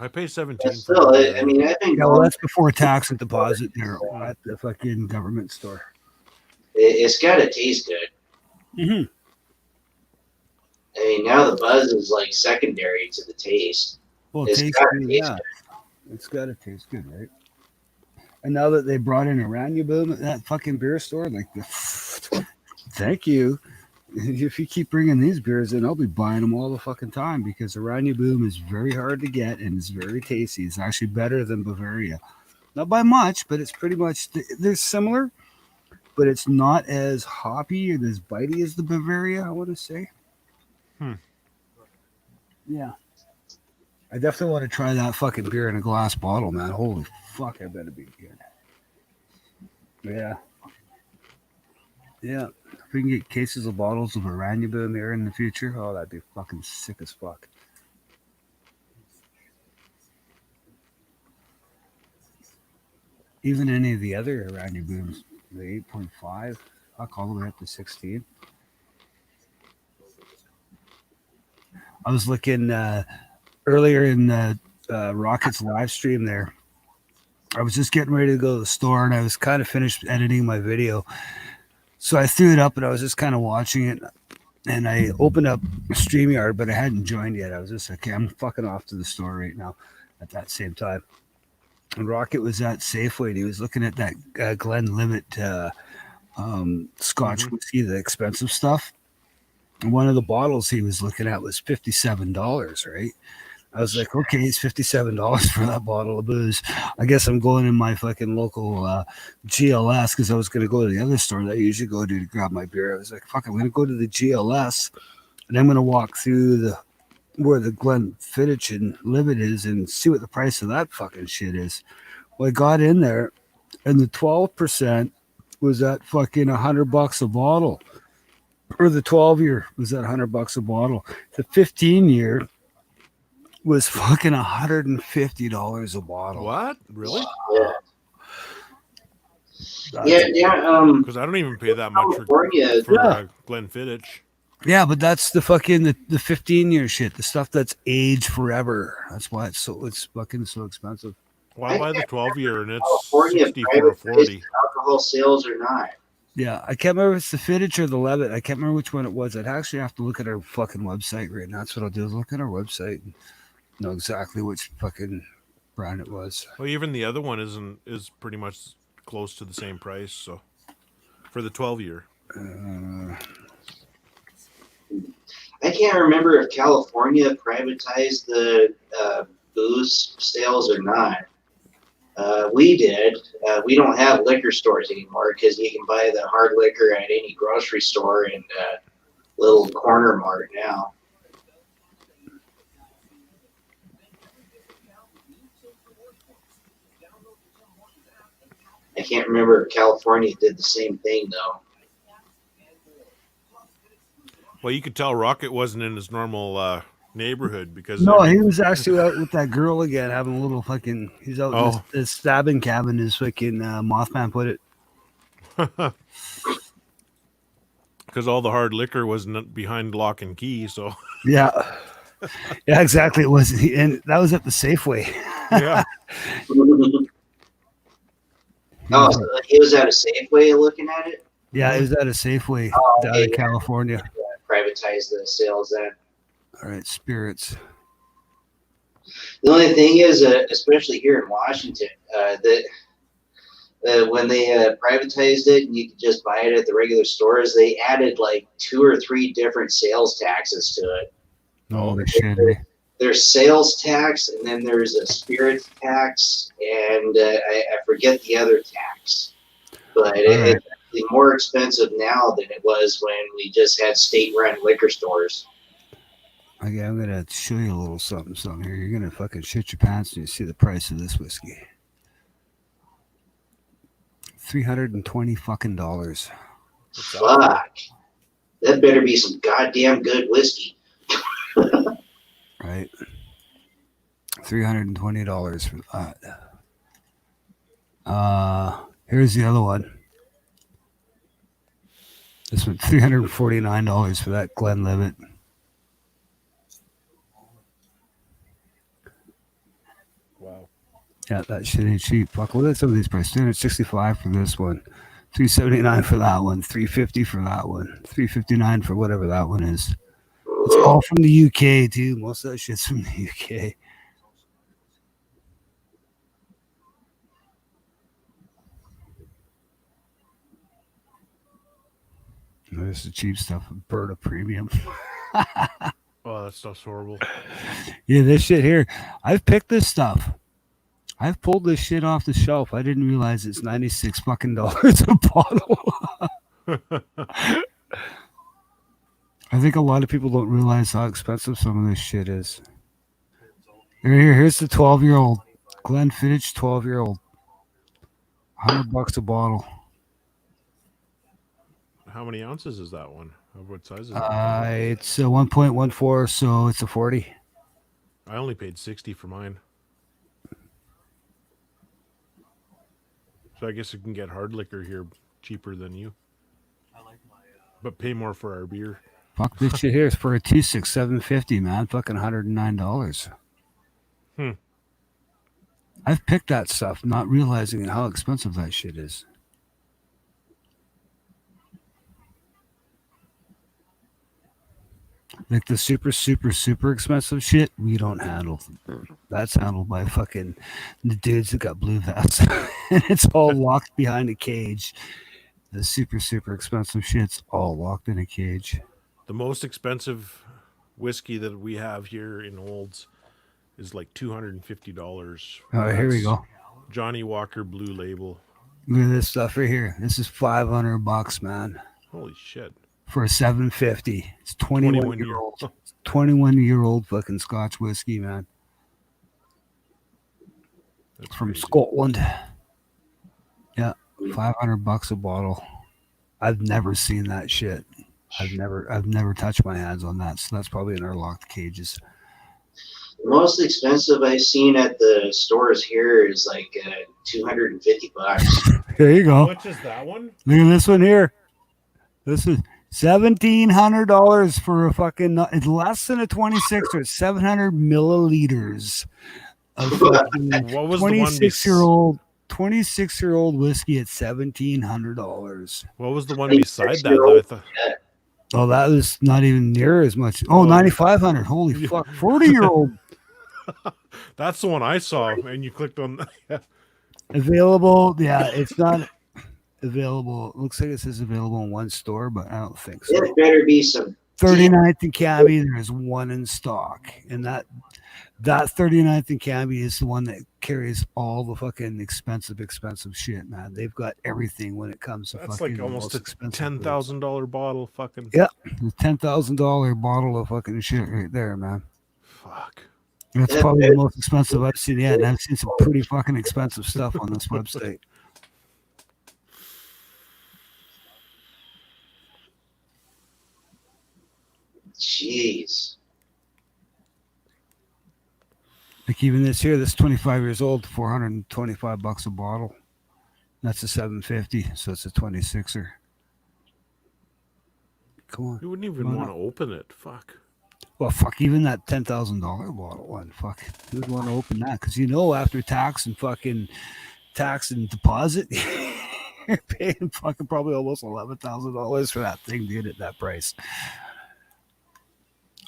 I pay 17. But still, I mean, I've been Yeah, well, going. that's before tax and deposit there at the fucking government store. It's got to taste good. Mm-hmm. I mean, now the buzz is like secondary to the taste. Well, It's taste gotta good, taste yeah. It's got to taste good, right? And now that they brought in Iranian Boom at that fucking beer store, like, thank you. If you keep bringing these beers in, I'll be buying them all the fucking time because Iranian Boom is very hard to get and it's very tasty. It's actually better than Bavaria. Not by much, but it's pretty much, they're similar, but it's not as hoppy and as bitey as the Bavaria, I want to say. Yeah. I definitely want to try that fucking beer in a glass bottle, man. Holy fuck, I better be good. Yeah. Yeah. If we can get cases of bottles of Iranian Boom here in the future, oh, that'd be fucking sick as fuck. Even any of the other Iranian Booms, the 8.5, fuck, all the way up to 16. I was looking earlier in Rocket's live stream there. I was just getting ready to go to the store and I was kind of finished editing my video. So I threw it up and I was just kind of watching it. And I opened up StreamYard, but I hadn't joined yet. I was just like, okay, I'm fucking off to the store right now at that same time. And Rocket was at Safeway and he was looking at that Glenlivet Scotch whiskey, the expensive stuff. And one of the bottles he was looking at was $57, right? I was like, okay, it's $57 for that bottle of booze. I guess I'm going in my fucking local GLS because I was going to go to the other store that I usually go to grab my beer. I was like, fuck, I'm going to go to the GLS and I'm going to walk through where the Glenfiddich and Livet is and see what the price of that fucking shit is. Well, I got in there and the 12% was at fucking $100 a bottle. Or the 12-year was at $100 a bottle. The 15-year was fucking $150 a bottle. What? Really? Yeah. Because I don't even pay that much for Glenfiddich. Yeah, but that's the fucking the 15-year shit, the stuff that's aged forever. That's why it's fucking so expensive. Well, I buy the 12-year and it's California 60 for a 40. alcohol sales or not. Yeah, I can't remember if it's the Fiddich or the Levitt. I can't remember which one it was. I'd actually have to look at our fucking website right now. That's what I'll do is look at our website and know exactly which fucking brand it was. Well, even the other one is pretty much close to the same price. So for the 12-year, I can't remember if California privatized the booze sales or not. We did. We don't have liquor stores anymore because you can buy the hard liquor at any grocery store and little corner mart now. I can't remember if California did the same thing though. Well, you could tell Rocket wasn't in his normal neighborhood because No, he was actually out with that girl again, having a little fucking. He's out in Oh. this stabbing cabin, as fucking Mothman put it. because all the hard liquor wasn't behind lock and key. So Yeah, yeah, exactly. It was, and that was at the Safeway. yeah, Oh, so he was at a Safeway looking at it. Yeah, it was at a Safeway down in California. Privatized the sales then. All right, spirits. The only thing is, especially here in Washington, that when they privatized it and you could just buy it at the regular stores, they added like 2 or 3 different sales taxes to it. Oh, the shit. Eh? There's sales tax, and then there's a spirits tax, and I forget the other tax. But it's actually more expensive now than it was when we just had state-run liquor stores. Okay, I'm gonna show you a little something here. You're gonna fucking shit your pants when you see the price of this whiskey. $320 fucking dollars. Fuck. That better be some goddamn good whiskey. Right. $320 for that. Here's the other one. This one, $349 for that Glenlivet. wow. Yeah, that shit ain't cheap. Fuck, look at some of these prices. $365 for this one. $379 for that one. $350 for that one. $359 for whatever that one is. It's all from the UK, too. Most of that shit's from the UK. This is cheap stuff. Berta Premium. Oh, that stuff's horrible. Yeah, this shit here. I've picked this stuff. I've pulled this shit off the shelf. I didn't realize it's $96 fucking dollars a bottle. I think a lot of people don't realize how expensive some of this shit is. Here's the 12-year-old Glenfiddich 12-year-old. $100 a bottle. How many ounces is that one? What size is it? It's a 1.14, so it's a 40. I only paid $60 for mine. So I guess you can get hard liquor here cheaper than you. But pay more for our beer. Fuck this shit here. It's for a 2.6, $7.50, man. Fucking $109. I've picked that stuff, not realizing how expensive that shit is. Like the super, super, super expensive shit, we don't handle. That's handled by fucking the dudes that got blue vests. And it's all locked behind a cage. The super, super expensive shit's all locked in a cage. The most expensive whiskey that we have here in Olds is like $250. Oh, here we go. Johnny Walker Blue Label. Look at this stuff right here. This is $500, man. Holy shit. For a $7.50. It's 21-year-old. 21-year-old fucking Scotch whiskey, man. That's from crazy. Scotland. Yeah, $500 a bottle. I've never seen that shit. I've never touched my hands on that. So that's probably in our locked cages. The most expensive I've seen at the stores here is like $250. There you How go. much is that one? Look at this one here. This is $1,700 for a fucking. It's less than a 26 or 700 milliliters of fucking What was the one 26-year-old whiskey at $1,700. What was the one beside that? Though? I thought, Oh, that was not even near as much. Oh, 9,500. Holy fuck. 40-year-old. that's the one I saw, and you clicked on. Available. Yeah, it's not available. It looks like it says available in one store, but I don't think so. There better be some 39th and Cabby, there is one in stock. And that 39th and Cabby is the one that carries all the fucking expensive shit, man. They've got everything when it comes to That's fucking like almost a expensive $10,000 bottle. Fucking Yeah, the $10,000 bottle of fucking shit right there, man. fuck. That's probably the most expensive I've seen yet, and I've seen some pretty fucking expensive stuff on this website. Jeez. Like even this here, this 25 years old, $425 a bottle. That's a 750, so it's a 26er. Come on. You wouldn't even want to open it. Fuck. Well, fuck, even that $10,000 bottle one, fuck, who would want to open that? Because after tax and fucking tax and deposit, you're paying fucking probably almost $11,000 for that thing, dude, at that price.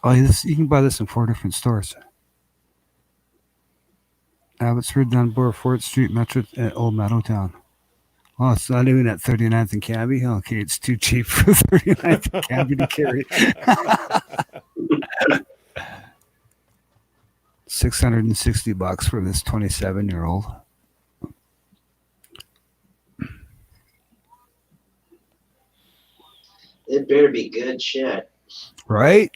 Oh, you can buy this in 4 different stores. Abbotsford, Dunbar, Fort Street, Metro, Old Meadowtown. Oh, it's not even at 39th and Cabby. Okay, it's too cheap for 39th and Cabby to carry. $660 for this 27-year-old. It better be good shit. Right?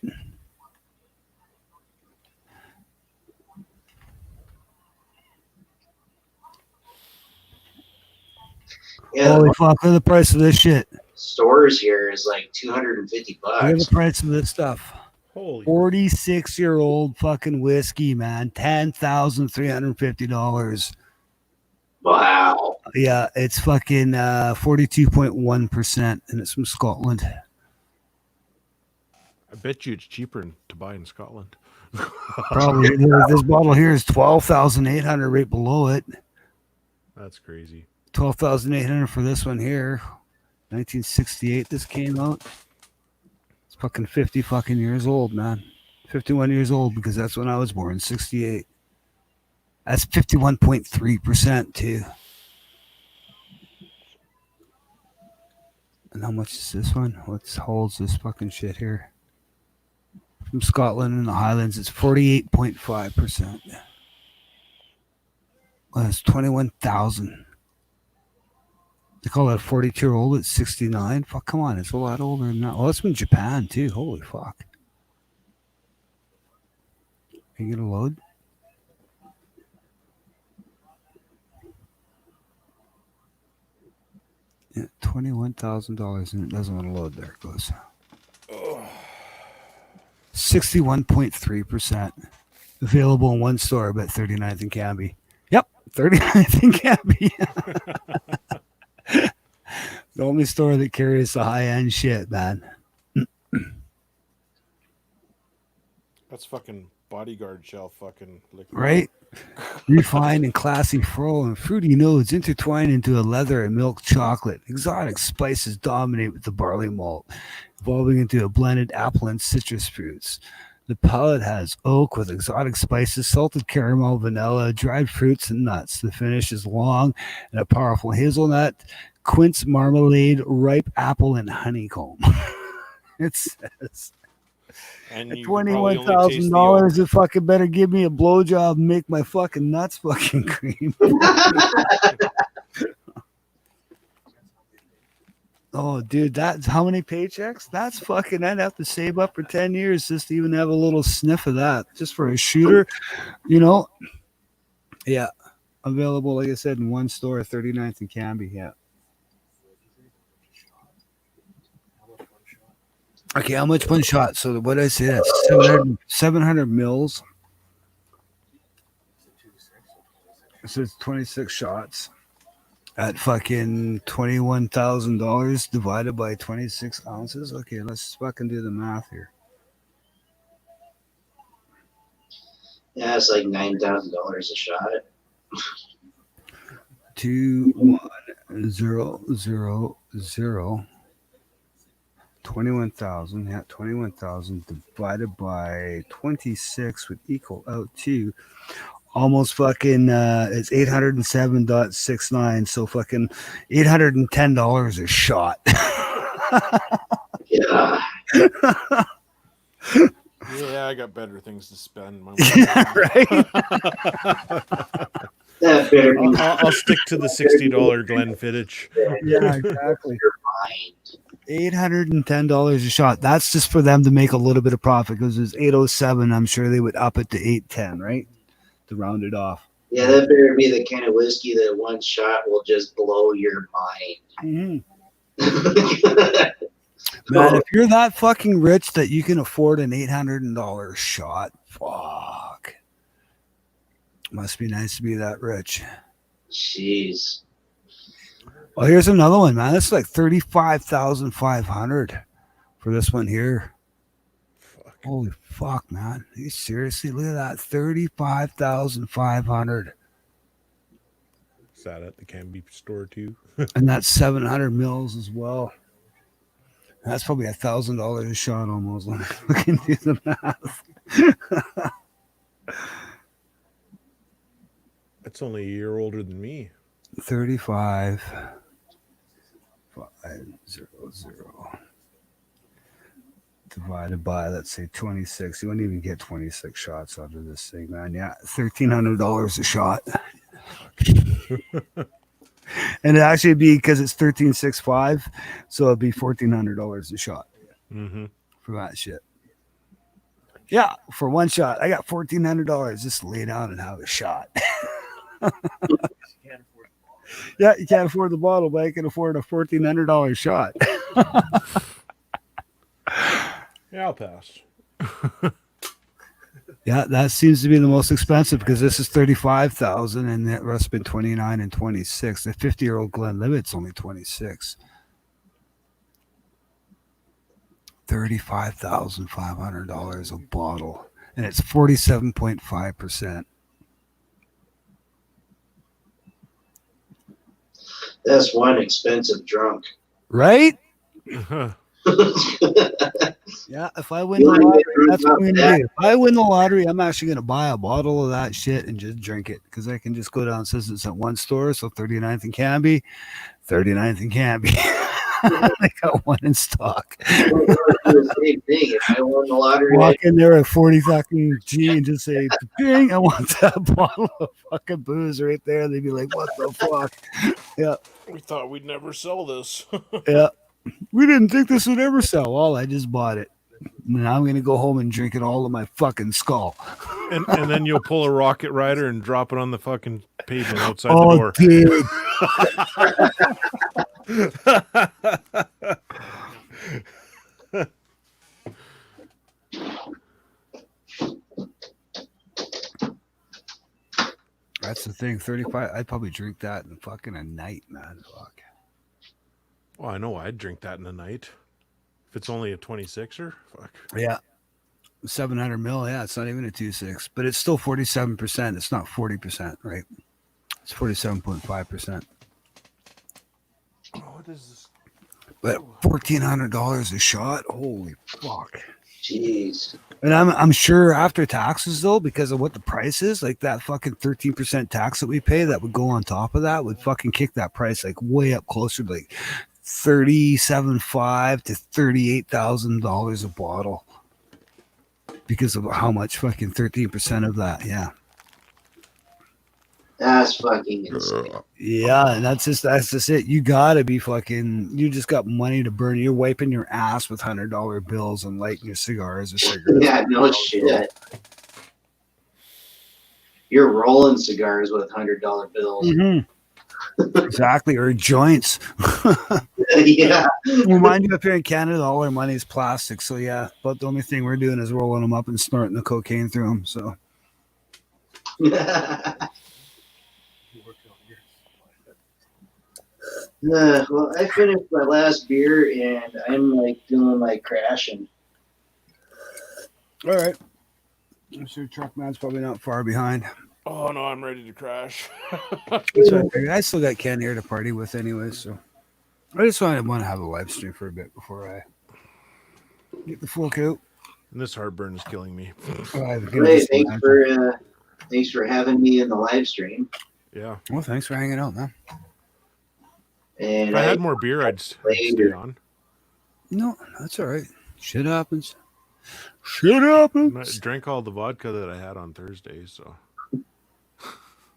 Yeah, Holy fuck, look at the price of this shit. stores here is like $250. Look at the price of this stuff. Holy. 46-year-old fucking whiskey, man. $10,350. Wow. Yeah, it's fucking 42.1%, and it's from Scotland. I bet you it's cheaper to buy in Scotland. Probably. This bottle here is 12,800 right below it. That's crazy. 12,800 for this one here. 1968 this came out. It's fucking 50 fucking years old, man. 51 years old because that's when I was born, 68. That's 51.3% too. And how much is this one? What holds this fucking shit here? From Scotland and the Highlands, it's 48.5%. Well, it's 21,000. They call that a 42-year-old at 69. Fuck, come on, it's a lot older than that. Oh, it's from Japan too. Holy fuck. Are you gonna load? Yeah, $21,000, and it doesn't want to load. There it goes. 61.3%. Available in one store, but 39th and Canby. Yep, 39th and Canby. The only store that carries the high-end shit, man. That's fucking bodyguard shelf fucking liquid. Right? Refined and classy floral and fruity notes intertwine into a leather and milk chocolate. Exotic spices dominate with the barley malt, evolving into a blended apple and citrus fruits. The palate has oak with exotic spices, salted caramel, vanilla, dried fruits, and nuts. The finish is long and a powerful hazelnut, quince marmalade, ripe apple, and honeycomb. It says And at you probably only taste the $21,000, it fucking better give me a blowjob and make my fucking nuts fucking cream. Oh, dude, that's how many paychecks? That's fucking, I'd have to save up for 10 years just to even have a little sniff of that. Just for a shooter, you know? Yeah. Available, like I said, in one store, 39th and Canby. Yeah. Okay, how much one shot? So what did I say? That's 700 mils. So it's 26 shots at fucking $21,000 divided by 26 ounces. Okay, let's fucking do the math here. Yeah, it's like $9,000 a shot. 2,1,0,0,0. 21,000. Yeah, 21,000 divided by 26 would equal out to almost fucking it's 807.69. So fucking $810 a shot. Yeah. Yeah, I got better things to spend my Yeah, right. That better be I'll stick to the $60 Glenfiddich. Yeah, exactly. your mind. $810 a shot. That's just for them to make a little bit of profit because it's 807. I'm sure they would up it to 810, right? To round it off. Yeah, that better be the kind of whiskey that one shot will just blow your mind. Mm-hmm. Man, if you're that fucking rich that you can afford an $800 shot, fuck. Must be nice to be that rich. Jeez. Well, here's another one, man. This is like 35,500 for this one here. Fuck. Holy fuck, man. You seriously look at that. 35,500. Is that at the Canby store too? And that's 700 mils as well. That's probably $1,000 a shot almost. When I can do the math. That's only a year older than me. 35,500 divided by, let's say, 26. You wouldn't even get 26 shots out of this thing, man. Yeah, $1,300 a shot. And it actually be because it's 13.65, so it'd be $1,400 a shot for that shit. Yeah, for one shot, I got $1,400 just to lay down and have a shot. Yeah, you can't afford the bottle, but I can afford a $1,400 shot. Yeah, I'll pass. Yeah, that seems to be the most expensive because this is 35,000 and the rest have been 29 and 26. The 50-year-old Glenlivet's only 26. $35,500 a bottle, and it's 47.5%. That's one expensive drunk. Right? Yeah, if I win the lottery, that's what I'm gonna do. If I win the lottery, I'm actually gonna buy a bottle of that shit and just drink it because I can just go down since it's at one store. So 39th and Canby, 39th and Canby. They got one in stock. Do the same thing. If I won the lottery, Walk in there at 40 fucking G and just say, "Ding! I want that bottle of fucking booze right there." They'd be like, "What the fuck?" Yeah, We thought we'd never sell this. yeah. We didn't think this would ever sell. Well, I just bought it. Now I'm gonna go home and drink it all in my fucking skull. and then you'll pull a rocket rider and drop it on the fucking pavement outside the Oh, door. dude. That's the thing. 35. I'd probably drink that in fucking a night, man. Fuck. Well, I know I'd drink that in a night. If it's only a 26er, fuck. Yeah. 700 mil. Yeah, it's not even a 2.6, but it's still 47%. It's not 40%, right? It's 47.5%. Oh, what is this? But $1,400 a shot. Holy fuck. jeez. And I'm sure after taxes though, because of what the price is, like that fucking 13% tax that we pay that would go on top of that would fucking kick that price like way up closer to like $37,500 to $38,000 a bottle because of how much fucking 13% of that. Yeah. That's fucking insane. Yeah, and that's just it. You gotta be fucking. You just got money to burn. You're wiping your ass with $100 bills and lighting your cigars or cigarettes. Yeah, no shit. You're rolling cigars with $100 bills. Mm-hmm. Exactly, or joints. Yeah. Well, mind you, up here in Canada, all our money is plastic. So yeah, but the only thing we're doing is rolling them up and snorting the cocaine through them. So Well, I finished my last beer and I'm like doing like crashing. all right, I'm sure Truckman's probably not far behind. Oh no, I'm ready to crash. So I still got Ken here to party with anyway, so I just want to have a live stream for a bit before I get the full coat. And this heartburn is killing me. Hey, thanks for having me in the live stream. Yeah. Well, thanks for hanging out, man. And If I had more beer, I'd stay on. No, that's all right. Shit happens. Shit happens. I drank all the vodka that I had on Thursday, so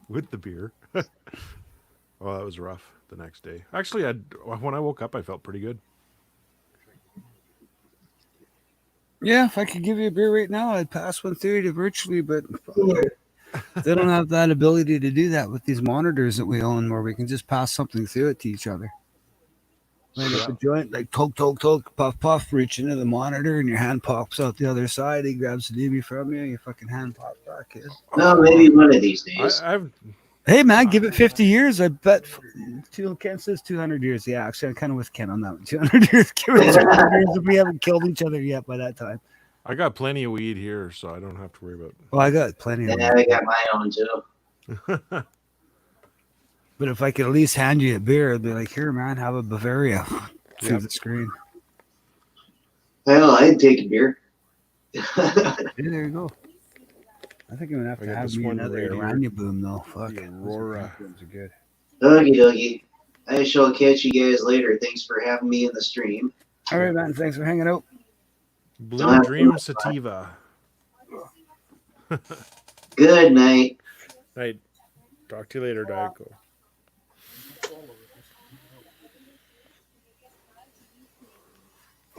with the beer. Well, that was rough the next day. Actually, when I woke up, I felt pretty good. Yeah, if I could give you a beer right now, I'd pass 130 to virtually, but they don't have that ability to do that with these monitors that we own where we can just pass something through it to each other. Light up a joint, like toke, toke, toke, puff, puff, reach into the monitor, and your hand pops out the other side. He grabs the DB from you, your fucking hand pops back, kid. No, maybe one of these days. I've Hey, man, give it 50 years. I bet. Ken says 200 years. Yeah, actually, I'm kind of with Ken on that one. 200 years. Give it 200 years if we haven't killed each other yet by that time. I got plenty of weed here, so I don't have to worry about Oh, I got plenty of Yeah, I got my own too. it. But if I could at least hand you a beer, I'd be like, here, man, have a Bavaria through Yep. the screen. Hell, I'd take a beer. Yeah, there you go. I think I'm going to have I to got have this me one another right here. Iranian Boom, though. Fuck The it. Aurora. Those are good. Okie dokie. I shall catch you guys later. Thanks for having me in the stream. All right, man. Thanks for hanging out. Blue Dream Sativa. Good night. Right. Talk to you later, Diet Coke.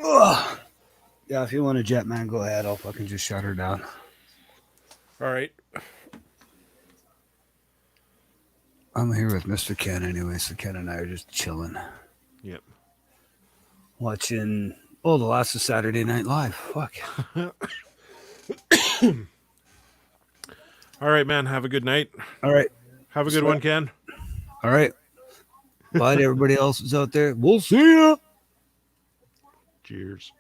Ugh. Yeah, if you want a jet, man, go ahead. I'll fucking just shut her down. All right. I'm here with Mr. Ken anyway, so Ken and I are just chilling. Yep. Watching, the last of Saturday Night Live. Fuck. All right, man. Have a good night. All right. Have a good one, Ken. All right. Bye to everybody else who's out there. We'll see ya. Cheers.